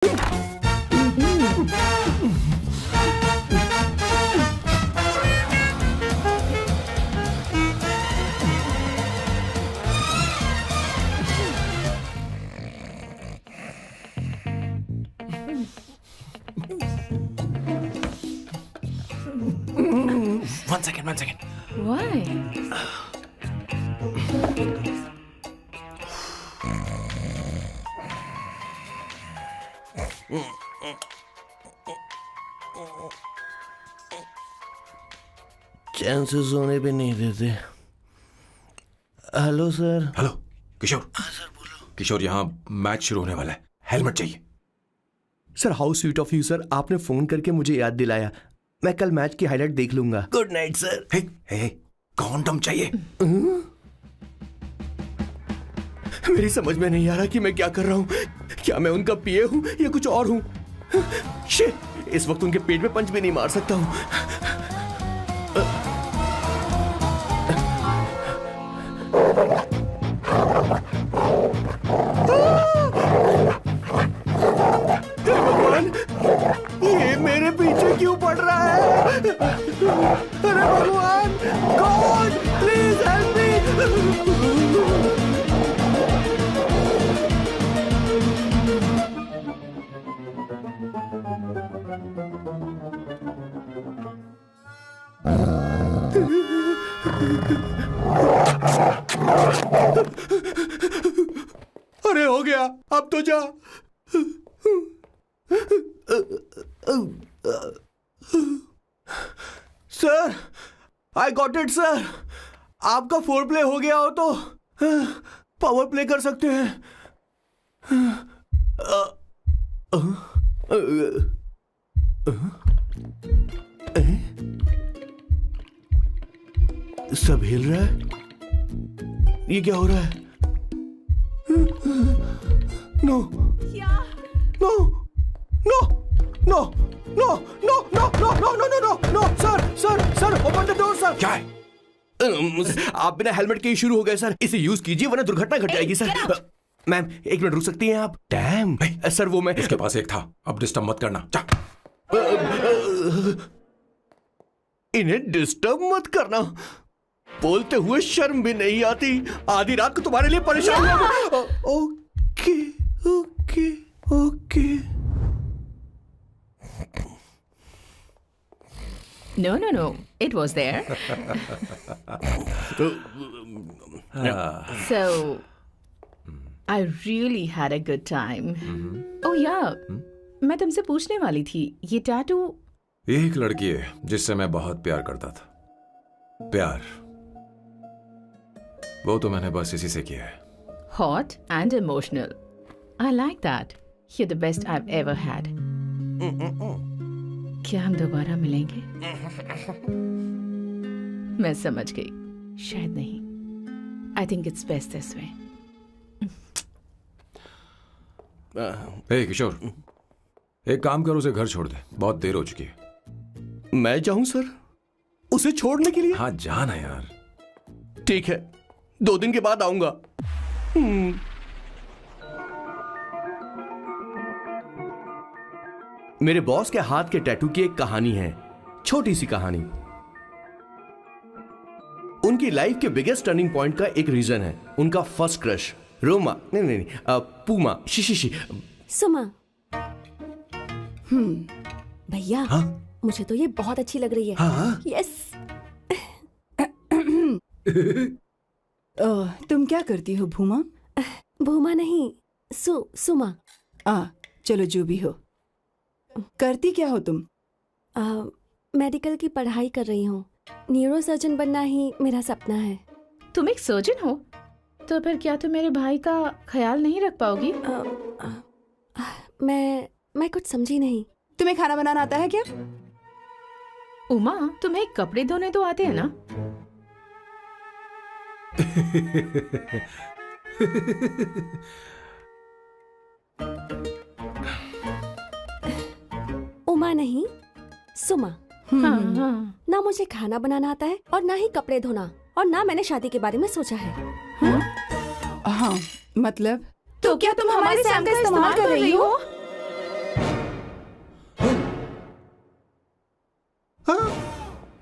One second. Why? चैन से सोने भी नहीं देते। Hello sir. हेलो किशोर। सर बोलो। किशोर, यहाँ मैच शुरू होने वाला है, हेलमेट चाहिए। Sir how sweet of you sir, आपने फोन करके मुझे याद दिलाया। मैं कल मैच की हाईलाइट देख लूंगा। Good night sir. Hey, condom चाहिए। मेरी समझ में नहीं आ रहा कि मैं क्या कर रहा हूँ। क्या मैं उनका पीए हूँ या कुछ और हूँ? शिट, इस वक्त उनके पेट में पंच भी नहीं मार सकता हूँ। भगवान, ये मेरे पीछे क्यों पड़ रहा है? अरे भगवान, गॉड प्लीज हेल्प मी। अरे हो गया, अब तो जा। Sir, I got it sir. आपका फोर प्ले हो गया हो तो पावर प्ले कर सकते हैं। सब हिल रहा है, ये क्या हो रहा है? No no no no no no no no no no no no no sir open the door sir. क्या है? आप बिना हेलमेट के ही शुरू हो गए सर। इसे यूज कीजिए वरना दुर्घटना घट जाएगी सर। मैम एक मिनट रुक सकती हैं आप? डैम सर, वो मैं इसके पास एक था, अब डिस्टर्ब मत करना। जा। इन्हें डिस्टर्ब मत करना। बोलते हुए शर्म भी नहीं आती। आधी रात को तुम्हारे लिए परेशान हूं। Okay okay okay. No. It was there. So, I really had a good time. Oh yeah, मैं तुमसे पूछने वाली थी, ये टैटू। एक लड़की है जिससे मैं बहुत प्यार करता था। प्यार, वो तो मैंने बस इसी से किया है। Hot and emotional. I like that. You're the best I've ever had. क्या हम दोबारा मिलेंगे? मैं समझ गई, शायद नहीं। I think it's best this way. हे किशोर, एक काम कर, उसे घर छोड़ दे, बहुत देर हो चुकी है। मैं जाऊं सर उसे छोड़ने के लिए? हाँ जाना यार। ठीक है, 2 दिन के बाद आऊंगा। मेरे बॉस के हाथ के टैटू की एक कहानी है, छोटी सी कहानी। उनकी लाइफ के बिगेस्ट टर्निंग पॉइंट का एक रीजन है उनका फर्स्ट क्रश रोमा, नहीं, पूमा, शिशिशी। सुमा। भैया, मुझे तो ये बहुत अच्छी लग रही है। हाँ? यस। तुम क्या करती हो भूमा? भूमा नहीं, सुमा। चलो जो भी हो। करती क्या हो तुम? मेडिकल की पढ़ाई कर रही हूँ। न्यूरो सर्जन बनना ही मेरा सपना है। तुम एक सर्जन हो, तो फिर क्या तुम मेरे भाई का ख्याल नहीं रख पाओगी? मैं कुछ समझी नहीं। तुम्हें खाना बनाना आता है क्या? उमा, तुम्हें कपड़े धोने तो आते हैं ना? उमा नहीं, सुमा। हाँ। ना मुझे खाना बनाना आता है और ना ही कपड़े धोना, और ना मैंने शादी के बारे में सोचा है। हाँ, मतलब? तो क्या तुम हमारे सैम का इस्तेमाल कर रही हो?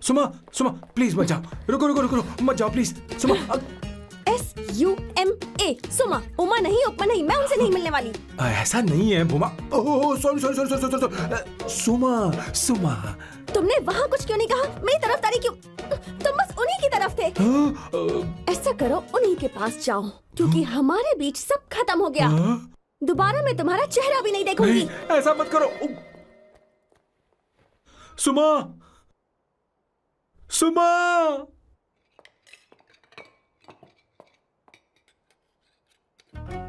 सुमा सुमा प्लीज मत जाओ, रुको रुको रुको रुको, मत जाओ प्लीज सुमा। SUMA सुमा, उमा नहीं उपमा नहीं, मैं उनसे नहीं मिलने वाली। ऐसा नहीं है बुमा। Oh sorry sorry sorry sorry sorry, Suma Suma. तुमने वहाँ कुछ क्यों नहीं कहा? मेरी तरफदारी क्यों? तुम बस उन्हीं की तरफ थे। ऐसा करो, उन्हीं के पास जाओ, क्योंकि हमारे बीच सब खत्म हो गया। दोबारा मैं तुम्हारा चेहरा भी नहीं देखूंगी। नहीं, ऐसा मत करो सुमा सुमा।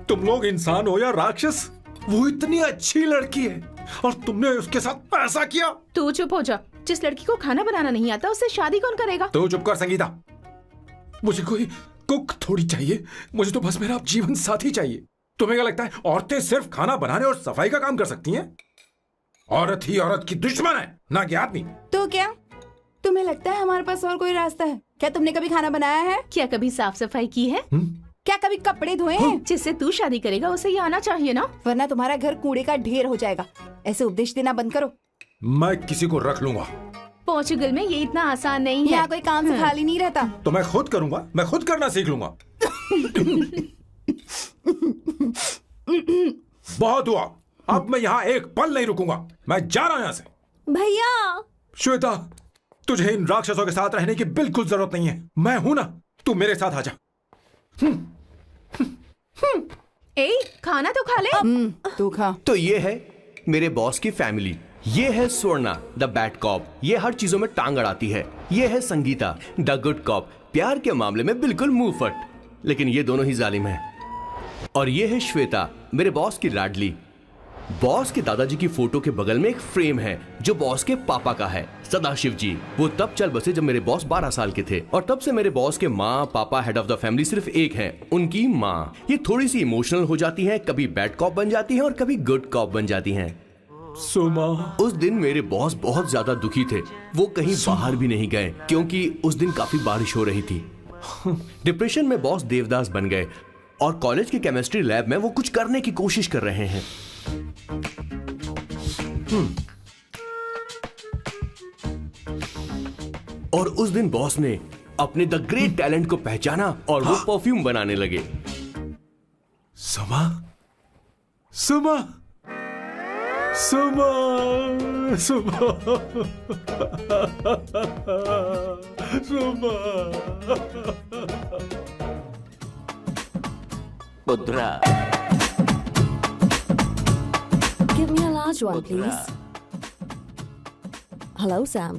तुम लोग इंसान हो या राक्षस? वो इतनी अच्छी लड़की है और तुमने उसके साथ ऐसा किया। तू चुप हो जा। जिस लड़की को खाना बनाना नहीं आता उससे शादी कौन करेगा? तो चुप कर संगीता। मुझे कोई कुक थोड़ी चाहिए, मुझे तो बस मेरा जीवन साथी चाहिए। तुम्हें क्या लगता है औरतें सिर्फ खाना बनाने और सफाई का काम कर सकती हैं? औरत ही औरत की दुश्मन है, ना कि आदमी। तो क्या तुम्हें लगता है हमारे पास और कोई रास्ता है? क्या तुमने कभी खाना बनाया है? क्या कभी साफ सफाई की है? क्या कभी कपड़े धोए हैं? जिससे तू शादी करेगा उसे ये आना चाहिए ना, वरना तुम्हारा घर कूड़े का ढेर हो जाएगा। ऐसे उपदेश देना बंद करो। मैं किसी को रख लूंगा। पोर्चुगल में ये इतना आसान नहीं है। यहाँ कोई काम से खाली नहीं रहता। तो मैं खुद करूंगा, मैं खुद करना सीख लूंगा। बहुत हुआ, अब मैं यहाँ एक पल नहीं रुकूंगा, मैं जा रहा हूं यहाँ से। भैया श्वेता, तुझे इन राक्षसों के साथ रहने की बिल्कुल जरूरत नहीं है। मैं हूं ना, तू मेरे साथ आ जा। ए, खाना तो खा ले। तू खा। तो ये है मेरे बॉस की फैमिली। ये है स्वर्णा द बैड कॉप, ये हर चीजों में टांग अड़ाती है। ये है संगीता द गुड कॉप, प्यार के मामले में बिल्कुल मुंह फट, लेकिन ये दोनों ही जालिम हैं। और ये है श्वेता, मेरे बॉस की लाडली। बॉस के दादाजी की फोटो के बगल में एक फ्रेम है जो बॉस के पापा का है, सदाशिव जी। वो तब चल बसे जब मेरे बॉस 12 साल के थे, और तब से मेरे बॉस के माँ पापा हेड ऑफ द फैमिली सिर्फ एक है, उनकी माँ। ये थोड़ी सी इमोशनल हो जाती हैं, कभी बैड कॉप बन जाती हैं और कभी गुड कॉप बन जाती हैं। सुमा, उस दिन मेरे बॉस बहुत ज्यादा दुखी थे। वो कहीं बाहर भी नहीं गए क्योंकि उस दिन काफी बारिश हो रही थी। डिप्रेशन में बॉस देवदास बन गए और कॉलेज के केमिस्ट्री लैब में वो कुछ करने की कोशिश कर रहे हैं। और उस दिन बॉस ने अपने द ग्रेट टैलेंट को पहचाना और वो परफ्यूम बनाने लगे। सुमा सुमा सुमा सुमा सुमा। पुत्रा, give me a large one please. Hello Sam.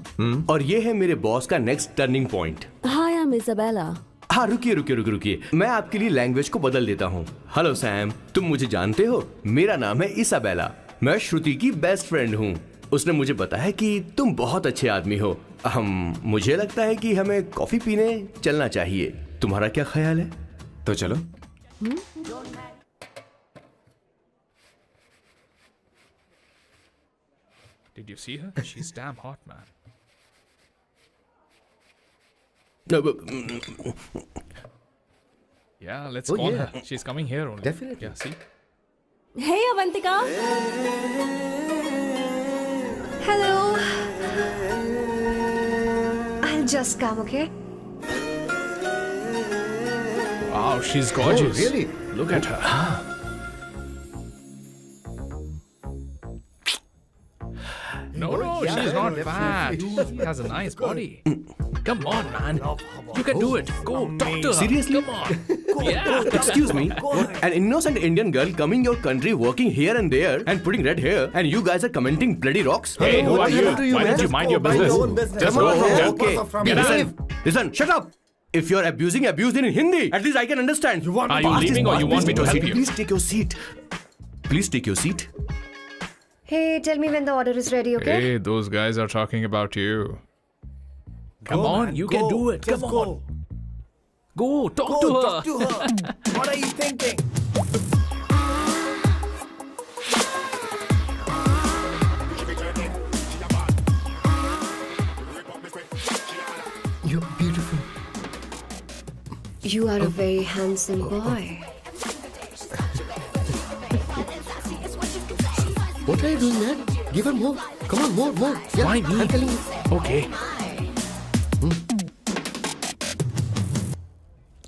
और ये है मेरे बॉस का next turning point. Hi, I'm Isabella. हाँ, रुकिए, मैं आपके लिए लैंग्वेज को बदल देता हूँ। हेलो सैम, तुम मुझे जानते हो? मेरा नाम है इसाबेला। मैं श्रुति की बेस्ट फ्रेंड हूँ। उसने मुझे बताया कि तुम बहुत अच्छे आदमी हो। मुझे लगता है कि हमें कॉफी पीने चलना चाहिए। तुम्हारा क्या ख्याल है? तो चलो। Did you see her? She's damn hot, man. Yeah, let's call her. She's coming here only. Definitely. Yeah, see? Hey Avantika. Hello. I'll just come, okay? Wow, she's gorgeous. Oh, really? Look at her. No, she's not fat. She has a nice body. Come on, man. You can do it. Go, talk to her. Seriously? Come on. Yeah. Excuse me, an innocent Indian girl coming your country, working here and there, and putting red hair, and you guys are commenting bloody rocks? Hey, who are you? Why don't you mind your business? Just go from here. Okay. Listen, shut up. If you're abuse it in Hindi. At least I can understand. Are you leaving or you want me to help you? Please take your seat. Please take your seat. Hey, tell me when the order is ready, okay? Hey, those guys are talking about you. Come on, you can do it. Come on. Go, talk to her. What are you thinking? You're beautiful. You are a very handsome boy. What are you doing, man? Give her more. Come on, more. Yeah, Why me? I'm telling you. Okay.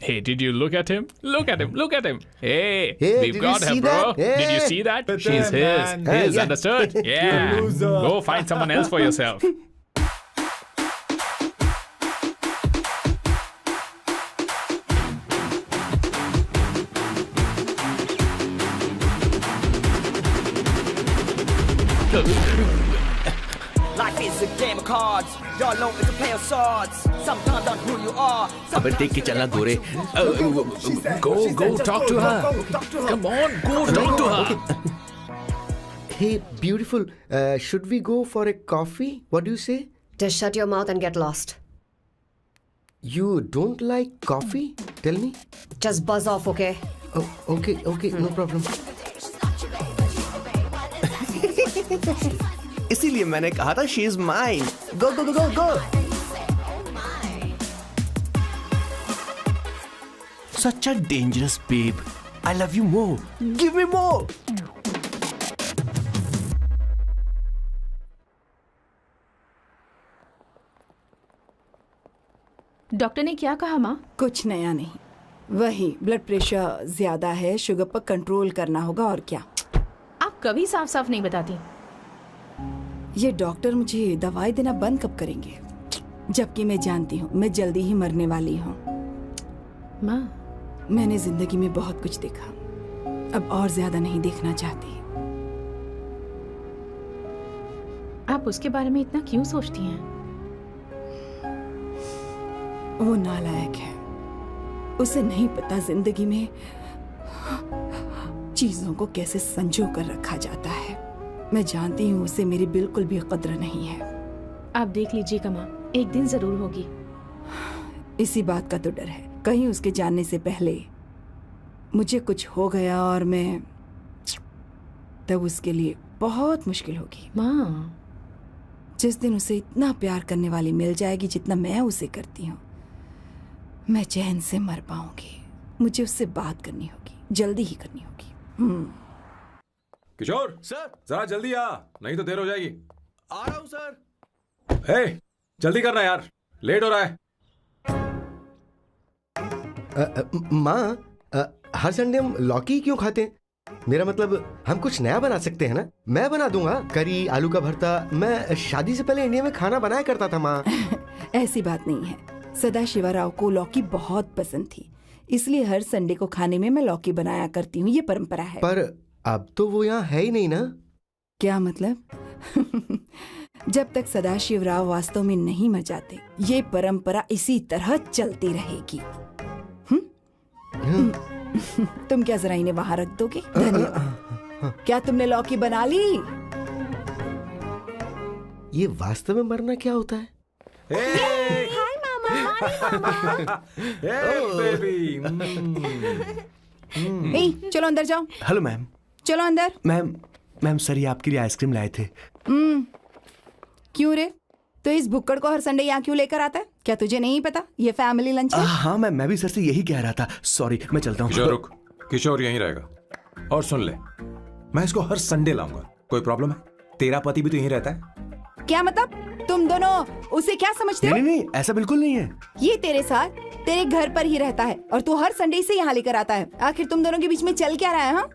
Hey, did you look at him? Look at him. Look at him. Hey, Hey, we've did you got her, see bro. that? Hey. Did you see that? But She's then, his. man. His, Yeah. understood? Yeah. Go find someone else for yourself. Life is a game of cards. Y'all know it's a play of swords. Sometimes on who you are. अबे देख के चलना गोरे. Go, talk to her. Come on, go talk to her. Hey, beautiful. Should we go for a coffee? What do you say? Just shut your mouth and get lost. You don't like coffee? Tell me. Just buzz off, okay? Oh, okay, no problem. इसीलिए मैंने कहा था she is mine. Go, go, go, go, go. Such a dangerous babe. I love you more. Give me more. Doctor ने क्या कहा माँ? कुछ नया नहीं, वही ब्लड प्रेशर ज्यादा है, शुगर पर कंट्रोल करना होगा और क्या। आप कभी साफ साफ नहीं बताती। ये डॉक्टर मुझे दवाई देना बंद कब करेंगे, जबकि मैं जानती हूँ मैं जल्दी ही मरने वाली हूँ। माँ, मैंने जिंदगी में बहुत कुछ देखा, अब और ज्यादा नहीं देखना चाहती। आप उसके बारे में इतना क्यों सोचती हैं? वो नालायक है, उसे नहीं पता जिंदगी में चीजों को कैसे संजो कर रखा जाता है। मैं जानती हूँ उसे मेरी बिल्कुल भी कद्र नहीं है। आप देख लीजिएगा माँ, एक दिन जरूर होगी। इसी बात का तो डर है, कहीं उसके जानने से पहले मुझे कुछ हो गया और मैं, तब उसके लिए बहुत मुश्किल होगी। माँ, जिस दिन उसे इतना प्यार करने वाली मिल जाएगी जितना मैं उसे करती हूँ, मैं चैन से मर पाऊंगी। मुझे उससे बात करनी होगी, जल्दी ही करनी होगी। किशोर सर, जरा जल्दी आ, नहीं तो देर हो जाएगी। आ रहा हूँ सर। हे, जल्दी करना यार, लेट हो रहा है। माँ, हर संडे हम लौकी क्यों खाते हैं? मेरा मतलब हम कुछ नया बना सकते हैं ना? मैं बना दूंगा करी, आलू का भरता। मैं शादी से पहले इंडिया में खाना बनाया करता था माँ। ऐसी बात नहीं है, सदाशिवराव को लौकी बहुत पसंद थी, इसलिए हर संडे को खाने में मैं लौकी बनाया करती हूँ। ये परंपरा है। पर अब तो वो यहाँ है ही नहीं ना। क्या मतलब? जब तक सदाशिवराव वास्तव में नहीं मर जाते, ये परंपरा इसी तरह चलती रहेगी। तुम क्या जरा इन्हें वहां रख दोगे? धन्यवाद। क्या तुमने लौकी बना ली? ये वास्तव में मरना क्या होता है? हाय मामा। बेबी। ए, चलो अंदर जाओ। Hello ma'am. चलो अंदर। मैम सर, ये आपके लिए आइसक्रीम लाए थे। क्यों रे? तो इस भुक्कड़ को हर संडे यहाँ क्यों लेकर आता है? क्या तुझे नहीं पता ये फैमिली लंच है? हाँ मैम, मैं भी सर से यही कह रहा था। सॉरी, मैं चलता हूँ। किशोर रुक, किशोर यहीं रहेगा। और सुन ले, मैं इसको हर संडे लाऊंगा। कोई प्रॉब्लम है? तेरा पति भी तो यहीं रहता है। क्या मतलब? तुम दोनों उसे क्या समझते हो? नहीं, ऐसा बिल्कुल नहीं है। ये तेरे साथ तेरे घर पर ही रहता है और तू हर संडे से यहाँ लेकर आता है। आखिर तुम दोनों के बीच में चल क्या रहा है? हाँ,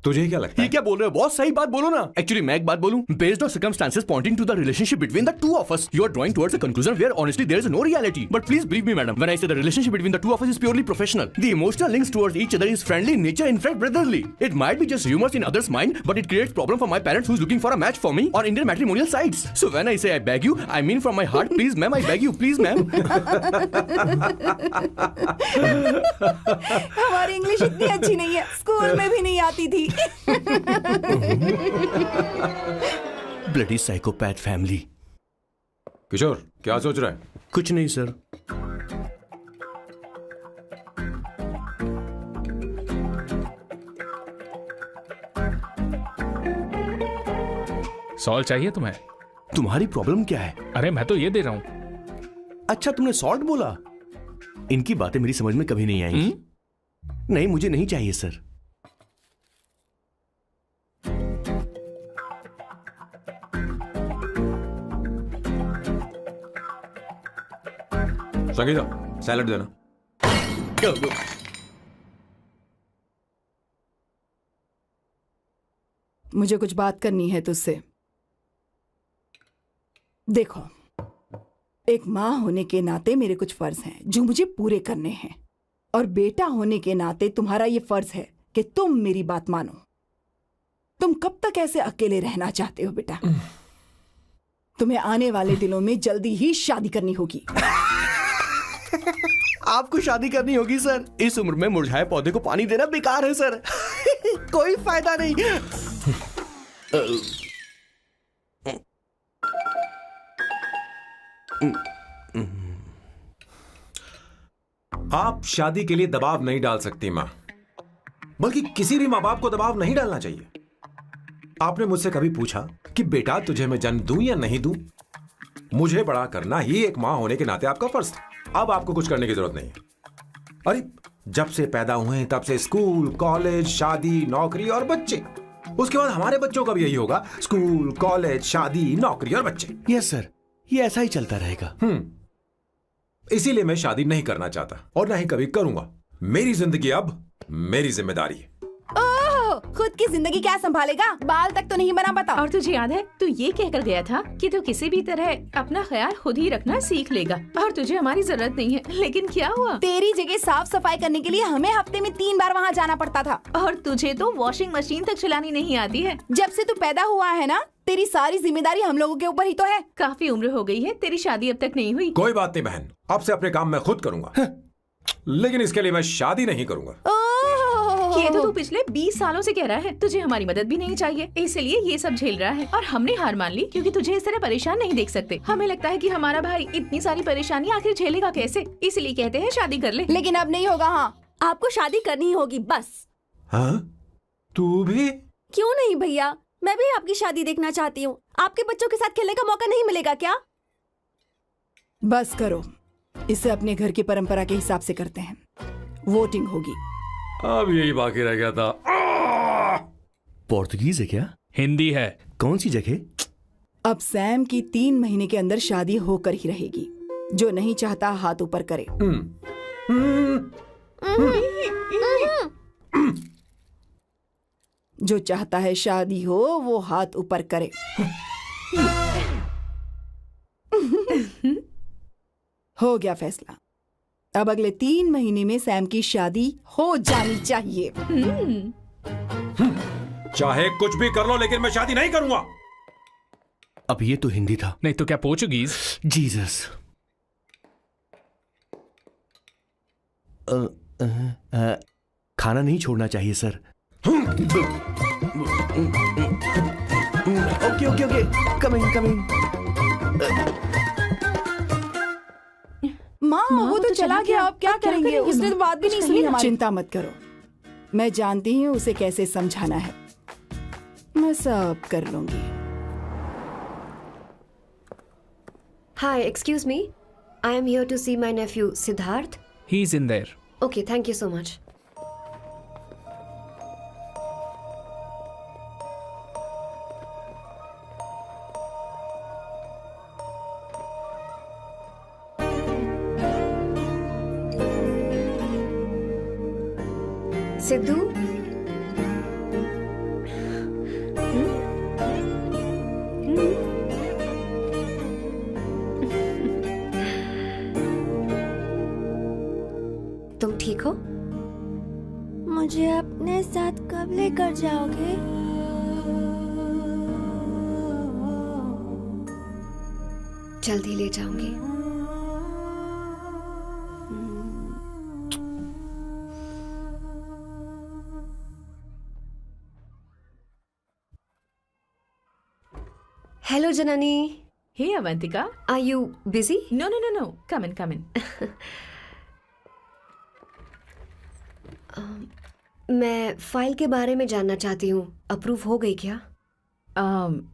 तुझे क्या लगता ये है? क्या बोल रहे हो बॉस? सही बात बोलो ना। एक्चुअली मैं एक बात बोलूं, based on circumstances pointing to the relationship between the two of us, you are drawing towards a conclusion where honestly there is no reality. But please believe me madam, when I say the relationship between the two of us is purely professional. The emotional links towards each other is friendly in nature, in fact brotherly. It might be just humours in others mind, but it creates problem for my parents who is looking for a match for me on Indian matrimonial sites. So when I say I beg you, I mean from my heart, please ma'am, I beg you, please ma'am. हमारी English इतनी अच्छी नहीं है, school में भी नहीं आती थी। Bloody psychopath family. किशोर क्या सोच रहा है? कुछ नहीं सर। सॉल्ट चाहिए तुम्हें? तुम्हारी प्रॉब्लम क्या है? अरे मैं तो ये दे रहा हूँ। अच्छा, तुमने सॉल्ट बोला। इनकी बातें मेरी समझ में कभी नहीं आएंगी। नहीं, मुझे नहीं चाहिए सर। संगीता, सैलेड देना। मुझे कुछ बात करनी है तुझसे। देखो, एक माँ होने के नाते मेरे कुछ फर्ज हैं जो मुझे पूरे करने हैं, और बेटा होने के नाते तुम्हारा ये फर्ज है कि तुम मेरी बात मानो। तुम कब तक ऐसे अकेले रहना चाहते हो बेटा? तुम्हें आने वाले दिनों में जल्दी ही शादी करनी होगी। आपको शादी करनी होगी सर। इस उम्र में मुरझाए पौधे को पानी देना बेकार है सर। कोई फायदा नहीं। आप शादी के लिए दबाव नहीं डाल सकती मां, बल्कि किसी भी मां बाप को दबाव नहीं डालना चाहिए। आपने मुझसे कभी पूछा कि बेटा तुझे मैं जन्म दूं या नहीं दूं? मुझे बड़ा करना ही एक मां होने के नाते आपका फर्ज था। अब आपको कुछ करने की जरूरत नहीं है। अरे जब से पैदा हुए तब से स्कूल, कॉलेज, शादी, नौकरी और बच्चे। उसके बाद हमारे बच्चों का भी यही होगा, स्कूल, कॉलेज, शादी, नौकरी और बच्चे। यस सर, ये ऐसा ही चलता रहेगा। इसीलिए मैं शादी नहीं करना चाहता और ना ही कभी करूंगा। मेरी जिंदगी अब मेरी जिम्मेदारी है। ओह, खुद की जिंदगी क्या संभालेगा? बाल तक तो नहीं बना पता। और तुझे याद है तू ये कहकर गया था कि तू किसी भी तरह अपना ख्याल खुद ही रखना सीख लेगा और तुझे हमारी जरूरत नहीं है। लेकिन क्या हुआ? तेरी जगह साफ सफाई करने के लिए हमें हफ्ते में 3 बार वहाँ जाना पड़ता था। और तुझे तो वॉशिंग मशीन तक चलानी नहीं आती है। जब से तू पैदा हुआ है ना, तेरी सारी जिम्मेदारी हम लोगों के ऊपर ही तो है। काफी उम्र हो गई है, तेरी शादी अब तक नहीं हुई। कोई बात नहीं बहन, अब से अपने काम मैं खुद करूंगा। लेकिन इसके लिए मैं शादी नहीं करूंगा। ये तो तू पिछले 20 सालों से कह रहा है। तुझे हमारी मदद भी नहीं चाहिए, इसलिए ये सब झेल रहा है। और हमने हार मान ली क्योंकि तुझे इस तरह परेशान नहीं देख सकते। हमें लगता है कि हमारा भाई इतनी सारी परेशानी आखिर झेलेगा कैसे, इसलिए कहते हैं शादी कर ले। लेकिन अब नहीं होगा। हाँ, आपको शादी करनी होगी बस। हाँ? तू भी? क्यों नहीं भैया, मैं भी आपकी शादी देखना चाहती हूँ। आपके बच्चों के साथ खेलने का मौका नहीं मिलेगा क्या? बस करो, इसे अपने घर की परंपरा के हिसाब से करते हैं। वोटिंग होगी। अब यही बाकी रह गया था। पोर्तुगीज है क्या? हिंदी है। कौन सी जगह? अब सैम की 3 महीने के अंदर शादी होकर ही रहेगी। जो नहीं चाहता हाथ ऊपर करे। जो चाहता है शादी हो वो हाथ ऊपर करे। हो गया फैसला। अब अगले 3 महीने में सैम की शादी हो जानी चाहिए। चाहे कुछ भी कर लो, लेकिन मैं शादी नहीं करूंगा। अब ये तो हिंदी था। नहीं तो क्या पोर्चुगीज? जीसस। खाना नहीं छोड़ना चाहिए sir. Okay okay okay, coming coming. माँ वो तो चला गया, अब क्या करेंगे? उसने तो बात भी नहीं सुनी हमारी। चिंता मत करो, मैं जानती हूँ उसे कैसे समझाना है। मैं सब कर लूंगी। Hi, excuse me. I am here to see my nephew Siddharth. He's in there. Okay, thank you so much. Sidhu, तुम ठीक हो? मुझे अपने साथ कब लेकर जाओगे? जल्दी ले जाऊंगी। Hello, Janani. Hey, Avantika. Are you busy? No. Come in. मैं फाइल के बारे में जानना चाहती हूँ। अप्रूव हो गई क्या?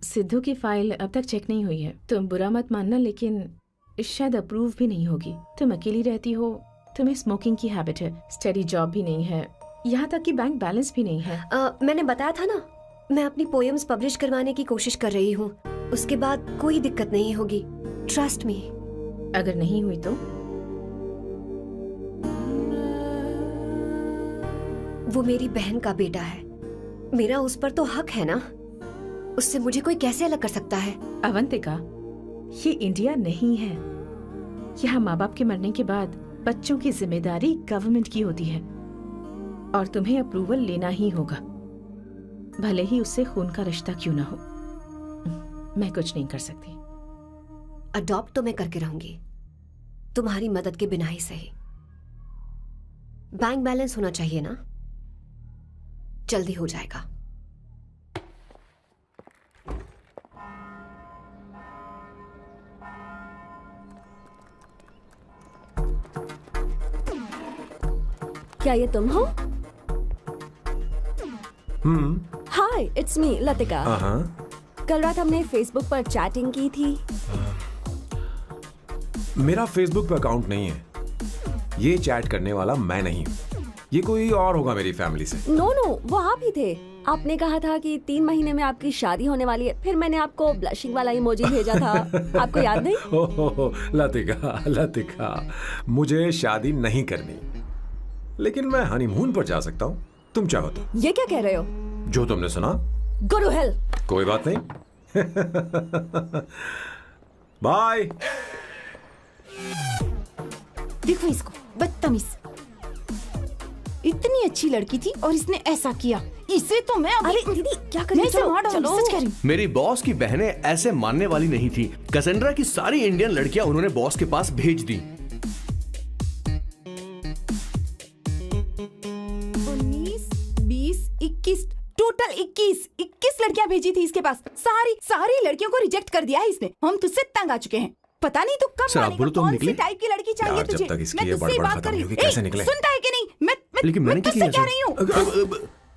सिद्धू की फाइल अब तक चेक नहीं हुई है। तुम बुरा मत मानना, लेकिन शायद अप्रूव भी नहीं होगी। तुम अकेली रहती हो, तुम्हें स्मोकिंग की हैबिट है, स्टडी जॉब भी नहीं है, यहाँ तक कि बैंक बैलेंस भी नहीं है। मैंने बताया था ना, मैं अपनी पोएम्स पब्लिश करवाने की कोशिश कर रही हूँ। उसके बाद कोई दिक्कत नहीं होगी, ट्रस्ट मी। अगर नहीं हुई तो? वो मेरी बहन का बेटा है, मेरा उस पर तो हक है ना। उससे मुझे कोई कैसे अलग कर सकता है? अवंतिका, ये इंडिया नहीं है। यहाँ माँ बाप के मरने के बाद बच्चों की जिम्मेदारी गवर्नमेंट की होती है और तुम्हें अप्रूवल लेना ही होगा, भले ही उससे खून का रिश्ता क्यों ना हो। मैं कुछ नहीं कर सकती। अडॉप्ट तो मैं करके रहूंगी, तुम्हारी मदद के बिना ही सही। बैंक बैलेंस होना चाहिए ना, जल्दी हो जाएगा। क्या ये तुम हो? हाय, इट्स मी लतिका। कल रात हमने फेसबुक पर चैटिंग की थी। मेरा फेसबुक पे अकाउंट नहीं है। ये चैट करने वाला मैं नहीं हूँ। ये कोई और होगा मेरी फैमिली से। नो, वो आप ही थे। आपने कहा था कि 3 महीने में आपकी शादी होने वाली है। फिर मैंने आपको ब्लशिंग वाला इमोजी भेजा था। आपको याद नहीं? ओहो, लतिका, मुझे शादी नहीं करनी, लेकिन मैं हनीमून पर जा सकता हूँ, तुम चाहो तो। ये क्या कह रहे हो? जो तुमने सुना। Go to hell। कोई बात नहीं। बाय। देखो इसको, बदतमीज। इतनी अच्छी लड़की थी और इसने ऐसा किया। इसे तो मैं अभी... अरे दीदी, क्या कर रही चलो, हो? चलो, सच कह रही हूँ। मेरी बॉस की बहनें ऐसे मानने वाली नहीं थी। कैसेंड्रा की सारी इंडियन लड़कियां उन्होंने बॉस के पास भेज दी। 19, 20, 21, टोटल 21 लड़कियां भेजी थी इसके पास। सारी लड़कियों को रिजेक्ट कर दिया है इसने। हम तुझसे तंग आ चुके हैं। पता नहीं तो कब सर, आप बोलो तो हम कौन सी निकले? टाइप की लड़की चाहिए यार, तुझे? जब तक इसकी मैं ये तुझसे ही बड़बड़ बात खत्म कर रही नहीं हूँ। होगी, कैसे निकले? सुनता है कि नहीं? लेकिन मैंने क्या तुझसे किया कह रही हूँ।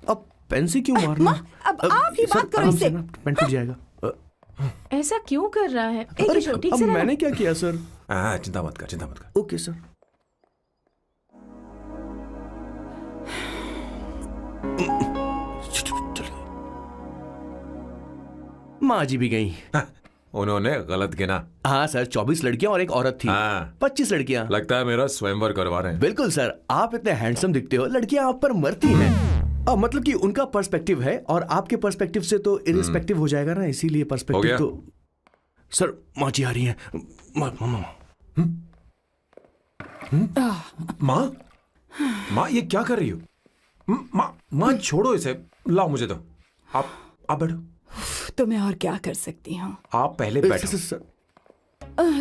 अब पेंसी क्यों मारना? अब आप ही बात करो इससे। पेन टूट जाएगा। ऐसा क्यों कर रहा है? एक अरे, किशोर, ठीक अब से रहना। मैंने क्या किया सर? चिंता मत कर। Okay sir. माँ जी भी गई। उन्होंने गलत गिना। हाँ सर, 24 लड़कियां और एक औरत थी। 25 लड़कियां। लगता है मेरा स्वयंवर करवा रहे हैं। बिल्कुल सर, आप इतने हैंडसम दिखते हो, लड़कियां आप पर मरती हैं। मतलब कि उनका पर्सपेक्टिव है और आपके पर्सपेक्टिव से तो इरिस्पेक्टिव हो जाएगा ना, इसीलिए पर्सपेक्टिव तो। सर, माँ जी आ रही हैं। माँ ये क्या कर रही हो? माँ छोड़ो इसे, लाओ मुझे दो। आप बैठो। तो मैं और क्या कर सकती हूँ? आप पहले बैठो।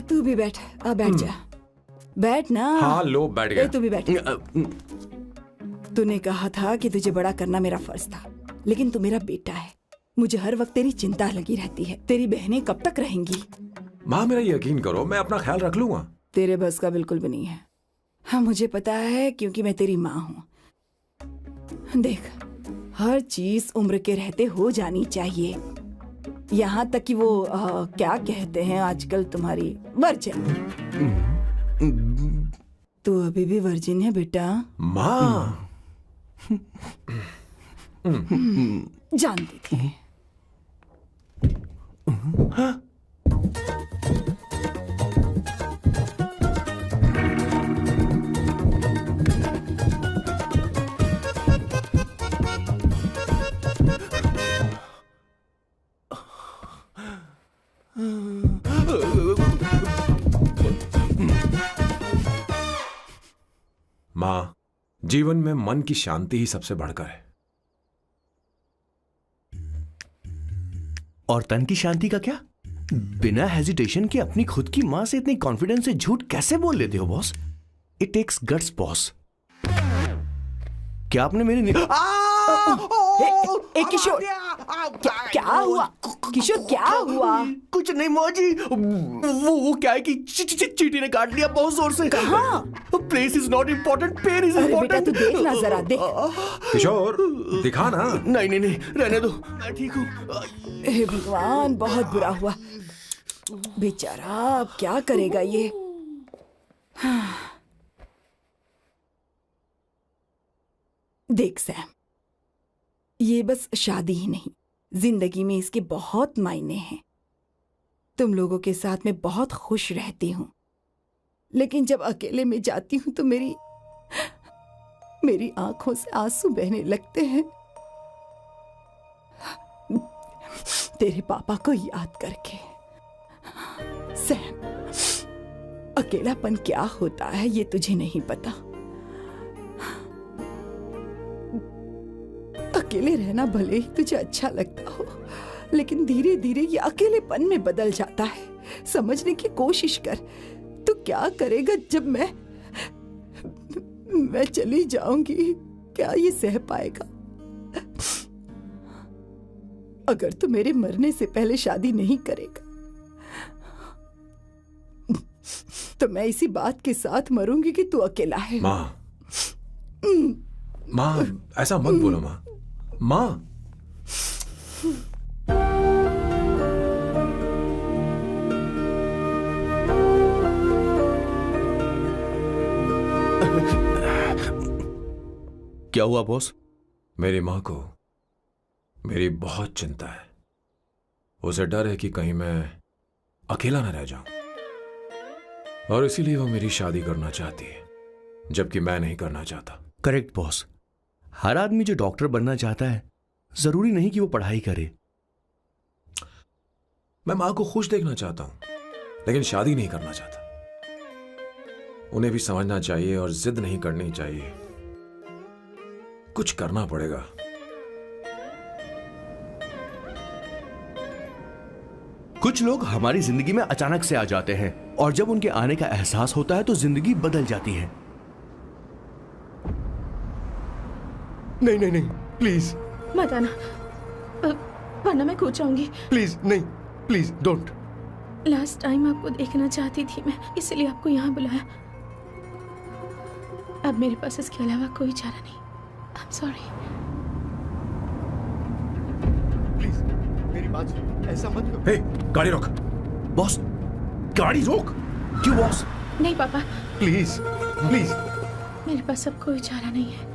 तू भी बैठ। बैठ जा। बैठ ना। हाँ लो, बैठ गया। तू भी बैठ। तूने कहा था कि तुझे बड़ा करना मेरा फर्ज था, लेकिन तू मेरा बेटा है। मुझे हर वक्त तेरी चिंता लगी रहती है। तेरी बहनें कब तक रहेंगी? माँ मेरा यकीन करो, मैं अपना ख्याल रख लूंगा। तेरे बस का बिल्कुल भी नहीं है। हाँ, मुझे पता है, क्योंकि मैं तेरी माँ हूँ। देख, हर चीज उम्र के रहते हो जानी चाहिए, यहाँ तक कि वो क्या कहते हैं आजकल तुम्हारी वर्जिन। तू अभी भी वर्जिन है बेटा। माँ जानती थी। माँ, जीवन में मन की शांति ही सबसे बढ़कर है। और तन की शांति का क्या? बिना हेजिटेशन के अपनी खुद की मां से इतनी कॉन्फिडेंस से झूठ कैसे बोल लेते हो boss? It takes guts boss. क्या आपने मेरी किशोर, क्या हुआ? किशोर, क्या हुआ? कुछ नहीं मौजी, वो क्या है कि चींटी ने काट लिया बहुत जोर से। कहाँ? Place is not important, pen is important. बेटा तू देख ना जरा, देख। किशोर दिखा ना। नहीं, रहने दो, मैं ठीक हूँ। हे भगवान, बहुत बुरा हुआ बेचारा। अब क्या करेगा ये? देख सैम, ये बस शादी ही नहीं, जिंदगी में इसके बहुत मायने हैं। तुम लोगों के साथ मैं बहुत खुश रहती हूँ, लेकिन जब अकेले में जाती हूँ तो मेरी आंखों से आंसू बहने लगते हैं तेरे पापा को याद करके। सैम, अकेलापन क्या होता है ये तुझे नहीं पता। अकेले रहना भले ही तुझे अच्छा लगता हो, लेकिन धीरे धीरे ये अकेलेपन में बदल जाता है। समझने की कोशिश कर। तू क्या करेगा जब मैं चली जाऊंगी? क्या ये सह पाएगा? अगर तू मेरे मरने से पहले शादी नहीं करेगा तो मैं इसी बात के साथ मरूंगी कि तू अकेला है। माँ, ऐसा मत बोलो माँ। माँ, क्या हुआ बॉस? मेरी माँ को मेरी बहुत चिंता है। उसे डर है कि कहीं मैं अकेला न रह जाऊं, और इसीलिए वो मेरी शादी करना चाहती है, जबकि मैं नहीं करना चाहता। Correct boss. हर आदमी जो डॉक्टर बनना चाहता है जरूरी नहीं कि वो पढ़ाई करे। मैं माँ को खुश देखना चाहता हूं, लेकिन शादी नहीं करना चाहता। उन्हें भी समझना चाहिए और जिद नहीं करनी चाहिए। कुछ करना पड़ेगा। कुछ लोग हमारी जिंदगी में अचानक से आ जाते हैं और जब उनके आने का एहसास होता है तो जिंदगी बदल जाती है। नहीं नहीं नहीं, प्लीज मत आना, वरना मैं कूद जाऊंगी। प्लीज नहीं, प्लीज डोंट। लास्ट टाइम आपको देखना चाहती थी मैं, इसलिए आपको यहाँ बुलाया। अब मेरे पास इसके अलावा कोई चारा नहीं। आई एम सॉरी। प्लीज मेरी बात सुनो, ऐसा मत करो। हे, गाड़ी रोक। बॉस, गाड़ी रोक। क्यों बॉस? नहीं पापा, प्लीज प्लीज। मेरे पास अब कोई चारा नहीं है।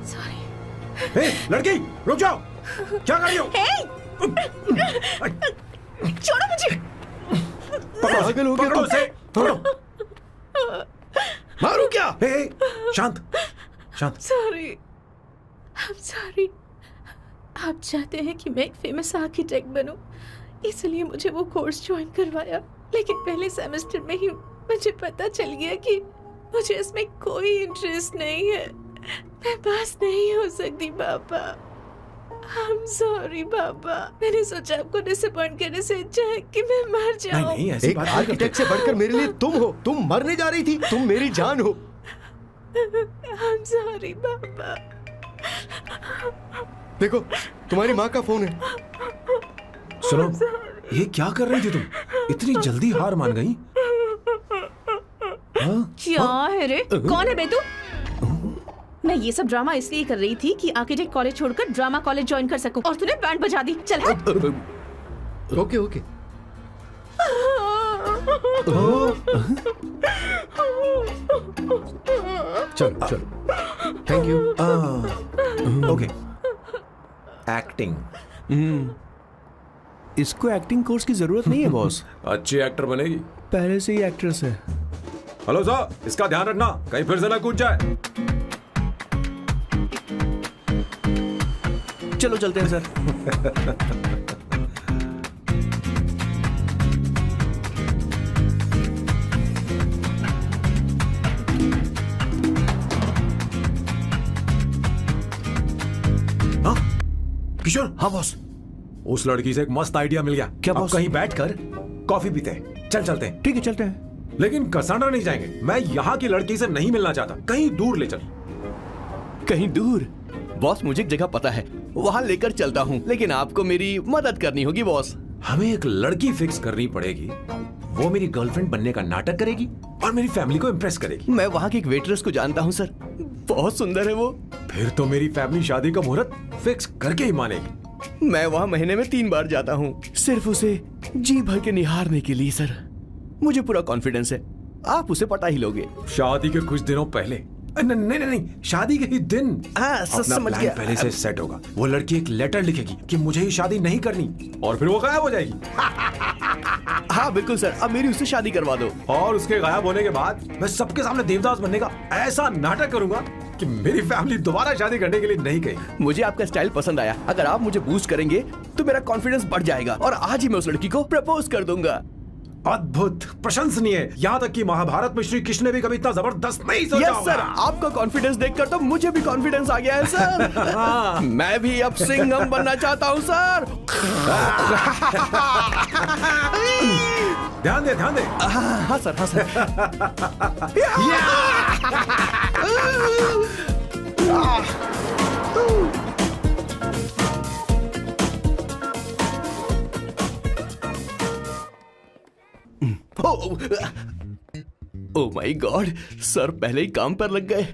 सॉरी। हे, लड़की, रुक जाओ। क्या कर रही हो? छोड़ो मुझे। पकड़ो उसे, पकड़ो। मारू क्या? हे, शांत शांत। Sorry, I am sorry. आप चाहते हैं कि मैं एक फेमस आर्किटेक्ट बनूं, इसलिए मुझे वो कोर्स ज्वाइन करवाया, लेकिन पहले सेमेस्टर में ही मुझे पता चल गया कि मुझे इसमें कोई इंटरेस्ट नहीं है। मैं पास नहीं हो सकती पापा। आई एम सॉरी पापा। मैंने सोचा आपको डिसअपॉइंट करने से अच्छा है कि मैं मर जाऊं। नहीं, ऐसी एक बात आर्किटेक्ट से बढ़कर मेरे लिए तुम हो। तुम मरने जा रही थी, तुम मेरी जान हो। आई एम सॉरी पापा। देखो, तुम्हारी माँ का फोन है। सुनो, ये क्या कर रही थी तुम? इतनी जल्दी हार मान गई? क्या है रे? कौन है बे तू? मैं ये सब ड्रामा इसलिए कर रही थी कि आर्किटेक्ट कॉलेज छोड़कर ड्रामा कॉलेज ज्वाइन कर सकूं, और तूने बैंड बजा दी। चल हट। Okay okay. चलो चलो, थैंक यू। ओके। एक्टिंग। इसको एक्टिंग कोर्स की जरूरत नहीं है बॉस। अच्छी एक्टर बनेगी। पहले से ही एक्ट्रेस है। हेलो सर, इसका ध्यान रखना, कहीं फिर से ना कूद जाए। चलो चलते हैं सर। हाँ किशोर। हाँ बॉस। उस लड़की से एक मस्त आइडिया मिल गया। क्या अब बॉस? कहीं बैठकर कॉफी पीते हैं। चलते हैं। ठीक है, चलते हैं। लेकिन कसांड्रा नहीं जाएंगे। मैं यहाँ की लड़की से नहीं मिलना चाहता। कहीं दूर ले चल। कहीं दूर? बॉस, मुझे एक जगह पता है, वहां लेकर चलता हूँ, लेकिन आपको मेरी मदद करनी होगी बॉस। हमें एक लड़की फिक्स करनी पड़ेगी। वो मेरी गर्लफ्रेंड बनने का नाटक करेगी और मेरी फैमिली को इम्प्रेस करेगी। मैं वहाँ की एक वेट्रेस को जानता हूँ सर, बहुत सुंदर है वो। फिर तो मेरी फैमिली शादी का मुहूर्त फिक्स करके ही मानेगी। मैं वहाँ महीने में 3 बार जाता हूँ, सिर्फ उसे जी भर के निहारने के लिए सर। मुझे पूरा कॉन्फिडेंस है आप उसे पटा ही लोगे। शादी के कुछ दिनों पहले नहीं नहीं नहीं, शादी के ही दिन हाँ, अपना समझ प्लान गया। पहले से सेट होगा। वो लड़की एक लेटर लिखेगी कि मुझे ही शादी नहीं करनी, और फिर वो गायब हो जाएगी। हाँ बिल्कुल सर, अब मेरी उससे शादी करवा दो। और उसके गायब होने के बाद मैं सबके सामने देवदास बनने का ऐसा नाटक करूंगा कि मेरी फैमिली दोबारा शादी करने के लिए नहीं कही। मुझे आपका स्टाइल पसंद आया। अगर आप मुझे बूस्ट करेंगे तो मेरा कॉन्फिडेंस बढ़ जाएगा और आज ही मैं उस लड़की को प्रपोज कर दूंगा। अद्भुत, प्रशंसनीय। यहाँ तक कि महाभारत में श्री कृष्ण ने भी कभी इतना जबरदस्त नहीं सोचा यस सर, आपका कॉन्फिडेंस देखकर तो मुझे भी कॉन्फिडेंस आ गया है सर। मैं भी अब सिंघम बनना चाहता हूँ सर। ध्यान दे, ध्यान दे। हाँ सर, हाँ sir. Oh my god, sir पहले ही काम पर लग गए।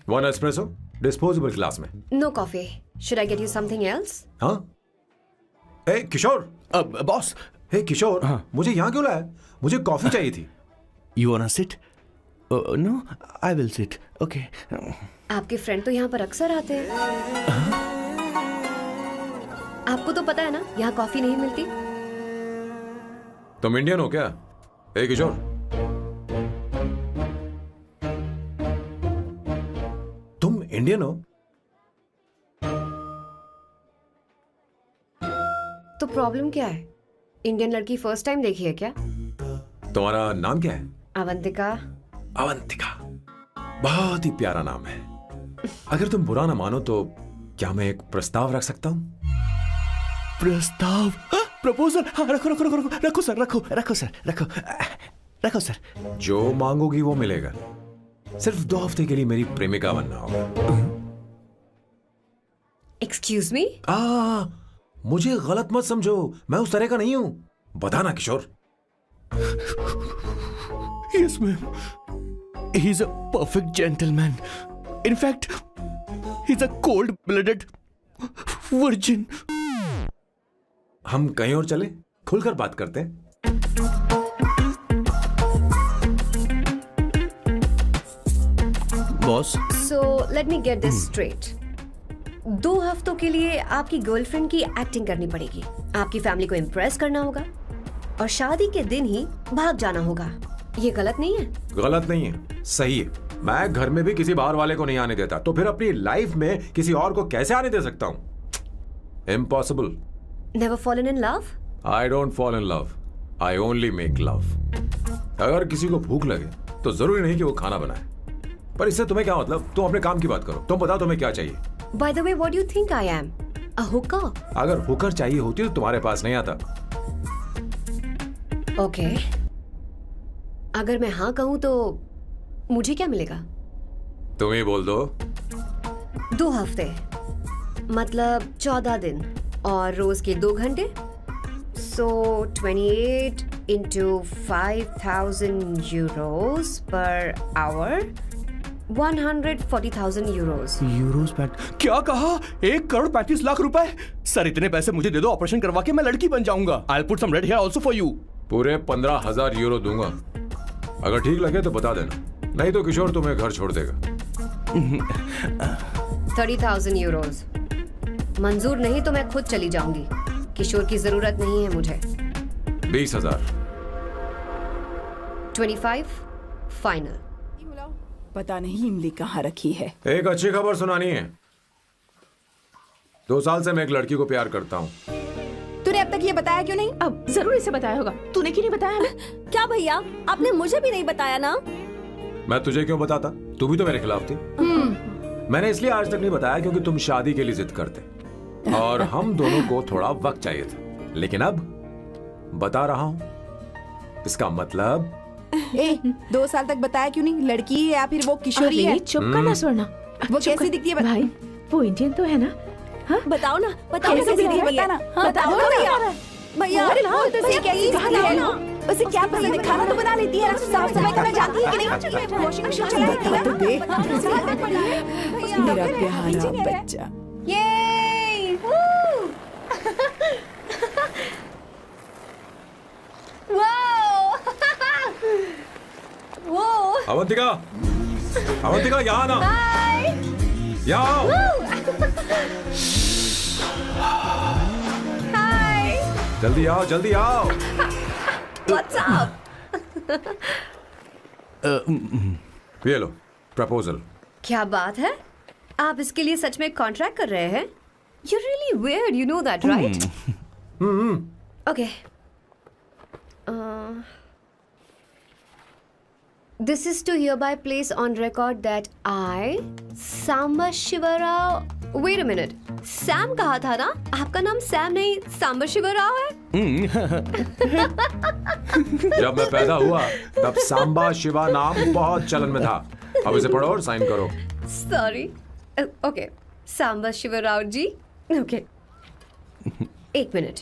वन एस्प्रेसो डिस्पोजेबल ग्लास में। No coffee. Should I get you something else? हाँ। ए किशोर। बॉस। हे किशोर, मुझे यहाँ क्यों लाया? मुझे कॉफी चाहिए थी। You want sit? No, I will sit. Okay. आपके फ्रेंड तो यहाँ पर अक्सर आते हैं। आपको तो पता है ना, यहाँ कॉफी नहीं मिलती। तुम इंडियन हो क्या? ए किशोर, तुम इंडियन हो? तो प्रॉब्लम क्या है? इंडियन लड़की फर्स्ट टाइम देखी है क्या? तुम्हारा नाम क्या है? अवंतिका। अवंतिका, बहुत ही प्यारा नाम है। अगर तुम बुरा ना मानो तो क्या मैं एक प्रस्ताव रख सकता हूँ? प्रस्ताव? प्रपोजल? हाँ, रखो रखो रखो रखो रखो सर, रखो रखो सर, रखो रखो सर। जो मांगोगी वो मिलेगा। सिर्फ 2 हफ्ते के लिए मेरी प्रेमिका बनना होगा। Excuse me? मुझे गलत मत समझो, मैं उस तरह का नहीं हूं। बताना किशोर। Yes, ma'am. He's a perfect gentleman. In fact, he's a cold-blooded virgin. हम कहीं और चले, खुलकर बात करते हैं। Boss. So let me get this straight. 2 हफ्तों के लिए आपकी गर्लफ्रेंड की एक्टिंग करनी पड़ेगी, आपकी फैमिली को इम्प्रेस करना होगा और शादी के दिन ही भाग जाना होगा। ये गलत नहीं है? गलत नहीं है, सही है। मैं घर में भी किसी बाहर वाले को नहीं आने देता, तो फिर अपनी लाइफ में किसी और को कैसे आने दे सकता हूं? Impossible. Never fallen in love? I don't fall in love. I only make love. अगर किसी को भूख लगे तो जरूरी नहीं कि वो खाना बनाए। पर इससे तुम्हें क्या मतलब? तुम अपने काम की बात करो। तुम बताओ तुम्हें क्या चाहिए? By the way, what do you think I am? A hooker? अगर हुकर चाहिए होती तो तुम्हारे पास नहीं आता। Okay. अगर मैं हाँ कहूं तो मुझे क्या मिलेगा? तुम ही बोल दो। 2 हफ्ते मतलब 14 दिन और रोज के 2 घंटे। So 28 into 5,000 euros per hour, 140,000 euros. Euros PAT? क्या कहा? 1,35 लाख रुपए? सर इतने पैसे मुझे दे दो, ऑपरेशन करवा के मैं लड़की बन जाऊंगा। I'll put some red hair also for you. पूरे 15,000 यूरो दूंगा। अगर ठीक लगे तो बता देना, नहीं तो किशोर तुम्हें घर छोड़ देगा। 30,000 euros. मंजूर नहीं तो मैं खुद चली जाऊंगी। किशोर की जरूरत नहीं है मुझे। 20,000। 25 फाइनल। पता नहीं इमली कहाँ रखी है। एक अच्छी खबर सुनानी है। 2 साल से मैं एक लड़की को प्यार करता हूँ। तूने अब तक ये बताया क्यों नहीं? अब जरूर इसे बताया होगा। तूने क्यों नहीं बताया हमें? क्या भैया, आपने मुझे भी नहीं बताया ना? मैं तुझे क्यों बताता? तू भी तो मेरे खिलाफ थी। मैंने इसलिए आज तक नहीं बताया क्योंकि तुम शादी के लिए जिद करते और हम दोनों को थोड़ा वक्त चाहिए था। लेकिन अब बता रहा हूँ। इसका मतलब 2 साल तक बताया क्यों नहीं? लड़की है या फिर वो किशोरी है? चुप करना स्वर्ण। वो कैसी दिखती है? भाई वो इंडियन तो है ना? हाँ? बताओ ना, बताओ कैसी दिखती है? बताना। बताओ ना भैया। भैया उसे क्या है ना? उसे क्या पसंद है? खाना तो बना लेती है, साफ सफाई करना जानती है कि नहीं? वॉशिंग मशीन चलाती है तो देख। मेरा प्यारा बच्चा। ये अवंतिका, अवंतिका यहाँ ना, यहाँ आओ। जल्दी आओ, जल्दी आओ। What's up? ये लो प्रपोजल। क्या बात है? आप इसके लिए सच में कॉन्ट्रैक्ट कर रहे हैं? You're really weird, you know that, right? Okay. This is to hereby place on record that I, Samba Shivarao. Wait a minute. Sam कहा था ना? आपका नाम सैम नहीं सांबा शिवराव है? जब मैं पैदा हुआ तब सांबा शिवा नाम बहुत चलन में था। अब इसे पढ़ो और साइन करो। Sorry. Okay. सांबा शिवराव जी. Okay. एक मिनट।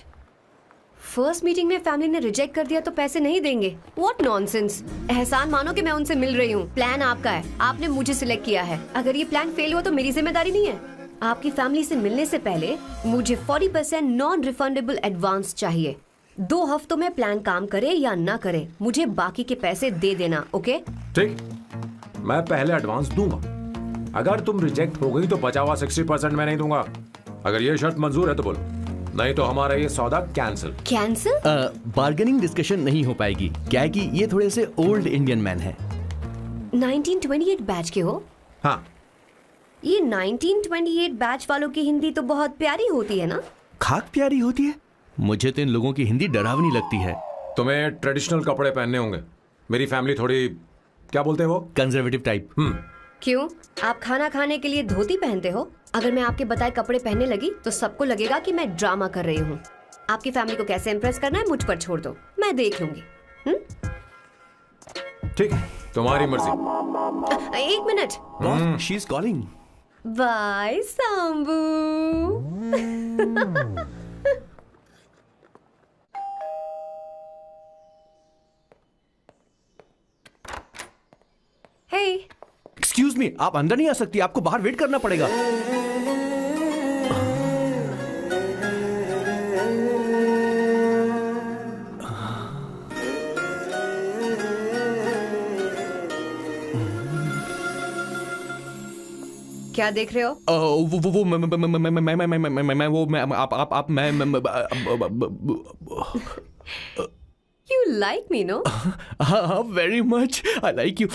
फर्स्ट मीटिंग में फैमिली ने रिजेक्ट कर दिया तो पैसे नहीं देंगे? What nonsense! एहसान मानो कि मैं उनसे मिल रही हूँ। प्लान आपका है, आपने मुझे सिलेक्ट किया है। अगर ये प्लान फेल हुआ तो मेरी जिम्मेदारी नहीं है। आपकी फैमिली से मिलने से पहले मुझे 40% नॉन रिफंडेबल एडवांस चाहिए। 2 हफ्तों में प्लान काम करे या ना करे, मुझे बाकी के पैसे दे देना, ओके? ठीक, मैं पहले एडवांस दूंगा। अगर तुम रिजेक्ट हो गई तो बचा हुआ 60% मैं नहीं दूंगा। अगर ये शर्त मंजूर है तो बोलो, नहीं तो हमारा ये सौदा कैंसिल। कैंसिल? बार्गेनिंग डिस्कशन नहीं हो पाएगी, क्या है कि ये थोड़े से ओल्ड इंडियन मैन है। 1928 बैच के हो? हाँ। ये 1928 बैच वालों की हिंदी तो बहुत प्यारी होती है ना? खाक प्यारी होती है? मुझे तो इन लोगों की हिंदी डरावनी लगती है। तुम्हें ट्रेडिशनल कपड़े पहनने होंगे। मेरी फैमिली थोड़ी, क्या बोलते हैं वो, कंजर्वेटिव टाइप। क्यों? आप खाना खाने के लिए धोती पहनते हो? अगर मैं आपके बताए कपड़े पहनने लगी तो सबको लगेगा कि मैं ड्रामा कर रही हूँ। आपकी फैमिली को कैसे इम्प्रेस करना है मुझ पर छोड़ दो, मैं देख लूंगी। ठीक है, तुम्हारी मर्जी। एक minute. She is calling. Bye Sambu. Hey. Excuse me, आप अंदर नहीं आ सकती, आपको बाहर वेट करना पड़ेगा। क्या देख रहे हो? वो मैं You like me, no? very much. I like you.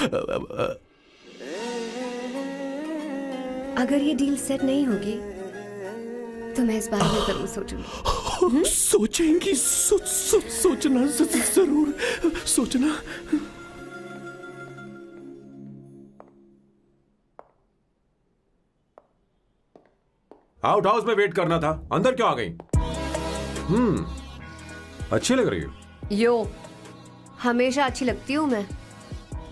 अगर ये डील सेट नहीं होगी तो मैं इस बारे में जरूर सोचूंगी। सोचेंगी, सोचना जरूर सोचना। आउट हाउस में वेट करना था, अंदर क्यों आ गई? अच्छी लग रही हो। यो, हमेशा अच्छी लगती हूँ मैं।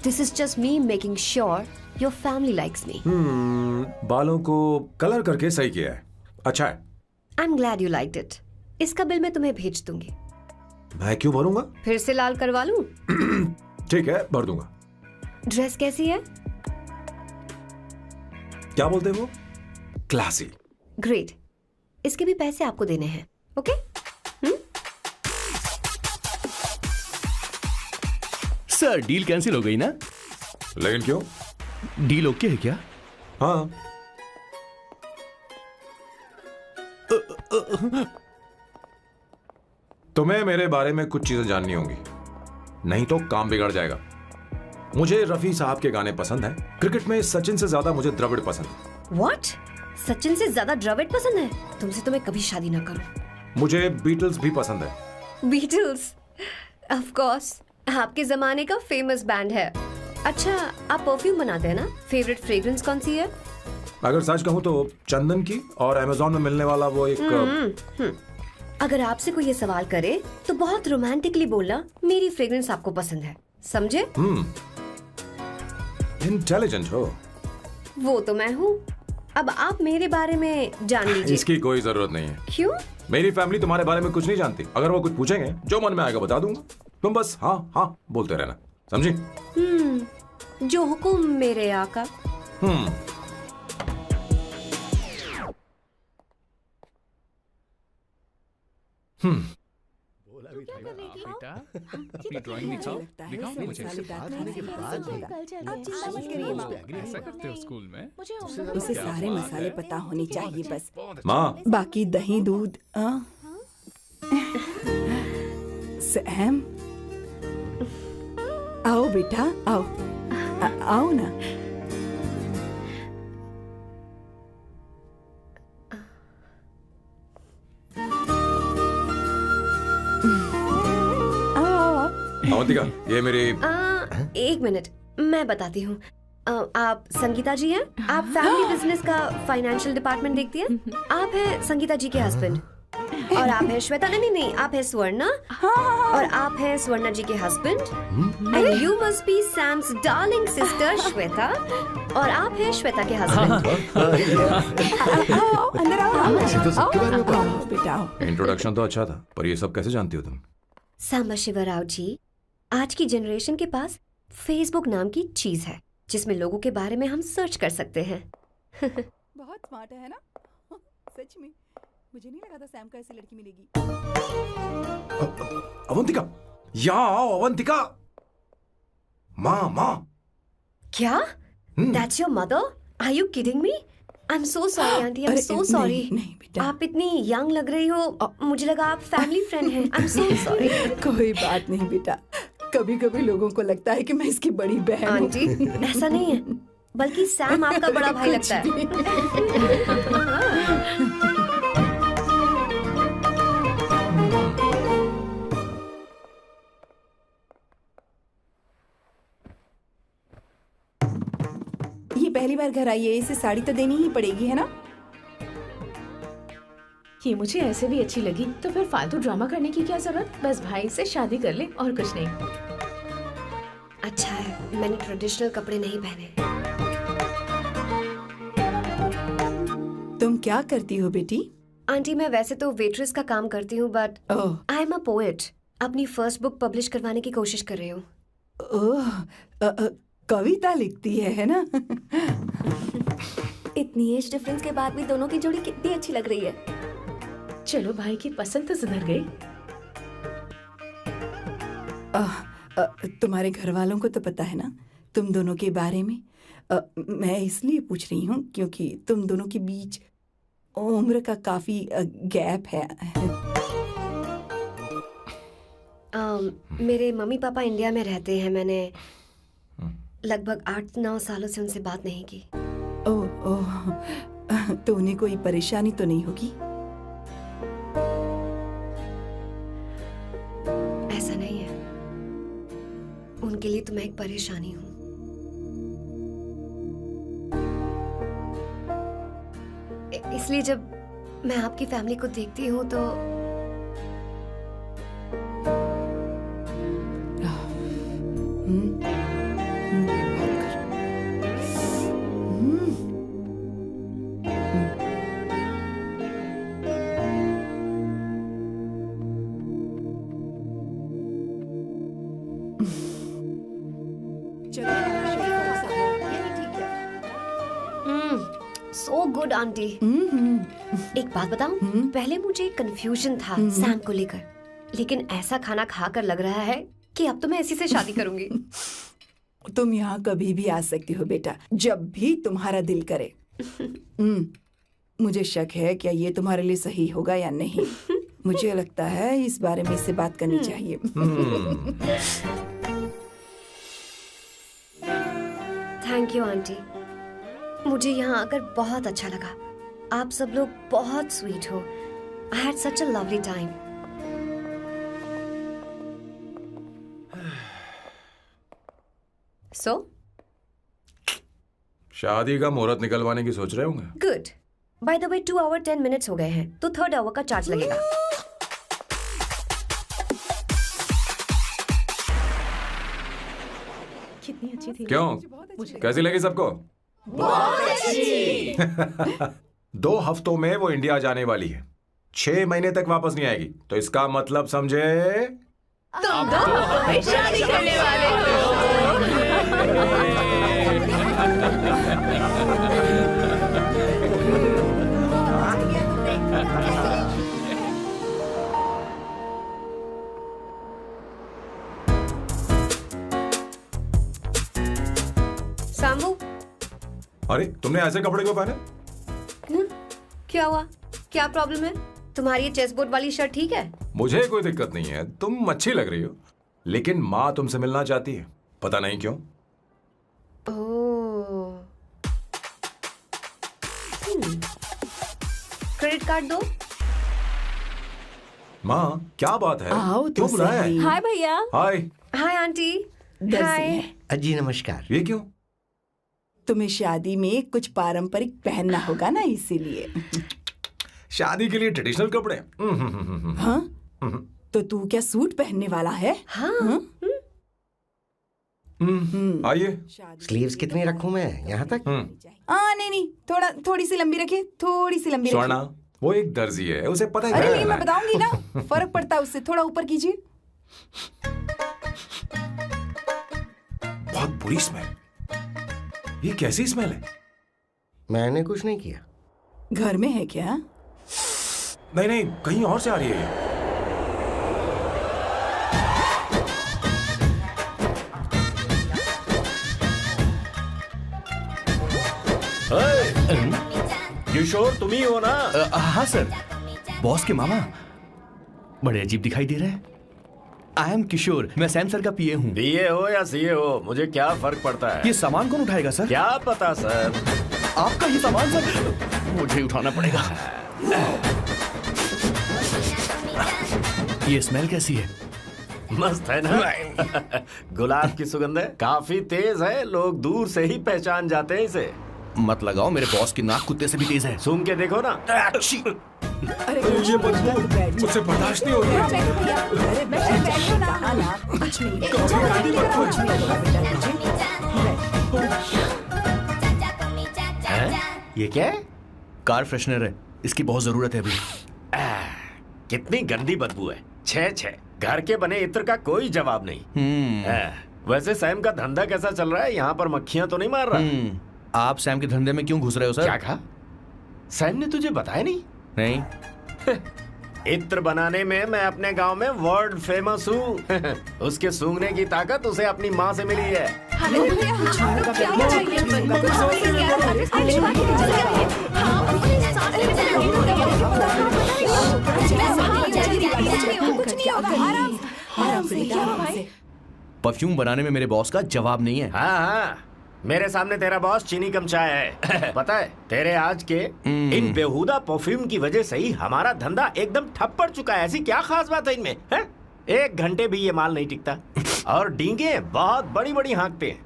This is just me making sure your family likes me. बालों को कलर करके सही किया है, अच्छा है। I'm glad you liked it. इसका बिल मैं तुम्हें भेज दूंगी। मैं क्यों भरूंगा? फिर से लाल करवा लूं? ठीक है, भर दूंगा। ड्रेस कैसी है? क्या बोलते हैं वो? क्लासी। ग्रेट। इसके भी पैसे आपको देने हैं, ओके? सर, डील कैंसिल हो गई ना? लेकिन क्यों? डील ओके है क्या? हाँ। तुम्हें मेरे बारे में कुछ चीजें जाननी होंगी, नहीं तो काम बिगड़ जाएगा। मुझे रफी साहब के गाने पसंद हैं। क्रिकेट में सचिन से ज्यादा मुझे द्रविड़ पसंद है। What? सचिन से ज्यादा द्रविड़ पसंद है? तुमसे तो मैं कभी शादी ना करूं। मुझे बीटल्स भी पसंद है। बीटल्स? ऑफ कोर्स, आपके जमाने का फेमस बैंड है। अच्छा, आप परफ्यूम बनाते हैं ना? फेवरेट फ्रेग्रेंस कौन सी है? अगर सच कहूं तो चंदन की, और अमेज़न में मिलने वाला वो एक अगर आपसे कोई ये सवाल करे तो बहुत रोमांटिकली बोलना, मेरी फ्रेग्रेंस आपको पसंद है, समझे? इंटेलिजेंट हो। वो तो मैं हूँ। अब आप मेरे बारे में जान लीजिए। इसकी कोई जरूरत नहीं है। क्यों? मेरी फैमिली तुम्हारे बारे में कुछ नहीं जानती। अगर वो कुछ पूछेंगे, जो मन में आएगा बता दूंगा। तुम बस हाँ हाँ बोलते रहना, समझी? जो हुकुम मेरे आका। दिखाओ कर रही थी? बेटा, अपनी ड्राइंग दिखाओ, लगता है दिखाओ इसे ना मुझे। मसालेदार होने के बाद ही कल चल आप चिंता मत करिए माँ। ऐसा करते हो स्कूल में? मुझे उसे सारे मसाले पता होने चाहिए बस। माँ बाकी दही दूध सैम, आओ बेटा आओ, आओ ना। आओ आओ आओ। अवंतिका, ये मेरी एक मिनट, मैं बताती हूँ। आप संगीता जी हैं? आप फैमिली बिजनेस का फाइनेंशियल डिपार्टमेंट देखती हैं? आप हैं संगीता जी के हस्बैंड। और आप हैं श्वेता, नहीं, आप हैं स्वर्णा। और आप हैं स्वर्णा जी के husband. And you must be Sam's darling sister Shweta. और आप हैं श्वेता के हस्बैंड। आओ अंदर आओ, आओ तो सबके बारे में पता है। आओ बेटा आओ। इंट्रोडक्शन तो अच्छा था, पर ये सब कैसे जानती हो तुम? सांबा शिवराव जी, आज की जनरेशन के पास फेसबुक नाम की चीज है जिसमें लोगों के बारे में हम सर्च कर सकते हैं। बहुत स्मार्ट है ना? सच में मुझे नहीं लगा था सैम को ऐसी लड़की मिलेगी। अवंतिका, यहाँ आओ अवंतिका। माँ क्या? That's your mother? Are you kidding me? I'm so sorry, auntie. I'm अरे, so sorry. नहीं बेटा, आप इतनी यंग लग रही हो, मुझे लगा आप फैमिली फ्रेंड हैं। I'm so sorry. कोई बात नहीं बेटा। कभी कभी लोगों को लगता है कि मैं इसकी बड़ी बहन हूँ। आंटी, ऐसा नहीं है, बल्कि सैम आपका बड़ा भाई लगता है। ये पहली बार घर आई है, इसे साड़ी तो देनी ही पड़ेगी, है ना? ये मुझे ऐसे भी अच्छी लगी, तो फिर फालतू ड्रामा करने की क्या जरूरत? बस भाई से शादी कर ले और कुछ नहीं। अच्छा है, मैंने ट्रेडिशनल कपड़े नहीं पहने। तुम क्या करती हो बेटी? आंटी, मैं वैसे तो वेट्रेस का काम करती हूँ, but oh I am a poet. अपनी फर्स्ट बुक पब्लिश करवाने की कोशिश कर रही हूँ। ओह, कविता लिखती है ना? इतनी एज डिफरेंस के बाद भी दोनों की जोड़ी कितनी अच्छी लग रही है। चलो, भाई की पसंद तो सुधर गई। तुम्हारे घर वालों को तो पता है ना तुम दोनों के बारे में? मैं इसलिए पूछ रही हूँ क्योंकि तुम दोनों के बीच उम्र का काफी गैप है। मेरे मम्मी पापा इंडिया में रहते हैं। मैंने लगभग 8-9 सालों से उनसे बात नहीं की। ओह ओह, तो उन्हें कोई परेशानी तो नहीं होगी? ऐसा नहीं है, उनके लिए तो मैं एक परेशानी हूँ। इसलिए जब मैं आपकी फैमिली को देखती हूँ तो सो गुड आंटी। एक बात बताऊं, पहले मुझे कंफ्यूजन था सैम को लेकर, लेकिन ऐसा खाना खाकर लग रहा है कि अब तो मैं इसी से शादी करूंगी। तुम यहाँ कभी भी आ सकती हो बेटा, जब भी तुम्हारा दिल करे। मुझे शक है क्या ये तुम्हारे लिए सही होगा या नहीं। मुझे लगता है इस बारे में इससे बात करनी चाहिए। थैंक यू आंटी, मुझे यहाँ आकर बहुत अच्छा लगा। आप सब लोग बहुत स्वीट हो। I had such a lovely time. So शादी का मुहूर्त निकलवाने की सोच रहे होंगे। Good. By the way 2 hour 10 minutes हो गए हैं, तो 3rd आवर का चार्ज लगेगा। कितनी अच्छी थी। क्यों, कैसी लगी सबको? बहुत अच्छी। 2 हफ्तों में वो इंडिया जाने वाली है, 6 महीने तक वापस नहीं आएगी। तो इसका मतलब समझे, तुम दो शादी करने वाले हो। अरे तुमने ऐसे कपड़े क्यों पहने? क्या हुआ? क्या प्रॉब्लम है? तुम्हारी ये चेस बोर्ड वाली शर्ट ठीक है? मुझे कोई दिक्कत नहीं है, तुम अच्छी लग रही हो, लेकिन माँ तुमसे मिलना चाहती है, पता नहीं क्यों। ओह। क्रेडिट कार्ड दो। माँ क्या बात है? आओ तो क्यों बुलाया है? सही। हाय भैया। हाय। हाय आंटी। दर्जी हाय। है। जी नमस्कार। ये क्यों? तुम्हें शादी में कुछ पारंपरिक पहनना होगा ना, इसीलिए। शादी के लिए ट्रेडिशनल कपड़े? हाँ? तो तू क्या सूट पहनने वाला है? हाँ। आइए। स्लीव्स कितनी रखूं मैं? यहाँ तक? नहीं, थोड़ी सी लंबी रखिए, थोड़ी सी लंबी रखिए। स्वर्णा, वो एक दर्जी है, उसे पता है अरे क्या नहीं, मैं करना है। बताऊंगी ना, फर्क पड़ता है उससे। थोड़ा ऊपर कीजिए। बहुत बुरी स्मेल। ये कैसी स्मेल है? मैंने कुछ नहीं किया। घर में है क्या? नहीं नहीं, कहीं और से आ रही है ये। किशोर तुम ही हो ना? हाँ सर, बॉस के मामा। बड़े अजीब दिखाई दे रहे हैं। आई एम किशोर, मैं सैम सर का पीए हूँ। बीए हो या सीए हो, मुझे क्या फर्क पड़ता है? ये सामान कौन उठाएगा सर? क्या पता सर। आपका ये सामान सर, मुझे उठाना पड़ेगा। ये स्मेल कैसी है? मस्त है ना? गुलाब की सुगंध है, काफी तेज है, लोग दूर से ही पहचान जाते हैं इसे। मत लगाओ, मेरे बॉस की नाक कुत्ते से भी तेज है। सूंघ के देखो ना। अरे ये बदबू मुझसे बर्दाश्त नहीं हो रही है। अरे बैठो ना। कहा ना, कुछ नहीं। कुछ नहीं। ये क्या है? कार फ्रेशनर है, इसकी बहुत जरूरत है अभी। कितनी गंदी बदबू है। छे छे, घर के बने इत्र का कोई जवाब नहीं। वैसे सैम का धंधा कैसा चल रहा है? यहाँ पर मक्खियां तो नहीं मार रहा? आप सैम के धंधे में क्यों घुस रहे हो सर? क्या कहा? सैम ने तुझे बताया नहीं? नहीं। इत्र बनाने में मैं अपने गांव में वर्ल्ड फेमस हूँ। उसके सूंघने की ताकत उसे अपनी माँ से मिली है। परफ्यूम बनाने में मेरे बॉस का जवाब नहीं है। हाँ हाँ, मेरे सामने तेरा बॉस चीनी कम चाय है। पता है, तेरे आज के इन बेहुदा परफ्यूम की वजह से ही हमारा धंधा एकदम ठप पड़ चुका है। ऐसी क्या खास बात है इनमें? है? 1 घंटे भी ये माल नहीं टिकता और डींगे बहुत बड़ी बड़ी हाँकते हैं।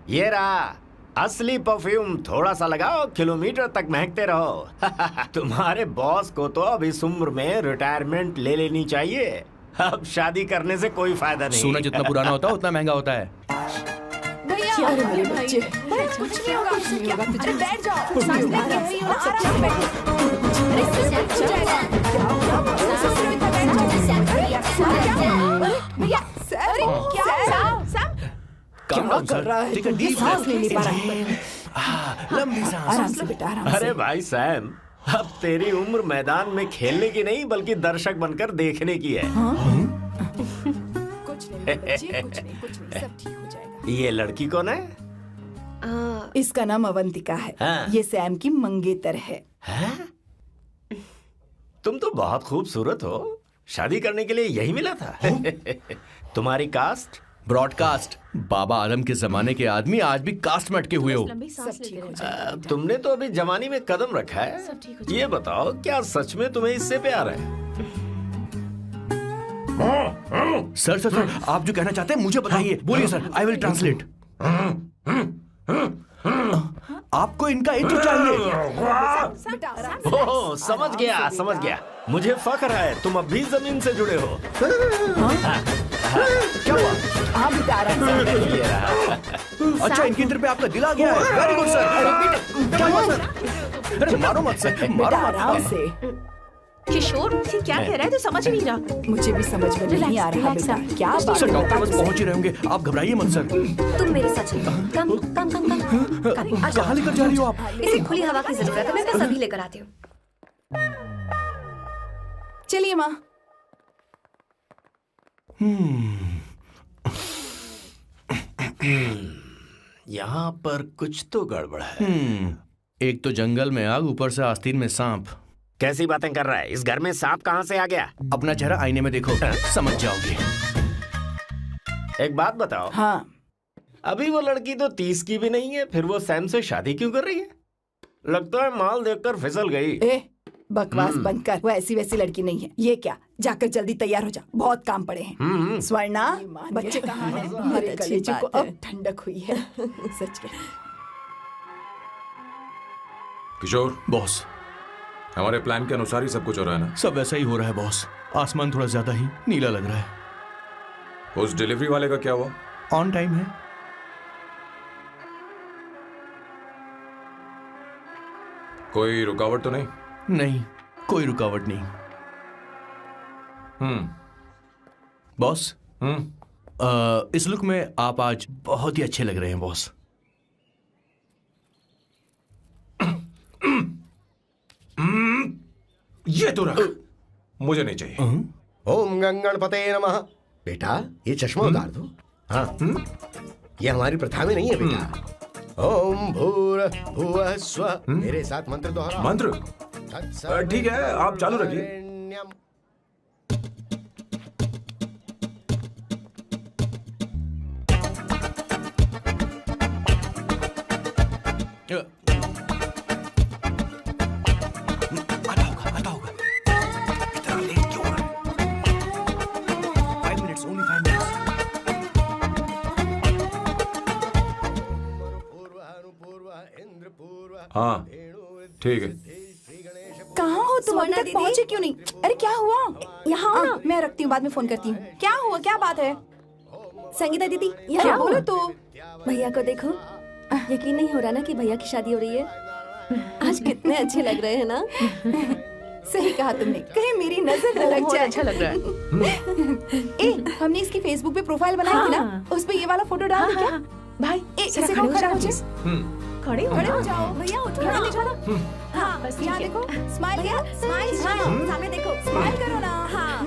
ये रहा असली परफ्यूम, थोड़ा सा लगाओ, किलोमीटर तक महकते रहो। तुम्हारे बॉस को तो अब इस उम्र में रिटायरमेंट ले लेनी चाहिए। अब शादी करने से कोई फायदा नहीं। सोना जितना पुराना होता है उतना महंगा होता है। क्या रे मेरे बच्चे? कुछ नहीं होगा, कुछ नहीं होगा। तुझे बैठ जाओ। सांस ले कह रही हो, आराम से बैठो। अरे सब हो जाएगा। क्या हुआ? भैया, अरे क्या कर रहा है? Take a deep सांस ले breath. नहीं पा रहा है। लंबी सांस। आराम से बेटा, आराम से। अरे भाई सैम, अब तेरी उम्र मैदान में खेलने की नहीं बल्कि दर्शक बनकर देखने की है। कुछ नहीं बच्चे, कुछ नहीं, सब ठीक हो जाएगा। ये लड़की कौन है? इसका नाम अवंतिका है। हाँ। ये सैम की मंगेतर है। तुम तो बहुत खूबसूरत हो, शादी करने के लिए यही मिला था। तुम्हारी कास्ट? ब्रॉडकास्ट। बाबा आदम के जमाने के आदमी आज भी कास्ट में अटके हुए हो। लंबी सांस लेते रहो। तुमने तो अभी जवानी में कदम रखा है। सब ठीक हो ये बताओ, क्या सच में तुम्हें इससे प्यार है? सर सर सर, आप जो कहना चाहते हैं मुझे बताइए। बोलिए सर, आई विल ट्रांसलेट। आपको इनका इत्र चाहिए? ओह, समझ गया समझ गया। मुझे फख्र है तुम अब भी जमीन से जुड़े हो। क्या हुआ? हाँ बेटा, आराम से। ये रहा। अच्छा, इनके इत्र पे आपका दिल आ गया है। Very good sir. क्या हुआ सर? अरे मारो मत सर, मारो बेटा, मत। आराम से। किशोर, ये क्या कह रहा है? तो समझ ही नहीं रहा। मुझे भी समझ में नहीं आ रहा Relax, बेटा। relax, क्या बात सर है? डॉक्टर बस पहुंच ही रहे होंगे, आप घबराइए मत सर। तुम मेरे साथ चलो। कम कम कम कम कम। आ जाओ। कहाँ लेकर जा रही हो आप? इसे खुली हवा की जरूरत है, मैं बस अभी लेकर आती हूँ। चलिए माँ। यहाँ पर कुछ तो गड़बड़ है। एक तो जंगल में आग, ऊपर से आस्तीन में सांप। कैसी बातें कर रहा है? इस घर में सांप कहाँ से आ गया? अपना चेहरा आईने में देखो, समझ जाओगे। एक बात बताओ। हाँ, अभी वो लड़की तो 30 की भी नहीं है, फिर वो सैम से शादी क्यों कर रही है? लगता है माल देखकर फिसल गई। ए, बकवास बंद कर। वो ऐसी वैसी लड़की नहीं है। ये क्या, जाकर जल्दी तैयार हो जा, बहुत काम पड़े हैं। स्वर्णा, बच्चे कहाँ हैं? मेरे कलेजे को अब ठंडक हुई है। सच में। किशोर बॉस, हमारे प्लान के अनुसार ही सब कुछ हो रहा है ना? सब वैसा ही हो रहा है बॉस। आसमान थोड़ा ज्यादा ही नीला लग रहा है। उस डिलीवरी वाले का क्या हुआ? ऑन टाइम है। कोई रुकावट तो नहीं? नहीं, कोई रुकावट नहीं। बॉस, इस लुक में आप आज बहुत ही अच्छे लग रहे हैं बॉस। ये तो रख, मुझे नहीं चाहिए। ओम गंगणपते नमः। बेटा, ये चश्मा उतार दो। हाँ, ये हमारी प्रथा में नहीं है बेटा। ओम भूर्भुवः स्वः। मेरे साथ मंत्र दोहराओ। मंत्र? ठीक है, आप चालू रखिए। आता होगा। इतना लेट क्यों हो रहा है? 5 minutes, only 5 minutes। हाँ, ठीक है। कहाँ हो तुम? अभी स्वर्णा तक पहुँचे क्यों नहीं? अरे क्या हुआ? यहाँ आओ ना। मैं रखती हूँ, बाद में फोन करती हूँ। क्या हुआ, क्या बात है? संगीता दीदी, क्या यहाँ बोलो बोलो। तो। भैया को देखो, यकीन नहीं हो रहा ना कि भैया की शादी हो रही है। आज कितने अच्छे लग रहे हैं ना। सही कहा तुमने, कहीं मेरी नजर न लग बहुत जाए। अच्छा लग रहा है। ए, हमने इसकी फेसबुक पे प्रोफाइल बनाई थी ना, हाँ। उस पे ये वाला फोटो डाल क्या? भाई ए, जरा इसे खड़े को हो खड़ा जाओ हो please। जाओ। खड़े हो खड़े हो जाओ। जाओ भैया, उठो, यहाँ देखो ना। हाँ, बस यहाँ ठीक है। देखो, स्माइल भैया, स्माइल, स्माइल, सामने देखो। स्माइल करो ना। हाँ।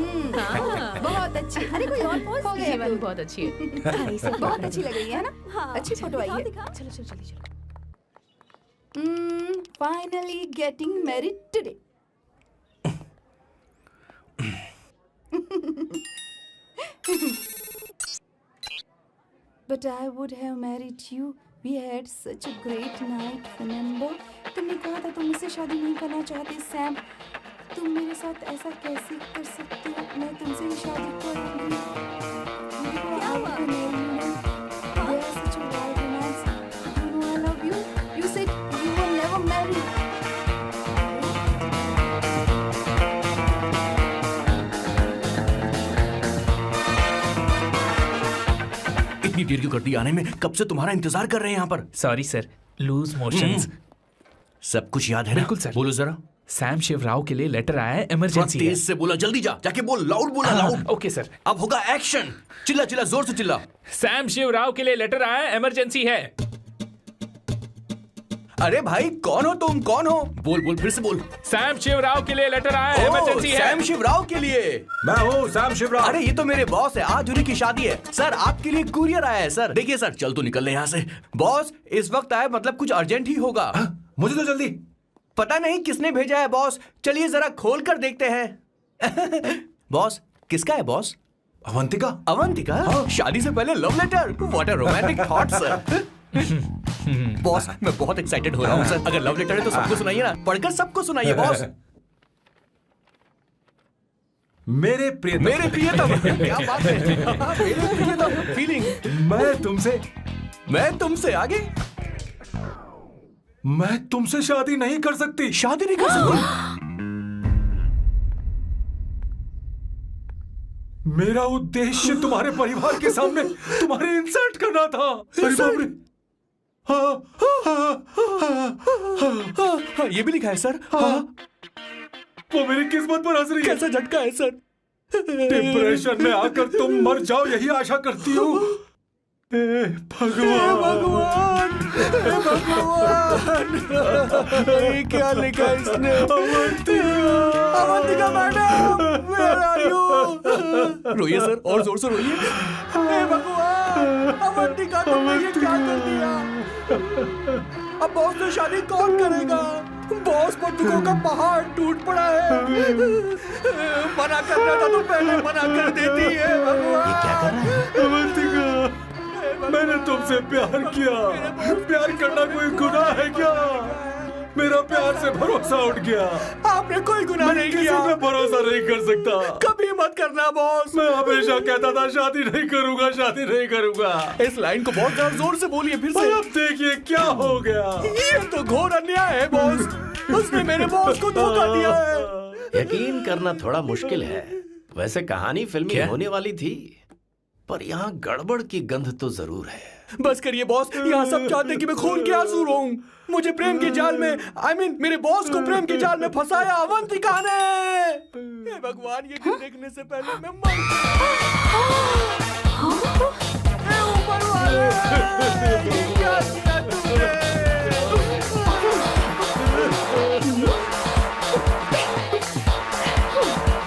बहुत अच्छी। अरे कोई और पोज हो ये गया। वाली बहुत अच्छी है। बहुत अच्छी लग रही है ना? हाँ, अच्छी फोटो आई है। चलो चलो जल्दी चलो। Finally getting married today. But I would have married you. We had such a great night, remember? तुमने कहा था तुम मुझसे शादी नहीं करना चाहते, सैम। तुम मेरे साथ ऐसा कैसे कर सकते हो? मैं तुमसे ही शादी करूंगी। क्या हुआ? We are such a wild romance. You know I love you. You said you will never marry. इतनी देर क्यों कर दी आने में? कब से तुम्हारा इंतजार कर रहे हैं यहाँ पर। Sorry sir, loose motions. सब कुछ याद है ना? बिल्कुल सर। बोलो जरा। सैम शिवराव के लिए लेटर आया है, थोड़ा इमरजेंसी है। तेज से बोला, जल्दी जा, जाके बोल, लाउड बोला, लाउड। Okay sir. अब होगा एक्शन। चिल्ला चिल्ला, जोर से चिल्ला। सैम शिवराव के लिए लेटर आया है, इमरजेंसी है। अरे भाई, कौन हो तुम? कौन हो? बोल बोल, फिर से बोल। सैम शिवराव के लिए लेटर आया है, इमरजेंसी है। सैम शिवराव के लिए। मैं हूँ सैम शिवराव। अरे ये तो मेरे बॉस है, आज उन्हीं की शादी है। सर, आपके लिए कुरियर आया है सर। देखिए सर, चल तो निकल ले यहाँ से। बॉस इस वक्त आए, मतलब कुछ अर्जेंट ही होगा। मुझे तो जल्दी। पता नहीं किसने भेजा है बॉस, चलिए जरा खोल कर देखते हैं। बॉस, किसका है बॉस? अवंतिका। अवंतिका? शादी से पहले love letter? What a romantic thought sir. Boss, मैं बहुत एक्साइटेड हो रहा हूँ सर। अगर लव लेटर है तो सबको सुनाइए ना, पढ़कर सबको सुनाइए बॉस। मेरे प्रियतम। मेरे प्रियतम। क्या बात है। मेरे प्रियतम फीलिंग। मैं तुमसे आगे। मैं तुमसे शादी नहीं कर सकती। शादी नहीं कर सकती? मेरा उद्देश्य तुम्हारे परिवार के सामने तुम्हारे इंसल्ट करना था। अरे बाप रे। हाँ, ये भी लिखा है सर। हाँ। वो मेरी किस्मत पर हंस रही है। कैसा झटका है सर। डिप्रेशन में आकर तुम मर जाओ, यही आशा करती हूँ। भगवान, ये क्या लिखा इसने? Avantika madam, where are you? रोइए सर, और जोर से रोइए। हे भगवान, अवंतिका तुमने ये क्या कर दिया? अब बॉस से शादी कौन करेगा? बॉस बंदूकों का पहाड़ टूट पड़ा है। मना करना था तो पहले मना कर देती है भगवान। ये क्या कर रहा है? अवंतिका, मैंने तुमसे प्यार किया। प्यार करना कोई गुनाह है क्या? मेरा प्यार से भरोसा उठ गया। आपने कोई गुनाह नहीं किया। किसी पे भरोसा नहीं कर सकता। कभी मत करना बॉस। मैं हमेशा कहता था शादी नहीं करूंगा, शादी नहीं करूंगा। इस लाइन को बहुत जोर से बोलिए फिर से। अब देखिए क्या हो गया। ये तो घोर अन्याय है बॉस। उसने मेरे बॉस को धोखा दिया है। यकीन करना थोड़ा मुश्किल है। वैसे कहानी फिल्मी होने वाली थी, पर यहाँ गड़बड़ की गंध तो जरूर है। बस करिए बॉस, यहाँ सब चाहते हैं कि मैं खून के आंसू रोऊं। मुझे प्रेम के जाल में, मेरे बॉस को प्रेम के जाल में फंसाया अवंतिका ने। हे भगवान, ये दिन देखने से पहले मैं मर ऊपर वाले, ये क्या किया तुमने?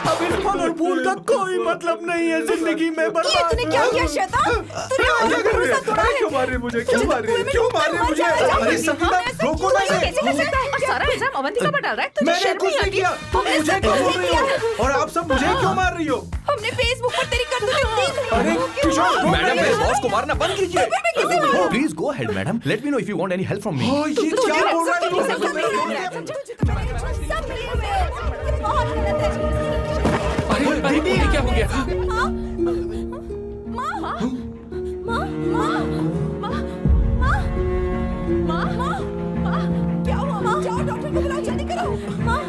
अब इस फल और फूल का कोई मतलब नहीं है जिंदगी में। ये तूने क्या किया शैतान? तूने हमारा भरोसा तोड़ा है। क्यों मार रही मुझे? क्यों मार रही? क्यों मार रही मुझे? अरे संगीता, रोको ना इसे। कैसे कर सकता है? और सारा इल्जाम अवंतिका पर डाल रहा है। तुझे मैंने शर्म कुछ नहीं नहीं आती? किया। तुम हमने मुझे सब क्यों कुछ बोल रही किया है। हो? और आप सब मुझे क्यों मार रही हो? हमने फेसबुक पर तेरी करतूतें देख ली। अरे किशोर, मैडम, मेरे बॉस को मारना बंद कीजिए। Please go ahead, madam. Let me know if you want any help from me. ये क्या बोल रहा है? सब मिले हुए हैं। ये बहुत गलत है। अरे ये क्या हो गया? क्या हुआ? माँ, जाओ डॉक्टर को बुलाओ, जल्दी करो। माँ,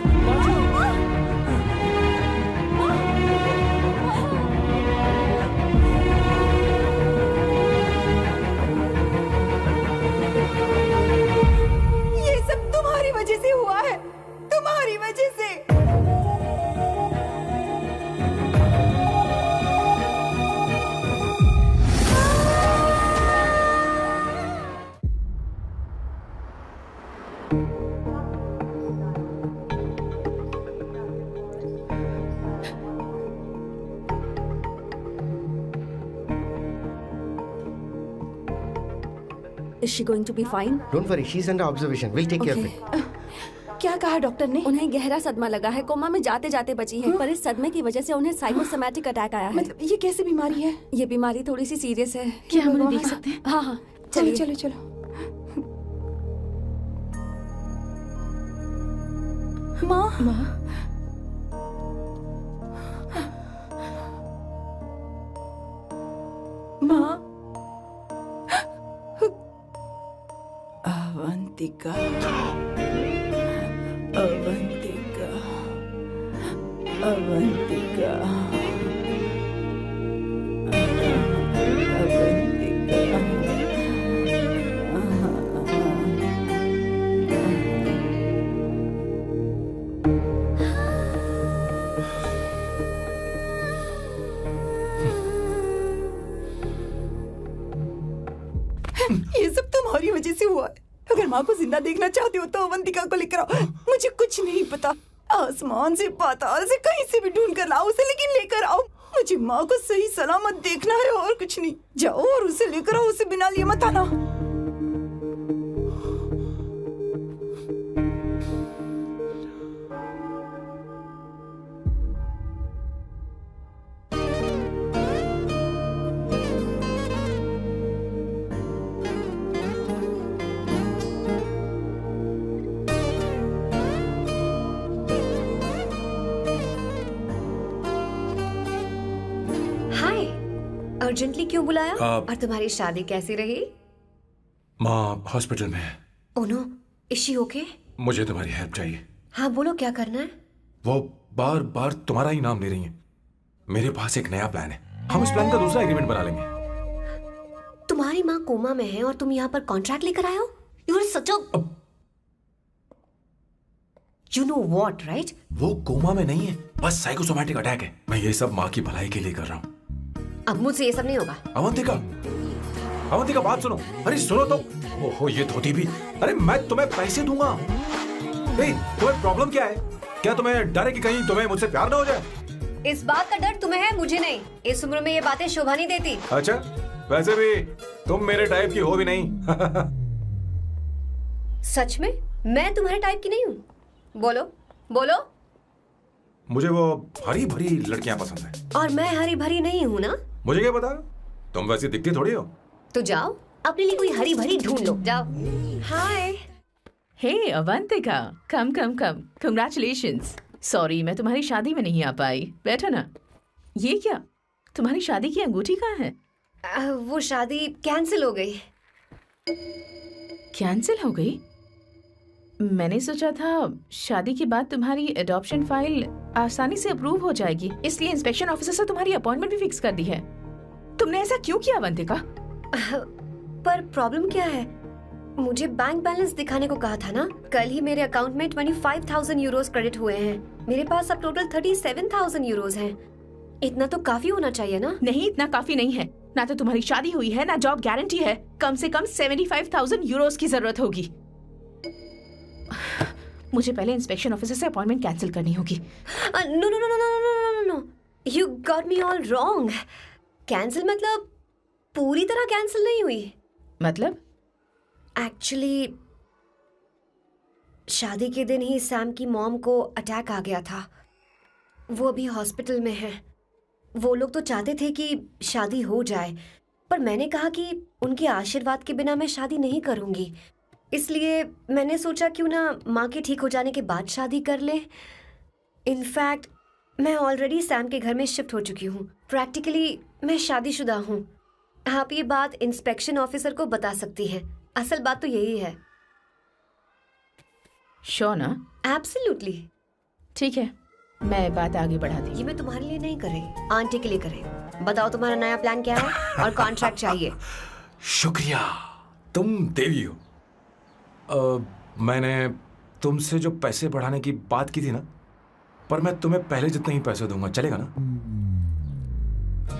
ये सब तुम्हारी वजह से हुआ है, तुम्हारी वजह से। Is she going to be fine? Don't worry, she's under observation. We'll take care of it. क्या कहा डॉक्टर ने? उन्हें गहरा सदमा लगा है, कोमा में जाते जाते बची है। पर इस सदमे की वजह से उन्हें साइकोसोमैटिक अटैक आया है। मतलब ये कैसी बीमारी है? ये बीमारी थोड़ी सी सीरियस है। क्या हम उन्हें देख सकते हैं? हाँ हाँ, चलिए चलो चलो। माँ, माँ, अवंतिका, अवंतिका, अवंतिका, ये सब तुम्हारी वजह से हुआ है। अगर माँ को जिंदा देखना चाहते हो तो अवंतिका को लेकर आओ। मुझे कुछ नहीं पता, आसमान से पाताल से कहीं से भी ढूंढ कर लाओ उसे, लेकिन लेकर आओ। मुझे माँ को सही सलामत देखना है और कुछ नहीं। जाओ और उसे लेकर आओ, उसे बिना लिए मत आना। अर्जेंटली क्यों बुलाया? और तुम्हारी शादी कैसी रही? माँ हॉस्पिटल में है। Oh no, is she okay? मुझे तुम्हारी हेल्प चाहिए। हाँ बोलो, क्या करना है? वो बार बार तुम्हारा ही नाम ले रही हैं। मेरे पास एक नया प्लान है, हम इस प्लान का दूसरा एग्रीमेंट बना लेंगे। तुम्हारी माँ कोमा में है और तुम यहाँ पर कॉन्ट्रैक्ट लेकर आए हो? You are such a you know what, right? वो कोमा में नहीं है, बस साइकोसोमैटिक अटैक है। मैं ये सब माँ की भलाई के लिए कर रहा हूँ। अब मुझसे ये सब नहीं होगा। अवंतिका, अवंतिका बात सुनो, अरे सुनो तो। ओहो ये धोती भी। अरे मैं तुम्हें पैसे दूंगा। तुम्हें प्रॉब्लम क्या है? क्या तुम्हें डर है कि कहीं तुम्हें मुझसे प्यार ना हो जाए? इस बात का डर तुम्हें है, मुझे नहीं। इस उम्र में ये बातें शोभा नहीं देती। अच्छा, वैसे भी तुम मेरे टाइप की हो भी नहीं। सच में मैं तुम्हारे टाइप की नहीं हूँ? बोलो बोलो। मुझे वो हरी भरी लड़कियां पसंद है। और मैं हरी भरी नहीं हूँ ना? मुझे क्या पता, तुम वैसी दिखती थोड़ी हो। तो जाओ अपने लिए कोई हरी भरी ढूंढ लो, जाओ। हाय। हे अवंतिका, कम कम कम, कंग्रेचुलेशंस। सॉरी मैं तुम्हारी शादी में नहीं आ पाई। बैठो ना। ये क्या, तुम्हारी शादी की अंगूठी कहाँ है? वो शादी कैंसिल हो गई। कैंसिल हो गई? मैंने सोचा था शादी के बाद तुम्हारी एडॉप्शन फाइल आसानी से अप्रूव हो जाएगी, इसलिए इंस्पेक्शन ऑफिसर से तुम्हारी अपॉइंटमेंट भी फिक्स कर दी है। तुमने ऐसा क्यों किया अवंतिका? पर प्रॉब्लम क्या है? मुझे बैंक बैलेंस दिखाने को कहा था ना। कल ही मेरे अकाउंट में 25,000 यूरोस क्रेडिट हुए हैं। मेरे पास अब टोटल 37,000 यूरोस हैं। इतना तो काफी होना चाहिए ना? नहीं, इतना काफी नहीं है। ना तो तुम्हारी शादी हुई है, ना जॉब गारंटी है। कम से कम 75,000 यूरोस की जरूरत होगी। मुझे पहले इंस्पेक्शन ऑफिसर से अपॉइंटमेंट कैंसिल करनी होगी। No no no no no no no no, you got me all wrong. Cancel मतलब पूरी तरह कैंसिल नहीं हुई। मतलब? एक्चुअली शादी के दिन ही सैम की मॉम को अटैक आ गया था। वो अभी हॉस्पिटल में है। वो लोग तो चाहते थे कि शादी हो जाए, पर मैंने कहा कि उनके आशीर्वाद के बिना मैं शादी नहीं करूंगी। इसलिए मैंने सोचा क्यों ना माँ के ठीक हो जाने के बाद शादी कर ले। इनफैक्ट मैं ऑलरेडी सैम के घर में शिफ्ट हो चुकी हूँ। प्रैक्टिकली मैं शादीशुदा हूँ। आप ये बात इंस्पेक्शन ऑफिसर को बता सकती हैं। असल बात तो यही है। श्योर ना? एब्सोल्युटली। ठीक है, मैं बात आगे बढ़ाती हूँ। ये मैं तुम्हारे लिए नहीं कर रही, आंटी के लिए कर रही। बताओ तुम्हारा नया प्लान क्या है और कॉन्ट्रैक्ट चाहिए। शुक्रिया, तुम देवी हो। मैंने तुमसे जो पैसे बढ़ाने की बात की थी ना, पर मैं तुम्हें पहले जितने ही पैसे दूंगा, चलेगा ना?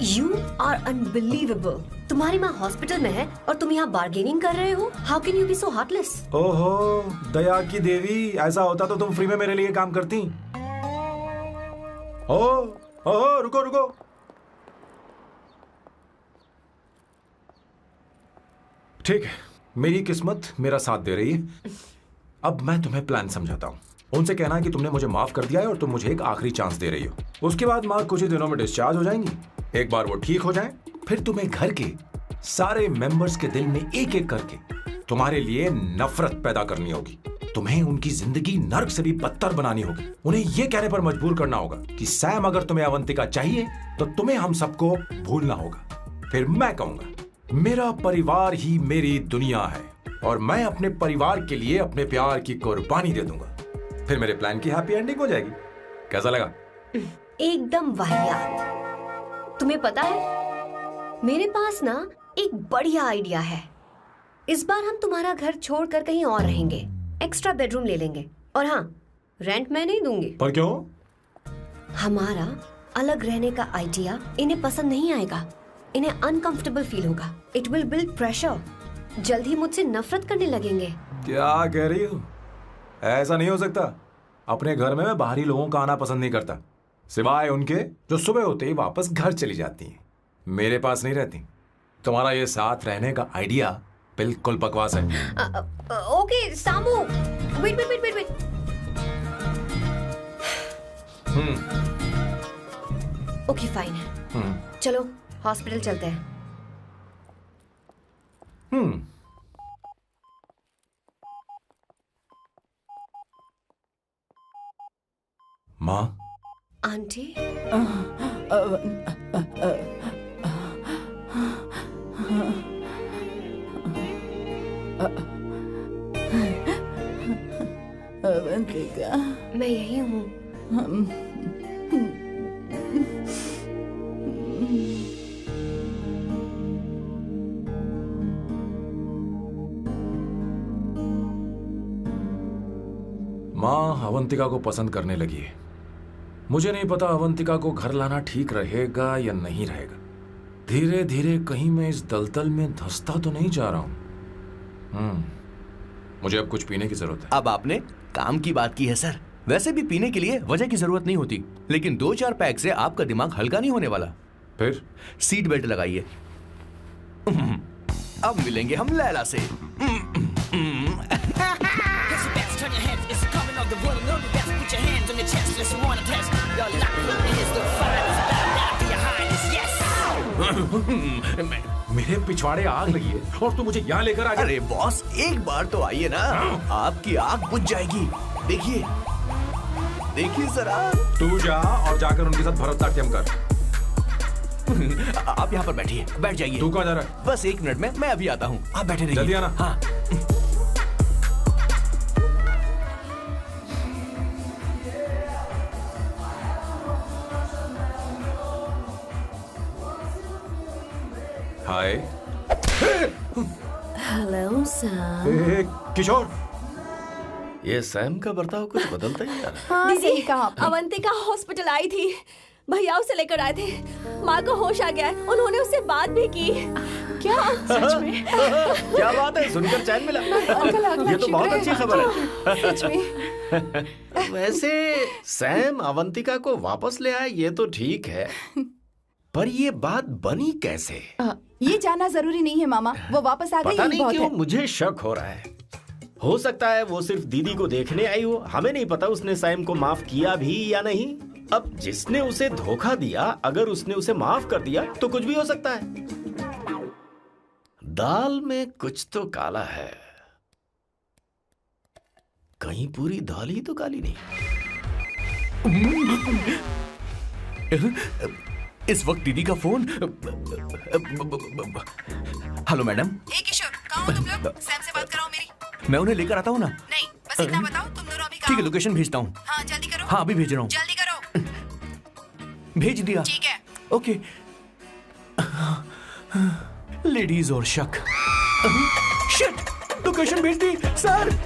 You are unbelievable. तुम्हारी माँ हॉस्पिटल में है और तुम यहाँ बार्गेनिंग कर रहे हो? How can you be so heartless? ओहो दया की देवी, ऐसा होता तो तुम फ्री में मेरे लिए काम करती। ओहो रुको रुको। ठीक है, मेरी किस्मत मेरा साथ दे रही है। अब मैं तुम्हें प्लान समझाता हूँ। उनसे कहना कि तुमने मुझे माफ कर दिया है और तुम मुझे एक आखिरी चांस दे रही हो। उसके बाद माँ कुछ ही दिनों में डिस्चार्ज हो जाएंगी। एक बार वो ठीक हो जाएं, फिर तुम्हें घर के सारे मेंबर्स के दिल में एक एक करके तुम्हारे लिए नफरत पैदा करनी होगी। तुम्हें उनकी जिंदगी नर्क से भी बदतर बनानी होगी। उन्हें यह कहने पर मजबूर करना होगा कि सैम अगर तुम्हें अवंतिका चाहिए तो तुम्हें हम सबको भूलना होगा। फिर मैं कहूंगा मेरा परिवार ही मेरी दुनिया है और मैं अपने परिवार के लिए अपने प्यार की कुर्बानी दे दूंगा। फिर मेरे प्लान की हैप्पी एंडिंग हो जाएगी। कैसा लगा? एकदम वाहियात। तुम्हें पता है मेरे पास ना एक बढ़िया आइडिया है। इस बार हम तुम्हारा घर छोड़कर कहीं और रहेंगे, एक्स्ट्रा बेडरूम ले लेंगे। और हाँ, रेंट मैं नहीं दूंगी। पर क्यों? हमारा अलग रहने का आइडिया इन्हें पसंद नहीं आएगा। इन्हें अनकंफर्टेबल फील होगा। It will build pressure. जल्द ही मुझसे नफरत करने लगेंगे। क्या कह रही हो? ऐसा नहीं हो सकता। अपने घर में मैं बाहरी लोगों का आना पसंद नहीं करता, सिवाय उनके जो सुबह होते ही वापस घर चली जाती हैं, मेरे पास नहीं रहती। तुम्हारा ये साथ रहने का आइडिया बिल्कुल बकवास है। Okay Samu, wait wait wait wait. Okay fine, चलो हॉस्पिटल चलते हैं। माँ, आंटी, अवंतिका, मैं यही हूँ। माँ अवंतिका को पसंद करने लगी है। मुझे नहीं पता अवंतिका को घर लाना ठीक रहेगा या नहीं रहेगा, धीरे धीरे कहीं मैं इस दलदल में धंसता तो नहीं जा रहा हूं। मुझे अब कुछ पीने की जरूरत है। अब आपने काम की बात की है सर। वैसे भी पीने के लिए वजह की जरूरत नहीं होती, लेकिन 2-4 पैक से आपका दिमाग हल्का नहीं होने वाला। फिर सीट बेल्ट लगाइए। अब मिलेंगे हम लैला से। मेरे पिछवाड़े आग लगी है और तू मुझे यहाँ लेकर आ गया। अरे बॉस, एक बार तो आइए ना, आपकी आग बुझ जाएगी। देखिए देखिए जरा। तू जा और जाकर उनके साथ भरतनाट्यम कर। आप यहाँ पर बैठिए, बैठ जाइए। तू कहाँ जा रहा है? बस 1 मिनट में मैं अभी आता हूँ, आप बैठे रहिए। जल्दी आना। हाँ। हाय। Hello sir. किशोर, ये सैम का बर्ताव कुछ बदलता ही जा रहा है। हाँ, दीदी अवंतिका हॉस्पिटल आई थी, भैया उसे लेकर आए थे। माँ को होश आ गया है, उन्होंने उससे बात भी की। क्या सच में? क्या बात है, सुनकर चैन मिला। ये तो बहुत अच्छी खबर है। सच में। वैसे सैम अवंतिका को वापस ले आए ये तो ठीक है, पर ये बात बनी कैसे? ये जानना जरूरी नहीं है मामा, वो वापस आ गई। पता नहीं क्यों मुझे शक हो रहा है। हो सकता है वो सिर्फ दीदी को देखने आई हो, हमें नहीं पता उसने सैम को माफ किया भी या नहीं। अब जिसने उसे धोखा दिया, अगर उसने उसे माफ कर दिया तो कुछ भी हो सकता है। दाल में कुछ तो काला है, कहीं पूरी दाल ही तो काली नहीं। इस वक्त दीदी का फोन। Hello madam. किशोर, कहाँ हो तुम लोग? सैम से बात कराओ मेरी। मैं उन्हें लेकर आता हूँ ना। नहीं, बस इतना बताओ तुम दोनों अभी ठीक है, लोकेशन भेजता हूँ। हाँ जल्दी करो। हाँ अभी भेज रहा हूँ। जल्दी करो। भेज दिया। ठीक है। ओके। लेडीज और शक। शिट, लोकेशन भेज दी सर।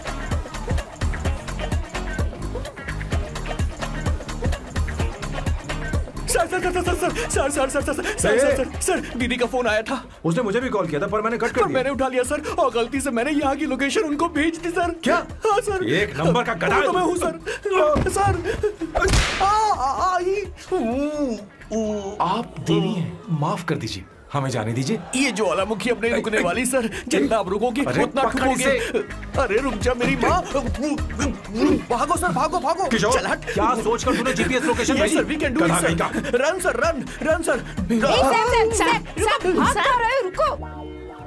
सर, दीदी का फोन आया था। उसने मुझे भी कॉल किया था पर मैंने कट कर दिया। मैंने उठा लिया सर, और गलती से मैंने यहाँ की लोकेशन उनको भेज दी सर। क्या? हाँ सर। एक नंबर का गधा तो मैं हूँ सर। सर आप देवी हैं, माफ कर दीजिए, हमें जाने दीजिए। ये ज्वालामुखी अब नहीं रुकने वाली सर, जितना आप रुकोगे उतना ठुकोगे। अरे रुक जा मेरी माँ। भागो सर, भागो भागो। किशोर, चल हट। क्या सोचकर तूने जीपीएस लोकेशन भेजी? Sir, we can do it sir. Run sir, run sir. रुको।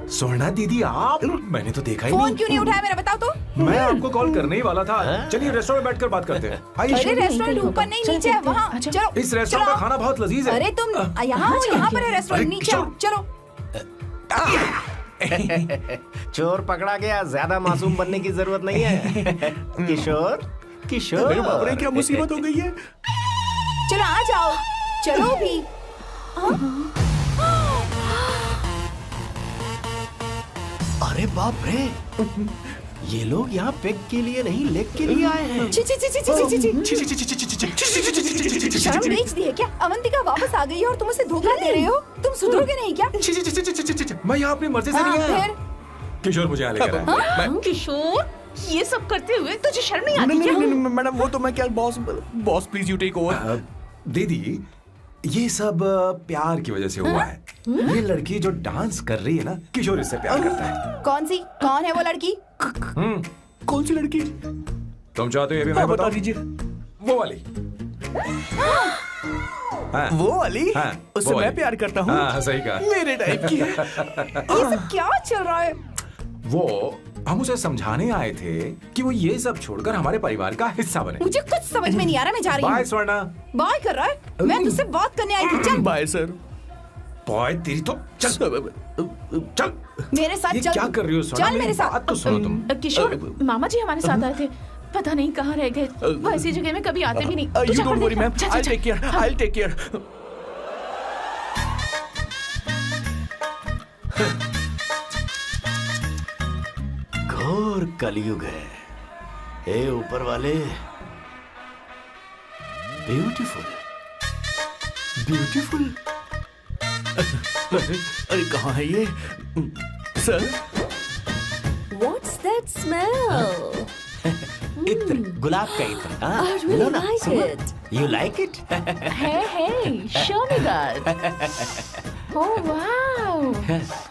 सोना दीदी आप, मैंने तो देखा ही नहीं। फोन क्यों नहीं उठाया मेरा, बताओ तो। मैं आपको कॉल करने ही वाला था। चलिए रेस्टोरेंट में बैठकर बात करते हैं। अरे रेस्टोरेंट ऊपर नहीं, नीचे है, वहाँ चलो। इस रेस्टोरेंट का खाना बहुत लजीज है। अरे तुम यहाँ हो, यहाँ पर है रेस्टोरेंट, नीचे आओ, चलो। चोर पकड़ा गया, ज्यादा मासूम बनने की जरूरत नहीं है। किशोर, किशोर। अरे बाप रे, क्या मुसीबत हो गई है। चलो आ जाओ, चलो भी। अरे बाप रे, ये लोग यहाँ पेग के लिए नहीं लेग के लिए आए हैं। शर्म बेच दी है क्या? अवंतिका वापस आ गई है और तुम उसे धोखा दे रहे हो। तुम सुधरोगे नहीं क्या? मैं यहाँ अपनी मर्जी से नहीं आया। किशोर मुझे यहाँ लेकर आया। किशोर, ये सब करते हुए तुझे शर्म नहीं आती क्या? नहीं मैडम, वो तो मैं क्या, boss please you take over. दीदी, ये सब प्यार की वजह से हुआ है। ये लड़की जो डांस कर रही है ना, किशोर इससे प्यार करता है। कौन सी? कौन है वो लड़की? कौन सी लड़की? तुम चाहते हो ये भी मैं बता दीजिए। वो वाली। हाँ। वो वाली? हाँ, उससे मैं प्यार करता हूँ। हाँ, सही कहा। मेरे टाइप की है। ये सब क्या चल रहा है? वो हम उसे समझाने आए थे कि वो ये सब छोड़कर हमारे परिवार का हिस्सा बने। मुझे कुछ समझ में नहीं आ रहा, मैं जा रही हूँ। बाय स्वर्णा। बाय कर रहा है? मैं तुझसे बात करने आई थी, चल। Bye sir. बाय तेरी तो। चल चल मेरे साथ चल। क्या कर रही हो स्वर्णा? चल मेरे साथ। बात तो सुनो तुम। किशोर, मामा जी हमारे साथ आए थे, पता नहीं कहाँ रह गए। वो ऐसी जगह में कभी आते भी नहीं। You don't worry ma'am, I'll take care, I'll take care। घोर कलयुग है। हे ऊपर वाले, ब्यूटीफुल, ब्यूटीफुल। अरे कहाँ है ये सर? What's that smell? इत्र, गुलाब का इत्र। I really like it. You like it? Hey, show me that. Oh wow!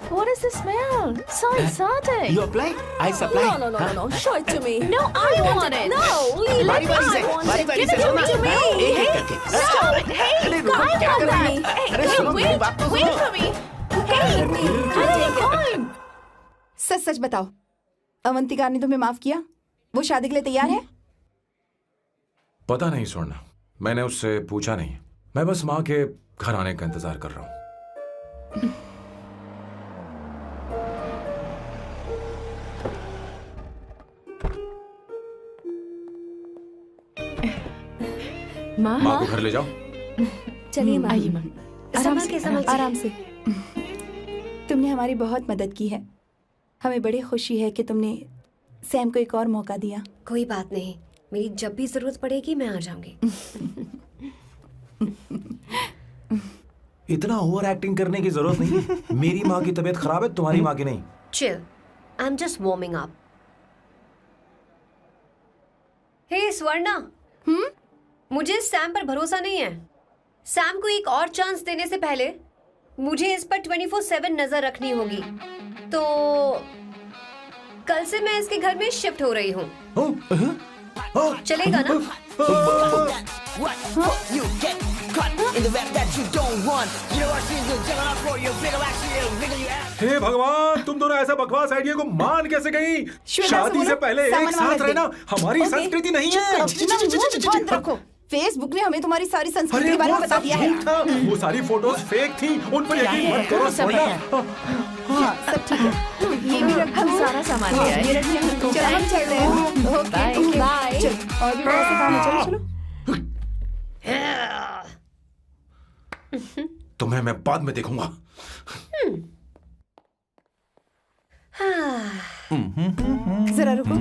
What is the smell? So exotic. You apply? I supply. No. Show it to me. No, I want it. No, leave बारी it. बारी से, I want बारी it. बारी Give से it सुनो। to me. एक एक करके। Stop! Hey, अरे रुको, I क्या want कर रही that. है? Hey, अरे सुनो, मेरी बात तो wait सुनो। for me. Hey, I need time. सच सच बताओ, अवंतिका ने तुम्हें माफ किया? वो शादी के लिए तैयार है? पता नहीं स्वर्ण, मैंने उससे पूछा नहीं। मैं बस माँ के घर आने का इंतजार कर रहा हूँ। माँ को घर ले जाओ। चलिए माँ। आइए माँ। आराम से। तुमने हमारी बहुत मदद की है। हमें बड़ी खुशी है कि तुमने सैम को एक और मौका दिया। कोई बात नहीं, मेरी जब भी जरूरत पड़ेगी मैं आ जाऊंगी। इतना ओवर एक्टिंग करने की जरूरत नहीं। मेरी माँ की तबीयत खराब है, तुम्हारी माँ की नहीं। Chill, I am just warming up. Hey Swarna, मुझे सैम पर भरोसा नहीं है। सैम को एक और चांस देने से पहले मुझे इस पर 24/7 नजर रखनी होगी। तो कल से मैं इसके घर में शिफ्ट हो रही हूँ। चलेगा ना? You get caught in the rap that you don't want. You know what she's doing? Jumping off for your wiggle, actually, wiggle your ass. हे भगवान, तुम दोनों ऐसा बकवास आइडिया को मान कैसे गई? शादी से पहले एक साथ रहना हमारी संस्कृति नहीं है। बंद रखो। फेसबुक ने हमें तुम्हारी सारी संस्कृति के बारे में बता दिया है। वो सारी फोटोज फेक थी, उन पर यकीन मत करो स्वर्ण। हाँ, सब ठीक है। ये भी रख, हम सारा सामान ले आए। ये रखिए। चलो हम चलते हैं। Okay, bye. चलो, और भी बहुत से काम है। चलो। तुम्हें मैं बाद में देखूंगा। जरा रुको।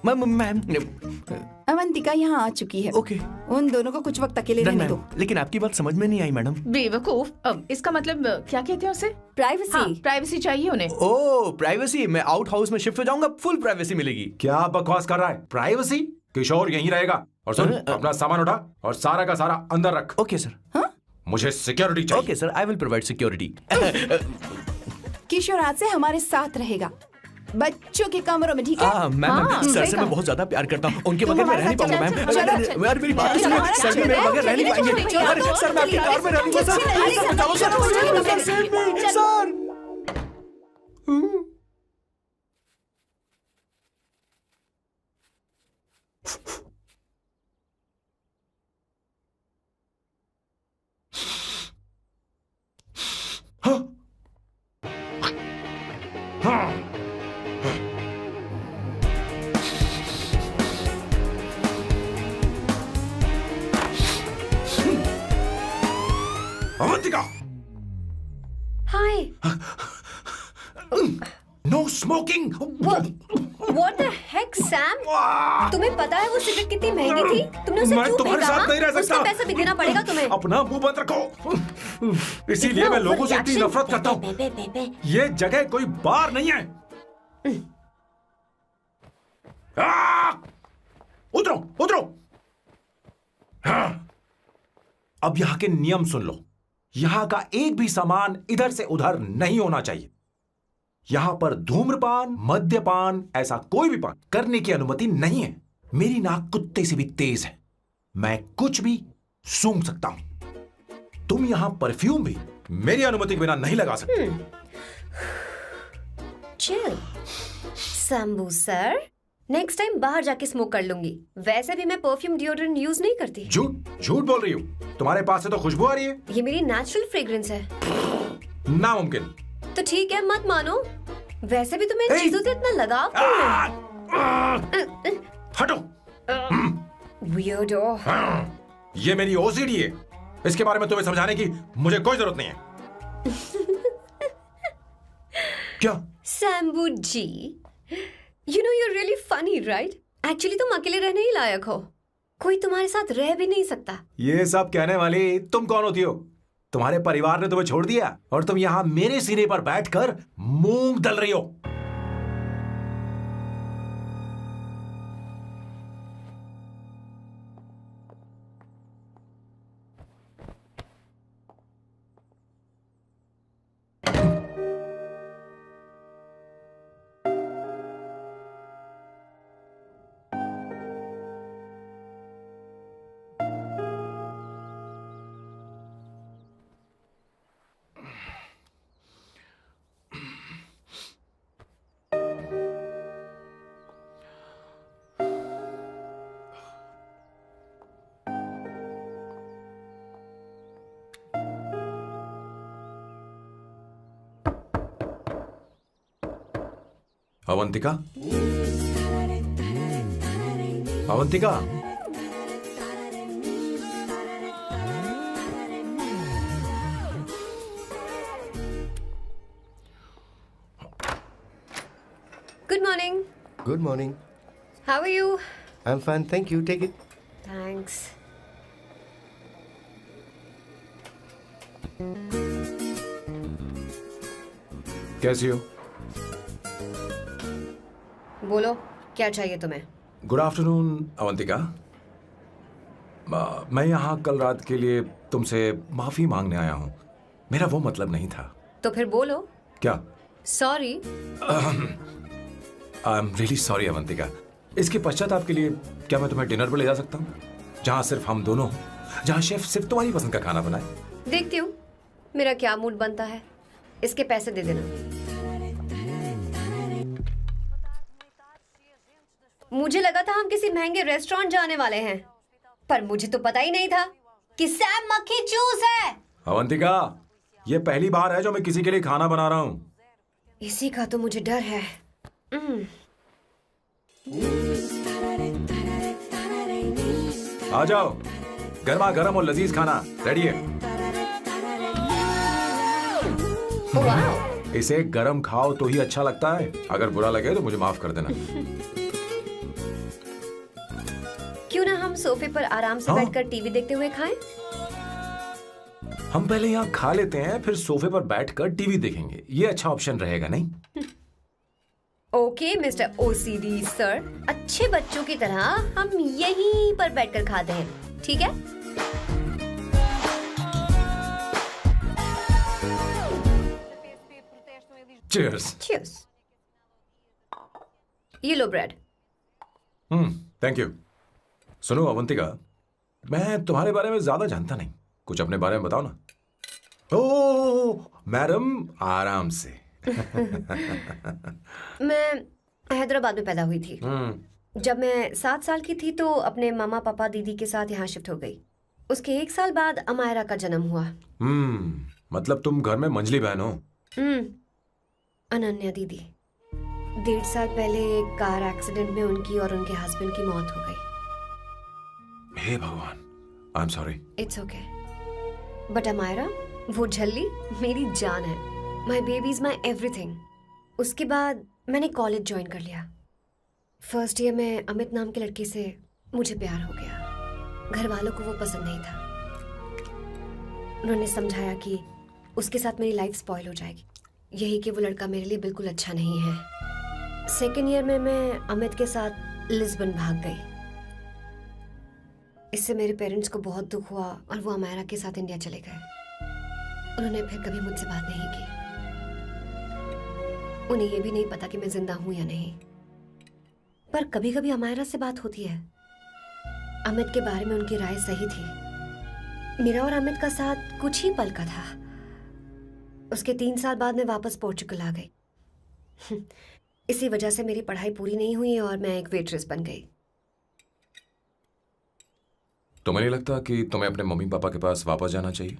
मैम अवंतिका यहाँ आ चुकी है। ओके। उन दोनों को कुछ वक्त अकेले रहने दो। लेकिन आपकी बात समझ में नहीं आई मैडम। बेवकूफ, अब इसका मतलब क्या कहते हैं उसे? प्राइवेसी। हाँ, प्राइवेसी चाहिए उन्हें। ओह प्राइवेसी, मैं आउट हाउस में शिफ्ट हो जाऊंगा, फुल प्राइवेसी मिलेगी। क्या बकवास कर रहा है? प्राइवेसी? किशोर यहीं रहेगा। और सुन, अपना सामान उठा और सारा का सारा अंदर रख। Okay sir. मुझे सिक्योरिटी चाहिए। Okay sir, I will provide security. Kishore आज से हमारे साथ रहेगा, बच्चों के कमरों में, ठीक है? मैम सर से मैं बहुत ज्यादा प्यार करता हूँ, उनके बगैर मैं रह नहीं पाऊंगा मैम। यार मेरी बात सुनिए, सर भी मेरे बगैर रह नहीं पाएंगे। अरे सर मैं आपकी कार में रहूंगा sir. Avantika! Hi. No smoking. What the heck, Sam? तुम्हें पता है वो सिगरेट कितनी महंगी थी? तुमने उसे मैं क्यों तुम्हारे खरीदा? साथ नहीं रह सकता। उसका पैसा भी देना पड़ेगा तुम्हें। अपना मुंह बंद रखो। इसीलिए मैं लोगों से इतनी नफरत करता हूँ। ये जगह कोई बार नहीं है। उतरो, उतरो। अब यहाँ के नियम सुन लो। यहाँ का एक भी सामान इधर से उधर नहीं होना चाहिए। यहां पर धूम्रपान, मद्यपान, ऐसा कोई भी पान करने की अनुमति नहीं है। मेरी नाक कुत्ते से भी तेज है, मैं कुछ भी सूंघ सकता हूं। तुम यहां परफ्यूम भी मेरी अनुमति के बिना नहीं लगा सकते। Chill Shambhu sir, next time बाहर जाके स्मोक कर लूंगी। वैसे भी मैं परफ्यूम डिओड्रेंट यूज नहीं करती। झूठ बोल रही हो। तुम्हारे पास से तो खुशबू आ रही है। ये मेरी नेचुरल फ्रेग्रेंस है। नामुमकिन। तो ठीक है, मत मानो। वैसे भी तुम्हें इन चीजों से इतना लगाव क्यों है? हटो। Weirdo। ये मेरी ओसीडी है। इसके बारे में तुम्हें समझाने की मुझे कोई जरूरत नहीं है। क्या? शंभू जी, you know you're really funny, right? Actually तुम अकेले रहने ही लायक हो। कोई तुम्हारे साथ रह भी नहीं सकता। ये सब कहने वाली तुम कौन होती हो? तुम्हारे परिवार ने तुम्हें छोड़ दिया और तुम यहाँ मेरे सिरे पर बैठकर मूंग दल रही हो। Avantika, Avantika, good morning. Good morning. How are you? I am fine, thank you, take it. Thanks. कैसी हो? बोलो, क्या चाहिए तुम्हें? Good afternoon Avantika. मैं यहाँ कल रात के लिए तुमसे माफी मांगने आया हूँ। मेरा वो मतलब नहीं था। तो फिर बोलो। क्या? Sorry. I am really sorry Avantika. इसके पश्चाताप के लिए क्या मैं तुम्हें डिनर पर ले जा सकता हूँ, जहाँ सिर्फ हम दोनों, जहाँ शेफ सिर्फ तुम्हारी पसंद का खाना बनाए? देखती हूँ मेरा क्या मूड बनता है। इसके पैसे दे देना। मुझे लगा था हम किसी महंगे रेस्टोरेंट जाने वाले हैं, पर मुझे तो पता ही नहीं था कि सैम मक्खी चूस है। अवंतिका, ये पहली बार है जो मैं किसी के लिए खाना बना रहा हूँ। इसी का तो मुझे डर है। आ जाओ, गर्मा गर्म और लजीज खाना रेडी है। वाह। इसे गरम खाओ तो ही अच्छा लगता है। अगर बुरा लगे तो मुझे माफ कर देना। क्यों ना हम सोफे पर आराम से बैठकर टीवी देखते हुए खाएं? हम पहले यहाँ खा लेते हैं, फिर सोफे पर बैठकर टीवी देखेंगे। ये अच्छा ऑप्शन रहेगा, नहीं? ओके मिस्टर ओसीडी सर, अच्छे बच्चों की तरह हम यहीं पर बैठकर खाते हैं, ठीक है? Cheers. Cheers. ये लो ब्रेड। Thank you. सुनो अवंतिका, मैं तुम्हारे बारे में ज्यादा जानता नहीं, कुछ अपने बारे में बताओ ना। ओह मैडम, आराम से। मैं हैदराबाद में पैदा हुई थी। जब मैं 7 साल की थी तो अपने मामा पापा दीदी के साथ यहाँ शिफ्ट हो गई। उसके 1 साल बाद अमायरा का जन्म हुआ। मतलब तुम घर में मंझली बहन हो? अनन्या दीदी। 1.5 साल पहले एक कार एक्सीडेंट में उनकी और उनके हस्बैंड की मौत हो गई। हे भगवान, I am sorry. It's okay. But Amayra, वो झल्ली मेरी जान है। My baby is my everything. उसके बाद मैंने कॉलेज ज्वाइन कर लिया। फर्स्ट ईयर में अमित नाम के लड़के से मुझे प्यार हो गया। घर वालों को वो पसंद नहीं था। उन्होंने समझाया कि उसके साथ मेरी लाइफ स्पॉइल हो जाएगी, यही कि वो लड़का मेरे लिए बिल्कुल अच्छा नहीं है। सेकेंड ईयर में मैं अमित के साथ लिस्बन भाग गई। इससे मेरे पेरेंट्स को बहुत दुख हुआ और वो अमायरा के साथ इंडिया चले गए। उन्होंने फिर कभी मुझसे बात नहीं की। उन्हें ये भी नहीं पता कि मैं जिंदा हूं या नहीं। पर कभी कभी अमायरा से बात होती है। अमित के बारे में उनकी राय सही थी। मेरा और अमित का साथ कुछ ही पल का था। उसके 3 साल बाद मैं वापस पोर्चुगल आ गई। इसी वजह से मेरी पढ़ाई पूरी नहीं हुई और मैं एक वेट्रेस बन गई। तुम्हें नहीं लगता कि तुम्हें अपने मम्मी पापा के पास वापस जाना चाहिए?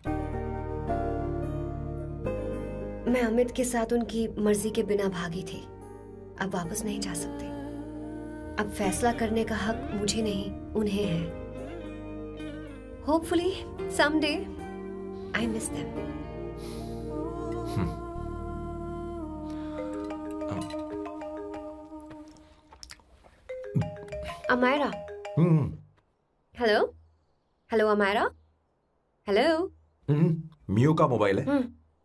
मैं अमित के साथ उनकी मर्जी के बिना भागी थी। अब वापस नहीं जा सकती। अब फैसला करने का हक मुझे नहीं, उन्हें है। Hopefully someday I miss them. Amayra, hello hello Amayra, hello. मियो का मोबाइल है,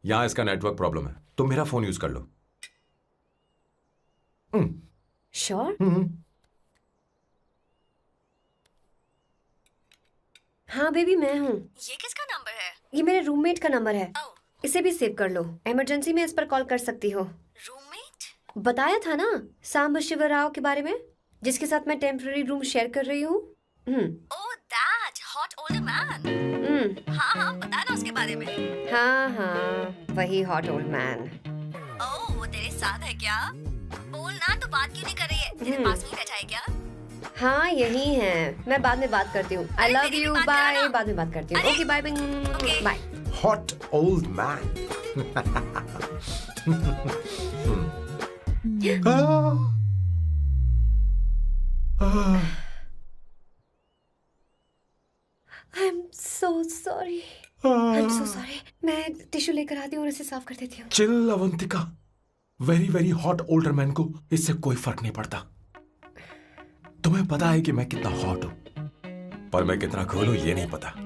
यहाँ इसका नेटवर्क प्रॉब्लम है, तुम मेरा फोन यूज कर लो। श्योर? हाँ बेबी, मैं हूँ। ये किसका नंबर है? ये मेरे रूममेट का नंबर है। इसे भी सेव कर लो, इमरजेंसी में इस पर कॉल कर सकती हो। रूममेट? बताया था ना सांब शिवराव के बारे में, जिसके साथ मैं टेम्पररी रूम शेयर कर रही हूँ। Oh that hot older man. हाँ हाँ, बता ना उसके बारे में। हाँ, वही हॉट ओल्ड मैन। ओह, वो तेरे साथ है क्या? बोल ना, तो बात क्यों नहीं कर रही है? तेरे पास नहीं बैठा है क्या? हाँ यही है, मैं बाद में बात करती हूँ। I love you, bye. बाद में बात करती हूँ। Okay bye bye. Hot old man. I am so sorry, I am so sorry. मैं टिश्यू लेकर आती हूँ और इसे साफ कर देती हूँ। Chill Avantika, very very hot older man को इससे कोई फर्क नहीं पड़ता। तुम्हें पता है कि मैं कितना हॉट हूं, पर मैं कितना कूल हूं ये नहीं पता।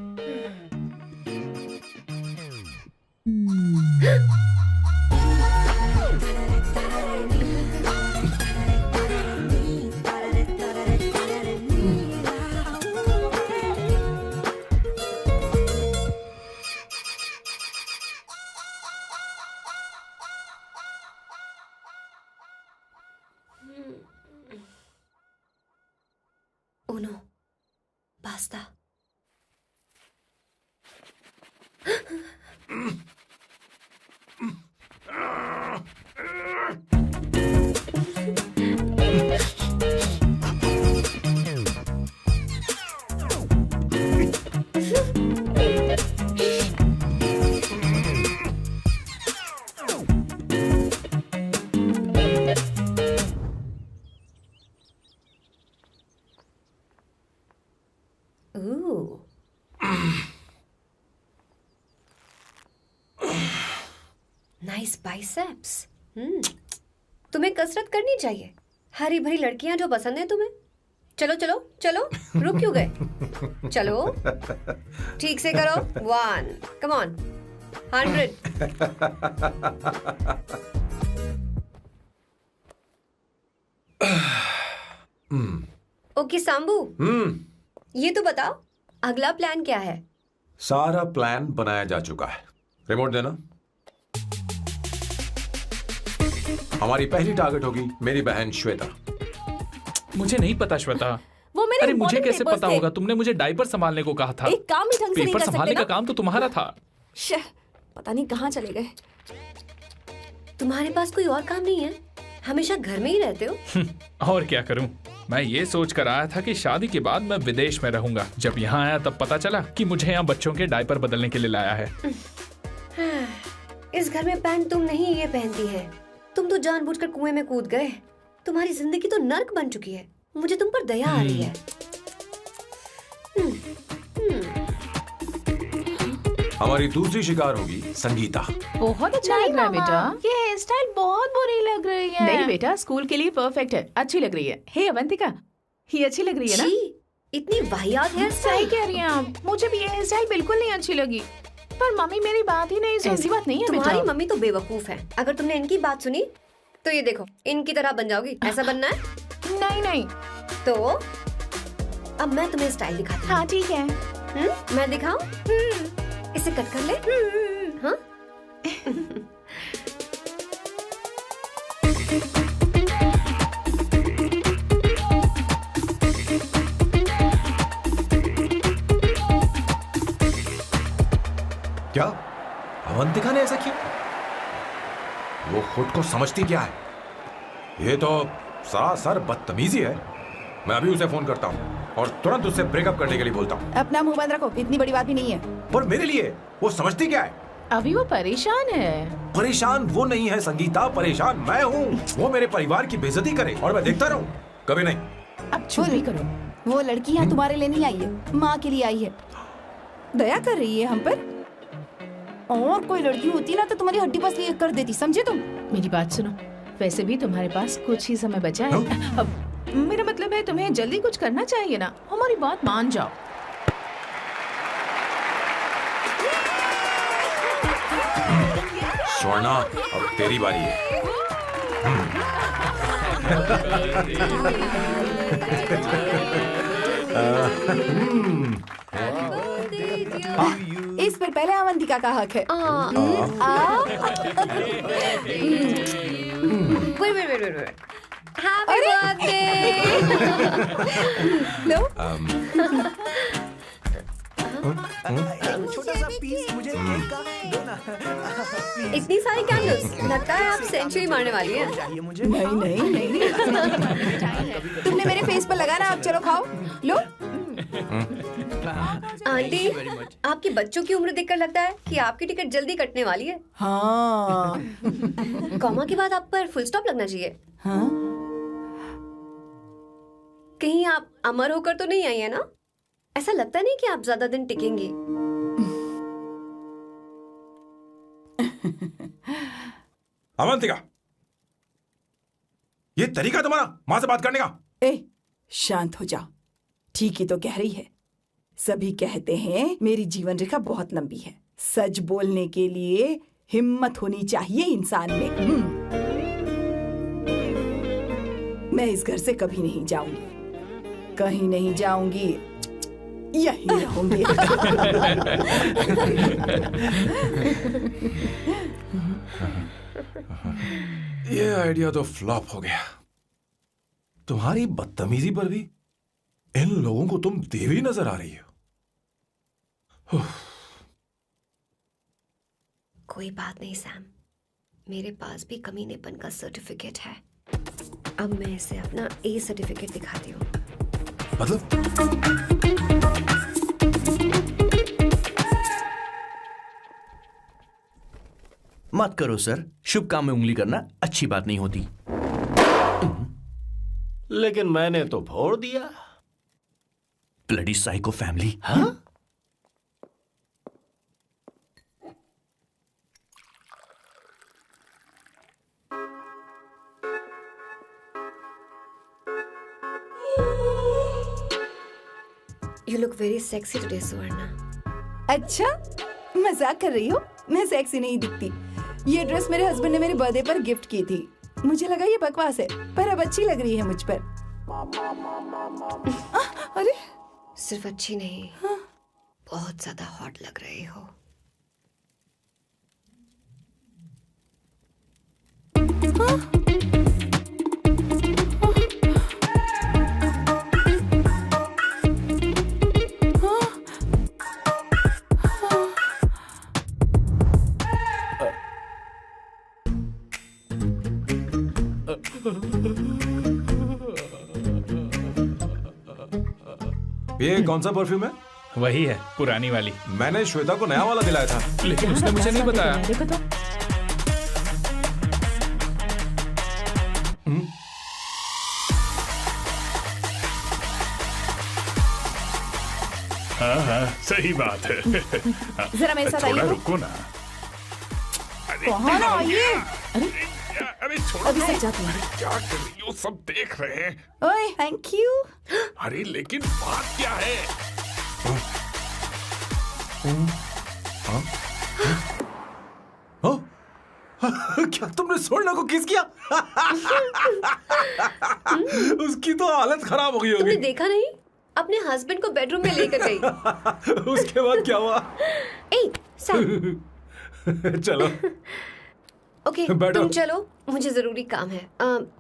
Uno, basta. Ooh. Nice biceps. तुम्हें कसरत करनी चाहिए। हरी भरी लड़कियां जो पसंद है तुम्हें। चलो चलो चलो, रुक क्यों गए? चलो ठीक से करो। 1, come on, 100. ओके सांबू, ये तो बताओ अगला प्लान क्या है? सारा प्लान बनाया जा चुका है। रिमोट देना। हमारी पहली टारगेट होगी मेरी बहन श्वेता। मुझे नहीं पता श्वेता। वो मेरे अरे मुझे कैसे papers पता थे। होगा? तुमने मुझे डायपर संभालने को कहा था। एक काम ही ढंग से नहीं पेपर कर सकते संभालने ना? का काम तो तुम्हारा था। पता नहीं कहाँ चले गए। तुम्हारे पास कोई और काम नहीं है? हमेशा घर में ही रहते हो? और क्या करूं? मैं ये सोच कर आया था कि शादी के बाद मैं विदेश में रहूंगा। जब यहाँ आया तब पता चला कि मुझे यहाँ बच्चों के डायपर बदलने के लिए लाया है। इस घर में पैंट तुम नहीं ये पहनती है। तुम तो जानबूझकर कुएं में कूद गए। तुम्हारी जिंदगी तो नर्क बन चुकी है। मुझे तुम पर दया आ रही है। हमारी दूसरी शिकार होगी संगीता। बहुत अच्छा लग रहा है बेटा। ये हेयर स्टाइल बहुत बुरी लग रही है। नहीं बेटा, स्कूल के लिए परफेक्ट है, अच्छी लग रही है। हे अवंतिका, ये अच्छी लग रही है ना? इतनी वाहियात हेयर सही स्टाइल। कह रही हैं आप। मुझे भी ये हेयर स्टाइल बिल्कुल नहीं अच्छी लगी। पर मम्मी मेरी बात ही नहीं सुनती। ऐसी बात नहीं है बेटा। तुम्हारी मम्मी तो बेवकूफ है। अगर तुमने इनकी बात सुनी तो ये देखो, इनकी तरह बन जाओगी। ऐसा बनना है? नहीं नहीं। तो अब मैं तुम्हें स्टाइल दिखाती हूँ। हाँ ठीक है। मैं दिखाऊं? इसे कट कर ले। हाँ? क्या अवंतिका ने ऐसा किया? वो खुद को समझती क्या है? ये तो सरासर बदतमीजी है। मैं अभी उसे फोन करता हूँ और तुरंत उससे ब्रेकअप करने के लिए बोलता हूँ। अपना मुंह बंद रखो, इतनी बड़ी बात भी नहीं है। पर मेरे लिए वो समझती क्या है? अभी वो परेशान है। परेशान वो नहीं है संगीता, परेशान मैं हूँ। वो मेरे परिवार की बेइज्जती करे और मैं देखता रहूँ? कभी नहीं। अब चुप भी करो। वो लड़की यहाँ तुम्हारे लिए नहीं आई है, माँ के लिए आई है। दया कर रही है हम पर। और कोई लड़की होती ना तो तुम्हारी हड्डी पसली कर देती, समझे तुम? मेरी बात सुनो, वैसे भी तुम्हारे पास कुछ ही समय बचा है। अब मेरा मतलब है तुम्हें जल्दी कुछ करना चाहिए ना। हमारी बात मान जाओ। स्वर्णा, अब तेरी बारी है। इस पर पहले अवंतिका का हक है। wait. Happy birthday! लो। छोटा सा पीस मुझे केक का दो ना। इतनी सारी कैंडल्स, लगता है आप सेंचुरी मारने वाली हैं। चाहिए मुझे। नहीं। तुमने मेरे फेस पर लगाना, अब चलो खाओ। लो। आंटी, आपके बच्चों की उम्र देखकर लगता है कि आपकी टिकट जल्दी कटने वाली है। हाँ। कॉमा के बाद आप पर फुल स्टॉप लगना चाहिए। हाँ? कहीं आप अमर होकर तो नहीं आई है ना? ऐसा लगता नहीं कि आप ज्यादा दिन टिकेंगी। अवंतिका, ये तरीका तुम्हारा माँ से बात करने का? ए, शांत हो जाओ। ठीक ही तो कह रही है। सभी कहते हैं मेरी जीवन रेखा बहुत लंबी है। सच बोलने के लिए हिम्मत होनी चाहिए इंसान में। मैं इस घर से कभी नहीं जाऊंगी, कहीं नहीं जाऊंगी, यहीं रहूंगी। ये आइडिया तो फ्लॉप हो गया। तुम्हारी बदतमीजी पर भी इन लोगों को तुम देवी नजर आ रही हो। कोई बात नहीं सैम, मेरे पास भी कमीनेपन का सर्टिफिकेट है। अब मैं इसे अपना ए सर्टिफिकेट दिखाती हूँ। मतलब? मत करो सर, शुभ काम में उंगली करना अच्छी बात नहीं होती। लेकिन मैंने तो फोड़ दिया। Bloody psycho family. हाँ? You look very sexy today, सुवर्णा। अच्छा, मजाक कर रही हो? मैं सेक्सी नहीं दिखती। ये ड्रेस मेरे हस्बैंड ने मेरे बर्थडे पर गिफ्ट की थी। मुझे लगा ये बकवास है, पर अब अच्छी लग रही है मुझ पर। अरे, सिर्फ अच्छी नहीं, बहुत ज्यादा हॉट लग रही हो। ये कौन सा परफ्यूम है? वही है, पुरानी वाली। मैंने श्वेता को नया वाला दिलाया था, लेकिन उसने मुझे नहीं बताया। देखो तो। हाँ, सही बात है। जरा मेरे साथ थोड़ा आइए। रुको ना। कहाँ ना आइए? अरे छोड़ो। अभी सच जाती हूँ। क्या कर रही हो? सब देख रहे हैं। ओए, थैंक यू। अरे लेकिन बात क्या है? क्या तुमने स्वर्णा को किस किया? उसकी तो हालत खराब हो गई तुमने होगी। देखा नहीं? अपने हस्बैंड को बेडरूम में लेकर गई। उसके बाद क्या हुआ? ए, सैम। चलो। ओके, बैठो। तुम चलो, मुझे जरूरी काम है।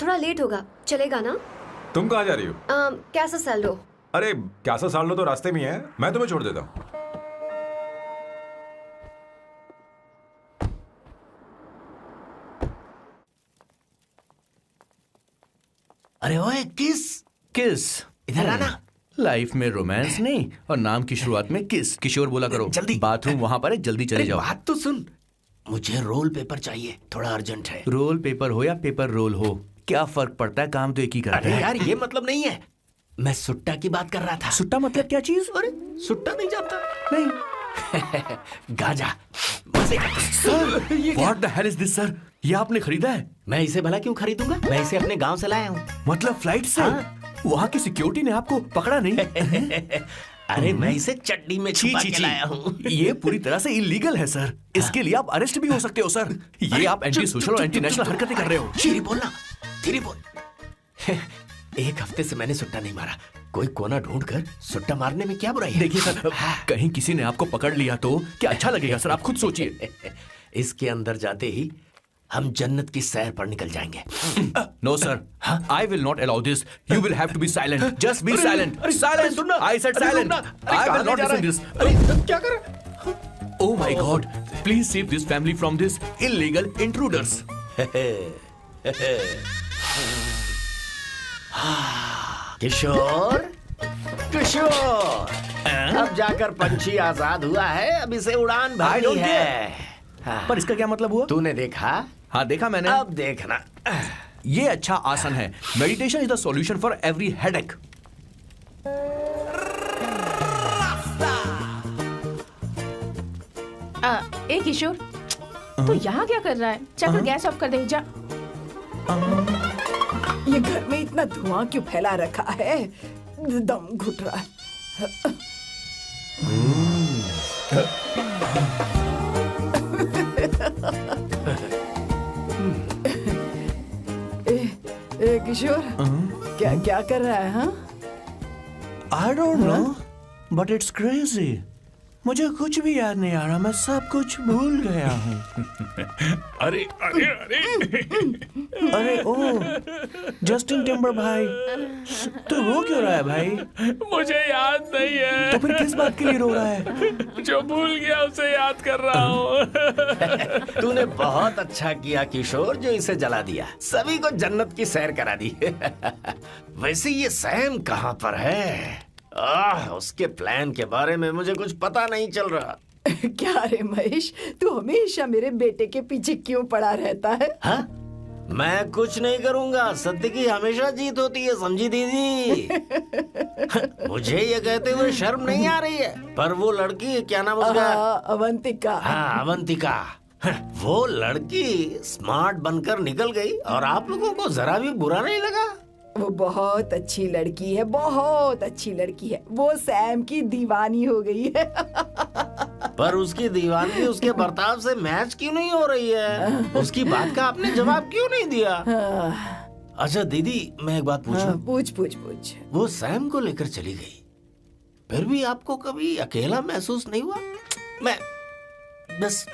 थोड़ा लेट होगा, चलेगा ना? तुम कहाँ जा रही हो? कैसा सैल्डो? अरे कैसा साल लो तो रास्ते में ही है, मैं तुम्हें छोड़ देता हूँ। अरे ओए, किस इधर आना। लाइफ में रोमांस नहीं और नाम की शुरुआत में किस। किशोर बोला करो। जल्दी। बाथरूम वहां पर है, जल्दी चले जाओ। बात तो सुन, मुझे रोल पेपर चाहिए, थोड़ा अर्जेंट है। रोल पेपर हो या पेपर रोल हो, क्या फर्क पड़ता है? काम तो एक ही करता अरे है। यार, ये मतलब नहीं है। मैं सुट्टा की बात कर रहा था। सुट्टा मतलब क्या चीज? अरे सुट्टा नहीं जानता? नहीं। गाजा मजे का। What the hell is this, sir? ये आपने खरीदा है? मैं इसे भला क्यों खरीदूंगा? मैं इसे अपने गांव से लाया हूँ। मतलब फ्लाइट से? हाँ। वहाँ की सिक्योरिटी ने आपको पकड़ा नहीं? अरे मैं इसे चटनी में छुपा के लाया हूँ। ये पूरी तरह से इलीगल है सर। इसके लिए आप अरेस्ट भी हो सकते हो सर। ये आप एंटी सोशल और एंटी नेशनल हरकतें कर रहे हो। धीरे बोलना, धीरे बोल। एक हफ्ते से मैंने सुट्टा नहीं मारा। कोई कोना ढूंढकर सुट्टा मारने में क्या बुराई है? देखिए सर, कहीं किसी ने आपको पकड़ लिया तो क्या अच्छा लगेगा सर? आप खुद सोचिए। इसके अंदर जाते ही हम जन्नत की सैर पर निकल जाएंगे। No sir, I will not allow this. You will have to be silent. Just be silent. Silent. I said silent. I will not listen this. अरे क्या कर रहा? Oh my God! Please save this family from this illegal intruders. किशोर, किशोर, अब जाकर पंछी आजाद हुआ है। अब इसे उड़ान भरनी है। पर इसका क्या मतलब हुआ? तूने देखा? हाँ देखा मैंने। अब देखना। ये अच्छा आसन है। Meditation is the solution for every headache. ए किशोर, तू यहाँ क्या कर रहा है? जाकर गैस ऑफ कर दे जा। ये घर में इतना धुआं क्यों फैला रखा है? दम घुट रहा है। ए किशोर, क्या क्या कर रहा है? हाँ, I don't know, but it's crazy. मुझे कुछ भी याद नहीं आ रहा। मैं सब कुछ भूल गया हूँ। अरे अरे अरे अरे ओ जस्टिन टिम्बर भाई, तू रो क्यों रहा है भाई? मुझे याद नहीं है। तो फिर किस बात के लिए रो रहा है? जो भूल गया उसे याद कर रहा हूँ। तूने बहुत अच्छा किया किशोर, जो इसे जला दिया। सभी को जन्नत की सैर करा दी। वैसे ये सैम कहाँ पर है? उसके प्लान के बारे में मुझे कुछ पता नहीं चल रहा। क्या रे महेश, तू हमेशा मेरे बेटे के पीछे क्यों पड़ा रहता है? हाँ? मैं कुछ नहीं करूंगा। सत्य की हमेशा जीत होती है, समझी दीदी? मुझे ये कहते हुए शर्म नहीं आ रही है, पर वो लड़की, क्या नाम उसका? अवंतिका। हाँ, अवंतिका। वो लड़की स्मार्ट बनकर निकल गई और आप लोगों को जरा भी बुरा नहीं लगा? वो बहुत अच्छी लड़की है, बहुत अच्छी लड़की है। वो सैम की दीवानी हो गई है। पर उसकी दीवानी उसके बर्ताव से मैच क्यों नहीं हो रही है? उसकी बात का आपने जवाब क्यों नहीं दिया? अच्छा दीदी, मैं एक बात पूछूं? पूछ पूछ पूछ। वो सैम को लेकर चली गई, फिर भी आपको कभी अकेला महसूस नहीं हुआ? मैं बस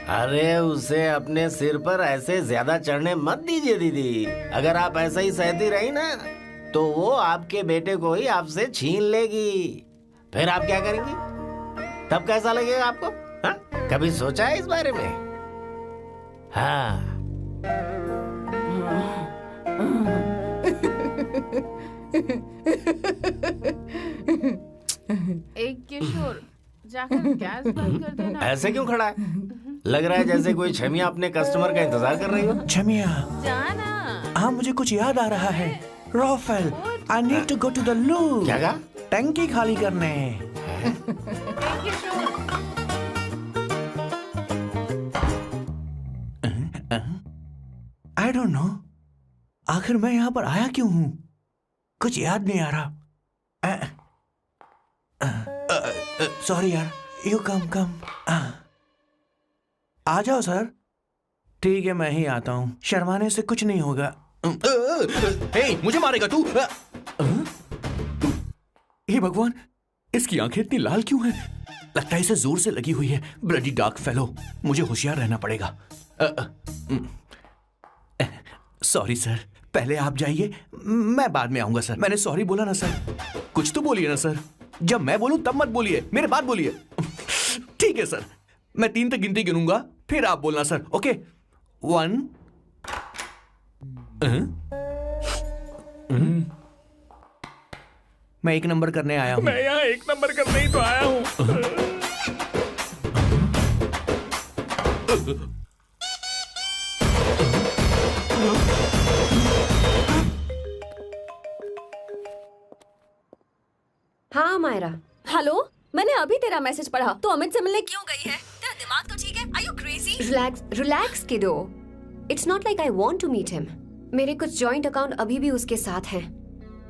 अरे उसे अपने सिर पर ऐसे ज्यादा चढ़ने मत दीजिए दीदी। अगर आप ऐसा ही सहती रही ना, तो वो आपके बेटे को ही आपसे छीन लेगी। फिर आप क्या करेंगी? तब कैसा लगेगा आपको? हाँ? कभी सोचा है इस बारे में? हाँ। एक किशोर, जाकर गैस बंद कर देना। ऐसे क्यों खड़ा है? लग रहा है जैसे कोई छमिया अपने कस्टमर का इंतजार कर रही हो। छमिया, जाना। हाँ मुझे कुछ याद आ रहा है। Rafael, I need to go to the loo। क्या कहा? टंकी खाली करने। I don't know, आखिर मैं यहाँ पर आया क्यों हूँ? कुछ याद नहीं आ रहा। सॉरी यार। You come. आ जाओ सर। ठीक है, मैं ही आता हूँ। शर्माने से कुछ नहीं होगा। हे, मुझे मारेगा तू? हे भगवान, इसकी आंखें इतनी लाल क्यों हैं? लगता है इसे जोर से लगी हुई है। ब्लडी डार्क फेलो, मुझे होशियार रहना पड़ेगा। सॉरी सर, पहले आप जाइए, मैं बाद में आऊंगा सर। मैंने सॉरी बोला ना सर। कुछ तो बोलिए ना सर। जब मैं बोलूं तब मत बोलिए, मेरे बाद बोलिए। ठीक है सर, मैं 3 तक गिनती गिनूंगा, फिर आप बोलना सर। ओके? 1 मैं 1 नंबर करने आया हूं। मैं यहाँ 1 नंबर करने ही तो आया हूँ। हाँ मायरा। हेलो, मैंने अभी तेरा मैसेज पढ़ा। तो अमित से मिलने क्यों गई है? तेरा दिमाग तो ठीक है? Are you crazy? Relax, relax, kiddo. It's not like I want to meet him. मेरे कुछ जॉइंट अकाउंट अभी भी उसके साथ हैं।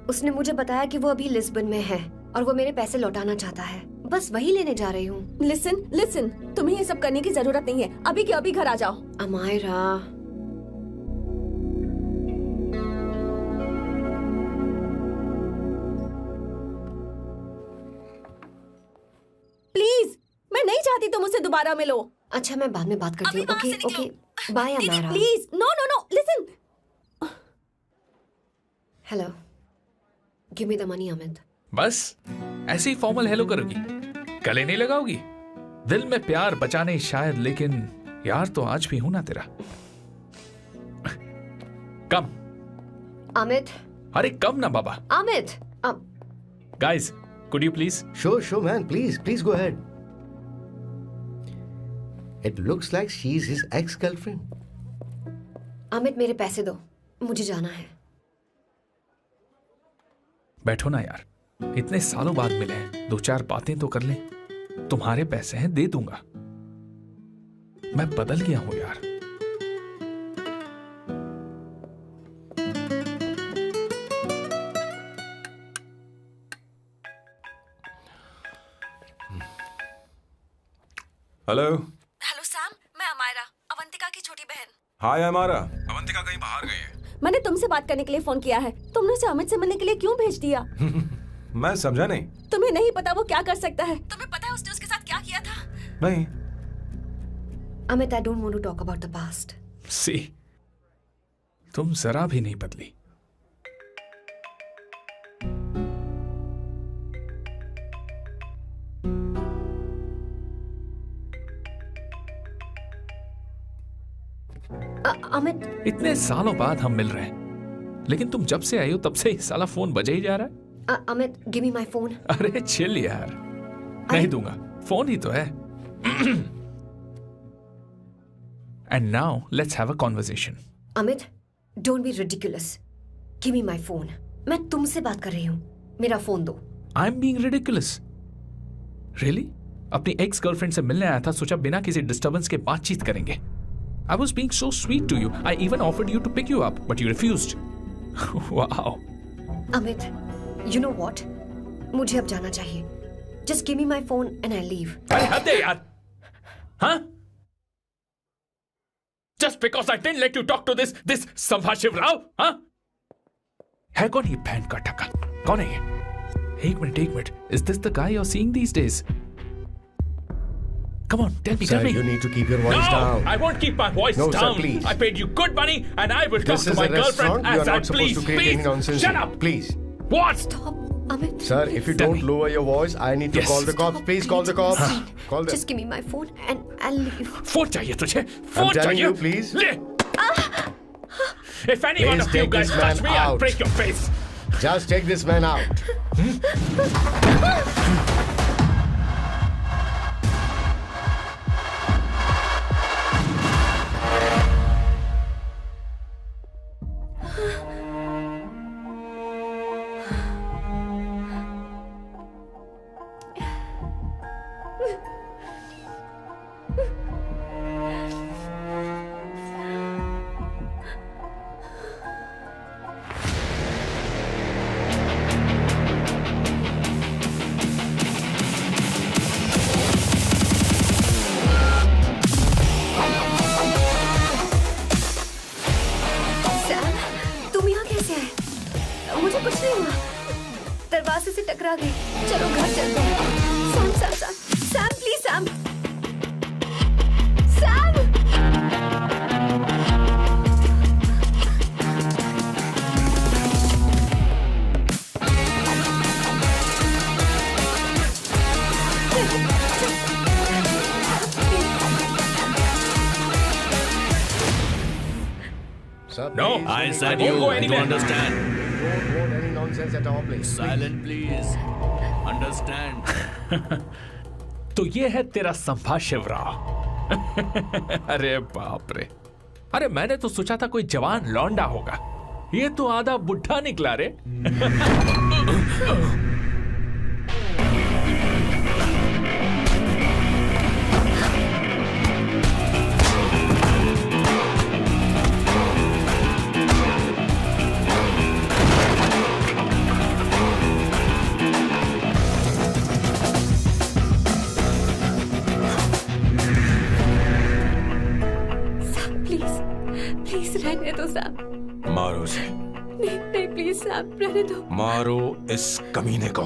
उसने मुझे बताया कि वो अभी लिस्बन में है और वो मेरे पैसे लौटाना चाहता है। बस वही लेने जा रही हूँ। लिसन लिसन, तुम्हें ये सब करने की जरूरत नहीं है। अभी के अभी घर आ जाओ। अमायरा, प्लीज, मैं नहीं चाहती तुम मुझसे दोबारा मिलो। अच्छा, मैं बाद में बात करती हूँ। Okay okay, bye Amayra. Please, no no no, listen. Hello, give me the money Amit. बस ऐसे ही फॉर्मल हेलो करोगी, गले नहीं लगाओगी? दिल में प्यार बचा नहीं शायद, लेकिन यार तो आज भी हूं ना तेरा। कम अमित। अरे कम ना बाबा। Amit, guys, could you please? Sure, man. Please go ahead. It looks like she's his ex-girlfriend. Amit, मेरे पैसे दो, मुझे जाना है। बैठो ना यार, इतने सालों बाद मिले हैं, 2-4 बातें तो कर लें। तुम्हारे पैसे हैं, दे दूंगा। मैं बदल गया हूं यार। हेलो हेलो सैम, मैं अमायरा, अवंतिका की छोटी बहन। हाय अमायरा, अवंतिका कहीं बाहर गई है। मैंने तुमसे बात करने के लिए फोन किया है। तुमने उसे अमित से मिलने के लिए क्यों भेज दिया? मैं समझा नहीं। तुम्हें नहीं पता वो क्या कर सकता है? तुम्हें पता है उसने उसके साथ क्या किया था? नहीं। Amit, I don't want to talk about the past. सी, तुम जरा भी नहीं बदली। अमित, इतने सालों बाद हम मिल रहे हैं, लेकिन तुम जब से आई हो तब से ही साला फोन बजे ही जा रहा है। Amit, give me my phone. अरे चिल यार, नहीं दूंगा, फोन ही तो है। And now let's have a conversation. Amit, don't be ridiculous. Give me my phone. मैं तुमसे बात कर रही हूँ, मेरा फोन दो। I am being ridiculous? Really? अपनी एक्स गर्लफ्रेंड से मिलने आया था, सोचा बिना किसी डिस्टर्बेंस के बातचीत करेंगे। I was being so sweet to you. I even offered you to pick you up, but you refused. Wow. Amit, you know what? मुझे अब जाना चाहिए. Just give me my phone and I'll leave. अरे हद है यार. हाँ? Just because I didn't let you talk to this संभाशिव Rao, हाँ? है कौन ये बहन का टक्का? कौन है ये? एक minute. Is this the guy you're seeing these days? Come on, tell me. Sir, you need to keep your voice down. No, I won't keep my voice down. No, sir, please. I paid you good money, and I will talk to my girlfriend as I please. You are not supposed to create any nonsense. Shut up. Please. What? Stop, Amit. Sir, if you don't lower your voice, I need to call the cops. Please call the cops. Call them. Just give me my phone and I'll leave. Phone चाहिए तुझे? I'm telling you, please. ले. If any one of you guys touch me, I'll break your face. Just take this man out. दरवाजे से टकरा गई। चलो घर चलते हैं। Sam please Sam. Sir, No, I said won't you. go You anywhere. understand? don't want any nonsense at our place. Silent, please. Understand? तो ये है तेरा संभाशिवराव। अरे बाप रे, अरे मैंने तो सोचा था कोई जवान लौंडा होगा, ये तो आधा बुढ़ा निकला रे। रहने दो साहब। मारो उसे। नहीं नहीं प्लीज साहब, रहने दो। मारो इस कमीने को।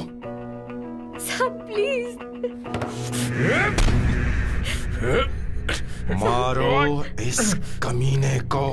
साहब प्लीज। मारो इस कमीने को।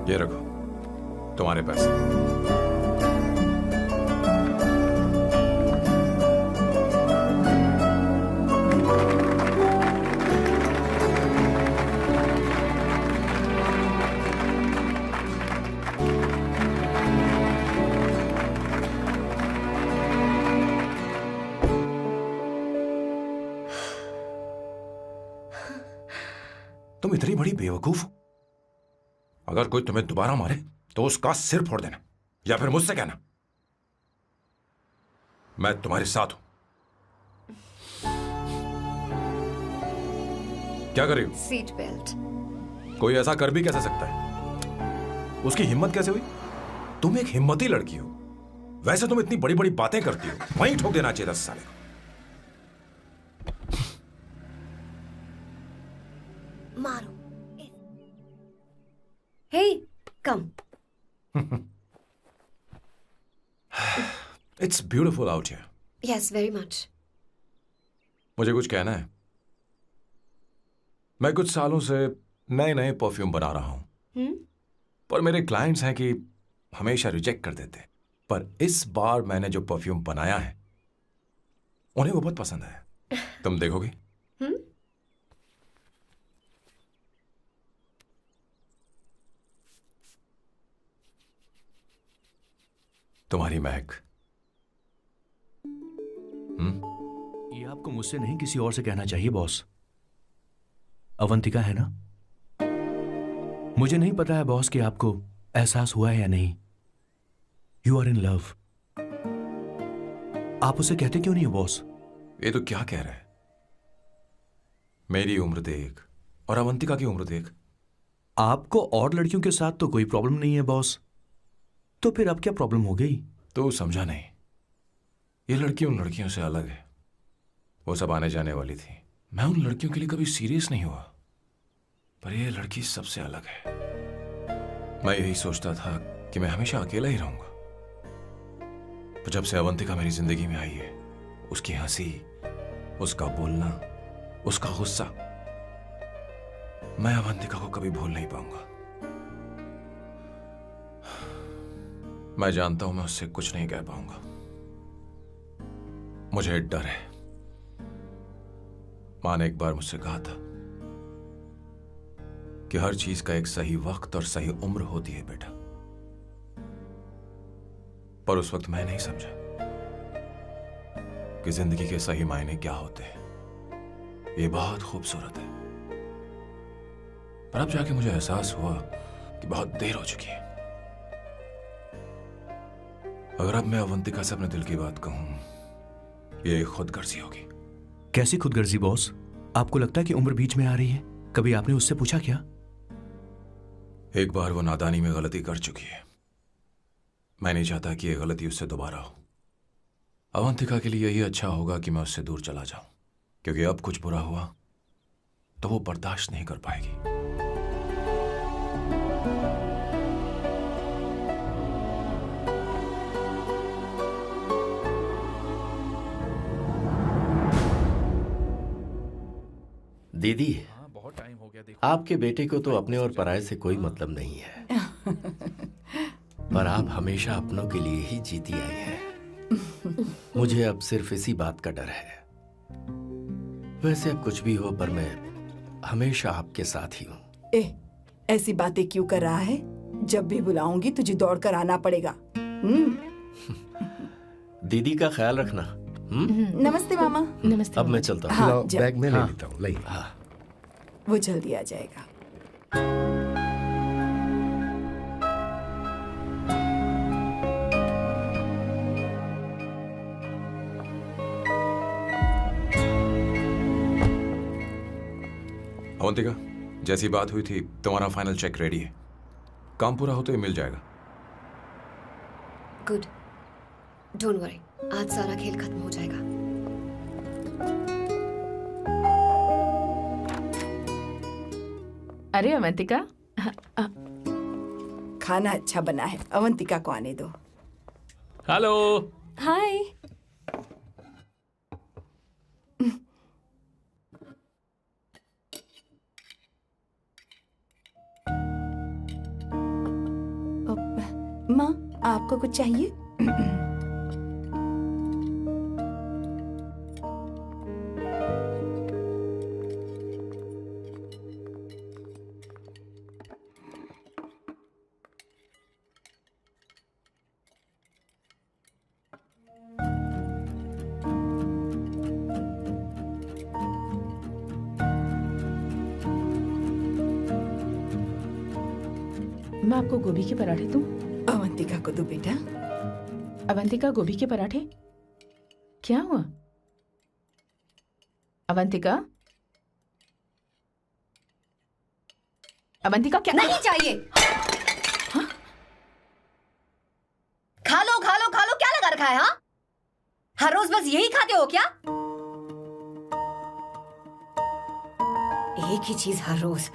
ये रखो तुम्हारे पैसे। तुम इतनी बड़ी बेवकूफ हो। अगर कोई तुम्हें दोबारा मारे तो उसका सिर फोड़ देना, या फिर मुझसे कहना मैं तुम्हारे साथ हूं। क्या कर रही हो? Seat belt. कोई ऐसा कर भी कैसे सकता है? उसकी हिम्मत कैसे हुई? तुम एक हिम्मती लड़की हो। वैसे तुम इतनी बड़ी बड़ी बातें करती हो, वहीं ठोक देना चाहिए 10 साल को। मारो। Hey, come. It's beautiful out here. Yes, very much. मुझे कुछ कहना है। मैं कुछ सालों से नए नए परफ्यूम बना रहा हूं, पर मेरे क्लाइंट्स हैं कि हमेशा रिजेक्ट कर देते। पर इस बार मैंने जो परफ्यूम बनाया है उन्हें वो बहुत पसंद आया। तुम देखोगे? तुम्हारी महक। ये आपको मुझसे नहीं किसी और से कहना चाहिए बॉस। अवंतिका है ना? मुझे नहीं पता है बॉस कि आपको एहसास हुआ है या नहीं। You are in love. आप उसे कहते क्यों नहीं हो बॉस? ये तो क्या कह रहा है? मेरी उम्र देख और अवंतिका की उम्र देख। आपको और लड़कियों के साथ तो कोई प्रॉब्लम नहीं है बॉस, तो फिर अब क्या प्रॉब्लम हो गई? तो समझा नहीं। ये लड़की उन लड़कियों से अलग है। वो सब आने जाने वाली थी। मैं उन लड़कियों के लिए कभी सीरियस नहीं हुआ, पर ये लड़की सबसे अलग है। मैं यही सोचता था कि मैं हमेशा अकेला ही रहूंगा, पर जब से अवंतिका मेरी जिंदगी में आई है, उसकी हंसी, उसका बोलना, उसका गुस्सा, मैं अवंतिका को कभी भूल नहीं पाऊंगा। मैं जानता हूं मैं उससे कुछ नहीं कह पाऊंगा। मुझे डर है। मां ने एक बार मुझसे कहा था कि हर चीज का एक सही वक्त और सही उम्र होती है बेटा, पर उस वक्त मैं नहीं समझा कि जिंदगी के सही मायने क्या होते हैं। ये बहुत खूबसूरत है, पर अब जाके मुझे एहसास हुआ कि बहुत देर हो चुकी है। अगर अब मैं अवंतिका से अपने दिल की बात कहूं, ये खुदगर्जी होगी। कैसी खुदगर्जी बॉस? आपको लगता है कि उम्र बीच में आ रही है? कभी आपने उससे पूछा क्या? एक बार वो नादानी में गलती कर चुकी है। मैं नहीं चाहता कि ये गलती उससे दोबारा हो। अवंतिका के लिए यही अच्छा होगा कि मैं उससे दूर चला जाऊं, क्योंकि अब कुछ बुरा हुआ तो वो बर्दाश्त नहीं कर पाएगी। दीदी, बहुत टाइम हो गया। देखो, आपके बेटे को तो अपने और पराये से कोई मतलब नहीं है, पर आप हमेशा अपनों के लिए ही जीती आई हैं। मुझे अब सिर्फ इसी बात का डर है। वैसे अब कुछ भी हो, पर मैं हमेशा आपके साथ ही हूँ। ऐसी बातें क्यों कर रहा है? जब भी बुलाऊंगी तुझे दौड़कर आना पड़ेगा। दीदी का ख्याल रखना। नमस्ते मामा। नमस्ते। अब मैं चलता हूँ। हाँ, लो, जा। बैग में ले हाँ। लेता हूँ। लाइए। हाँ। वो जल्दी आ जाएगा। अवंतिका, जैसी बात हुई थी तुम्हारा फाइनल चेक रेडी है। काम पूरा होते ही मिल जाएगा। गुड, डोंट वरी, आज सारा खेल खत्म हो जाएगा। अरे अवंतिका, खाना अच्छा बना है, अवंतिका को आने दो। हेलो। हाय। माँ, आपको कुछ चाहिए? मैं आपको गोभी के पराठे दूं? अवंतिका को दो बेटा। अवंतिका, गोभी के पराठे? क्या हुआ अवंतिका? अवंतिका क्या? नहीं चाहिए। हाँ? खा लो खा लो खा लो, क्या लगा रखा है? हाँ, हर रोज बस यही खाते हो क्या? एक ही चीज हर रोज।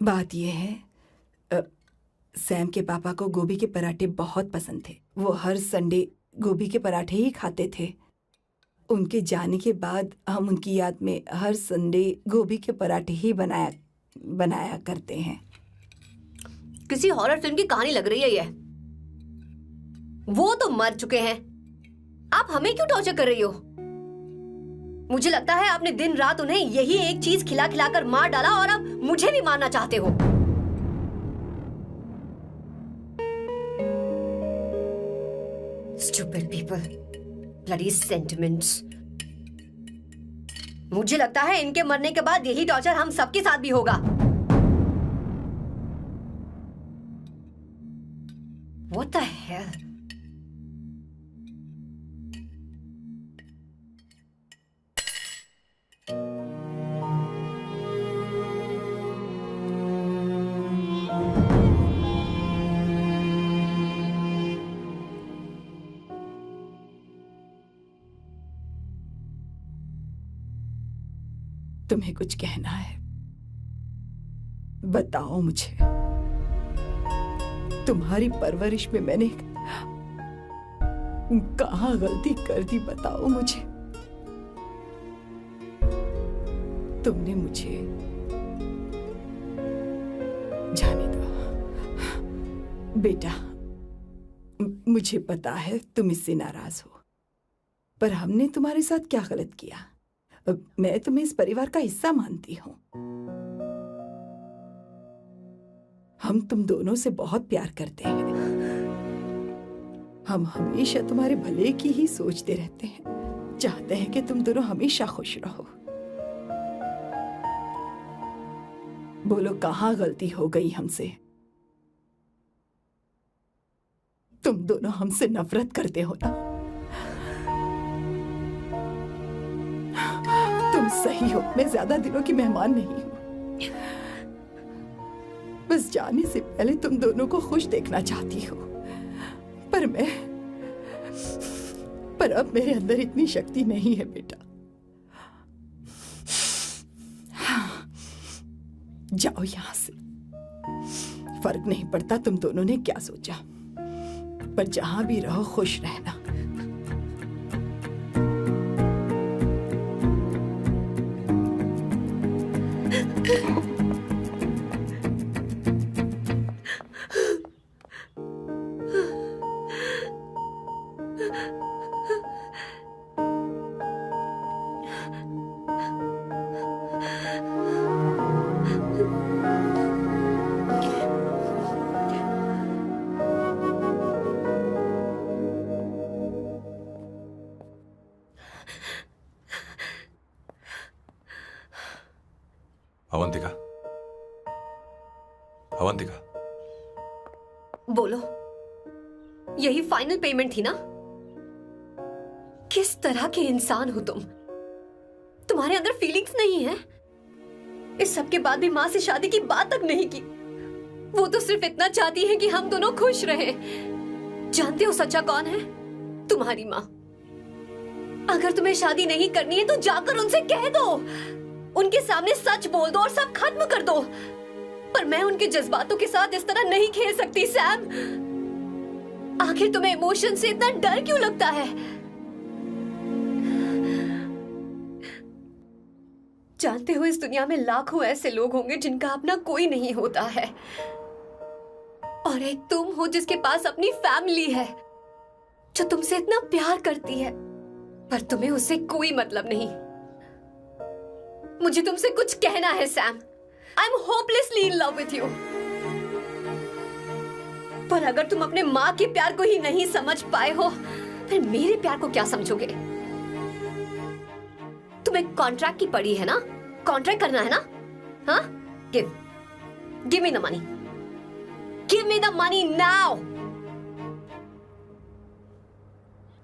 बात यह है, सैम के पापा को गोभी के पराठे बहुत पसंद थे। वो हर संडे गोभी के पराठे ही खाते थे। उनके जाने के बाद हम उनकी याद में हर संडे गोभी के पराठे ही बनाया करते हैं। किसी हॉरर फिल्म की कहानी लग रही है ये। वो तो मर चुके हैं, आप हमें क्यों टॉर्चर कर रही हो? मुझे लगता है आपने दिन रात उन्हें यही एक चीज खिला खिलाकर मार डाला और अब मुझे भी मारना चाहते हो। Stupid people, bloody sentiments। मुझे लगता है इनके मरने के बाद यही टॉर्चर हम सबके साथ भी होगा। What the hell? तुम्हें कुछ कहना है? बताओ मुझे। तुम्हारी परवरिश में मैंने कहाँ गलती कर दी, बताओ मुझे। तुमने मुझे जाने दो बेटा। मुझे पता है तुम इससे नाराज हो, पर हमने तुम्हारे साथ क्या गलत किया? मैं तुम्हें इस परिवार का हिस्सा मानती हूँ। हम तुम दोनों से बहुत प्यार करते हैं। हम हमेशा तुम्हारे भले की ही सोचते रहते हैं, चाहते हैं कि तुम दोनों हमेशा खुश रहो। बोलो, कहाँ गलती हो गई हमसे? तुम दोनों हमसे नफरत करते हो ना? तुम सही हो, मैं ज्यादा दिनों की मेहमान नहीं हूं। बस जाने से पहले तुम दोनों को खुश देखना चाहती हो, पर अब मेरे अंदर इतनी शक्ति नहीं है बेटा। जाओ यहां से। फर्क नहीं पड़ता तुम दोनों ने क्या सोचा, पर जहां भी रहो खुश रहना। अवंतिका, अवंतिका, बोलो, यही फाइनल पेमेंट थी ना? किस तरह के इंसान हो तुम? तुम्हारे अंदर फीलिंग्स नहीं है? इस सब के बाद भी माँ से शादी की बात तक नहीं की। वो तो सिर्फ इतना चाहती है कि हम दोनों खुश रहें। जानते हो सच्चा कौन है? तुम्हारी माँ। अगर तुम्हें शादी नहीं करनी है तो जाकर उनसे कह दो, उनके सामने सच बोल दो और सब खत्म कर दो। पर मैं उनके जज्बातों के साथ इस तरह नहीं खेल सकती सैम। आखिर तुम्हें इमोशन से इतना डर क्यों लगता है? जानते हो, इस दुनिया में लाखों ऐसे लोग होंगे जिनका अपना कोई नहीं होता है, और एक तुम हो जिसके पास अपनी फैमिली है जो तुमसे इतना प्यार करती है, पर तुम्हें उससे कोई मतलब नहीं। मुझे तुमसे कुछ कहना है Sam. I am hopelessly in love with you. पर अगर तुम अपने माँ के प्यार को ही नहीं समझ पाए हो, फिर मेरे प्यार को क्या समझोगे? तुम्हें कॉन्ट्रैक्ट की पड़ी है ना? कॉन्ट्रैक्ट करना है ना? हाँ? Give me the money. Give me the money now.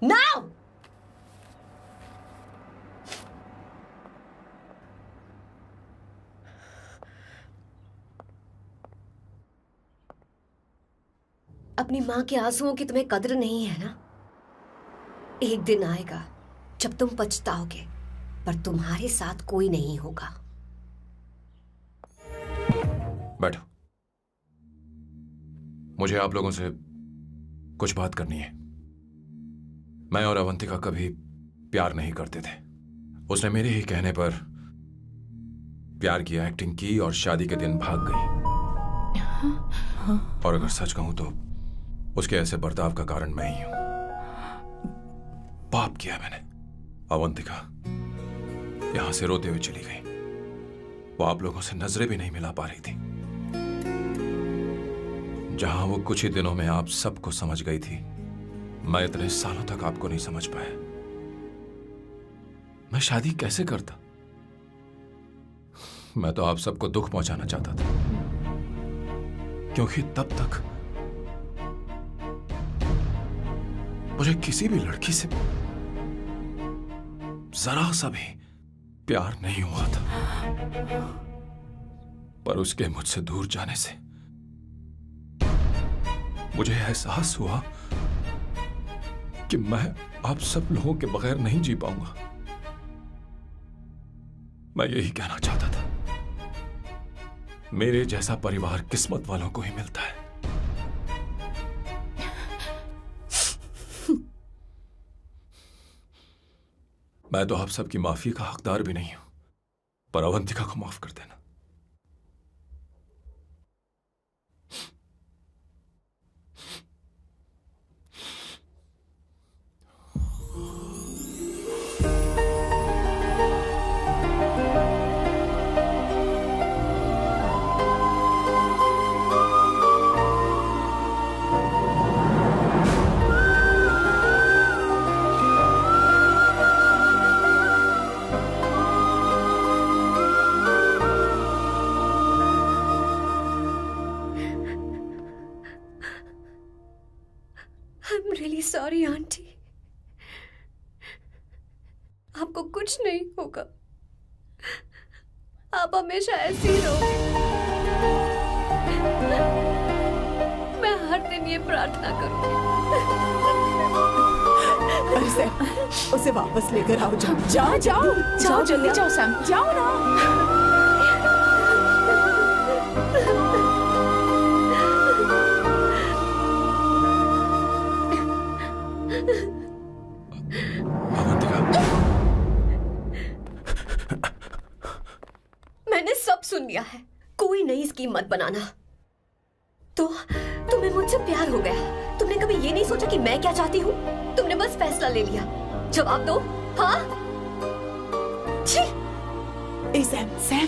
Now. अपनी मां के आंसुओं की तुम्हें कद्र नहीं है ना? एक दिन आएगा जब तुम पछताओगे, पर तुम्हारे साथ कोई नहीं होगा। बैठो, मुझे आप लोगों से कुछ बात करनी है। मैं और अवंतिका कभी प्यार नहीं करते थे। उसने मेरे ही कहने पर प्यार की एक्टिंग की और शादी के दिन भाग गई। और अगर सच कहूं तो उसके ऐसे बर्ताव का कारण मैं ही हूं। पाप किया मैंने। अवंतिका यहां से रोते हुए चली गई। वो आप लोगों से नजरें भी नहीं मिला पा रही थी। जहां वो कुछ ही दिनों में आप सबको समझ गई थी, मैं इतने सालों तक आपको नहीं समझ पाया। मैं शादी कैसे करता? मैं तो आप सबको दुख पहुंचाना चाहता था, क्योंकि तब तक मुझे किसी भी लड़की से जरा सा भी प्यार नहीं हुआ था। पर उसके मुझसे दूर जाने से मुझे एहसास हुआ कि मैं आप सब लोगों के बगैर नहीं जी पाऊंगा। मैं यही कहना चाहता था, मेरे जैसा परिवार किस्मत वालों को ही मिलता है। मैं तो आप सबकी माफी का हकदार भी नहीं हूं, पर अवंतिका को माफ कर देना। सॉरी आंटी, आपको कुछ नहीं होगा। आप हमेशा ऐसी ही रहोगे। मैं हर दिन ये प्रार्थना करूंगी। अरे सैम, उसे वापस लेकर आओ। जाओ जाओ जाओ जाओ, जल्दी जाओ सैम, जाओ ना। मैंने सब सुन लिया है। कोई नई स्कीम मत बनाना। तो तुम्हें मुझसे प्यार हो गया। तुमने कभी ये नहीं सोचा कि मैं क्या चाहती हूँ? तुमने बस फैसला ले लिया। जवाब दो। हाँ? छी! ए सैम, सैम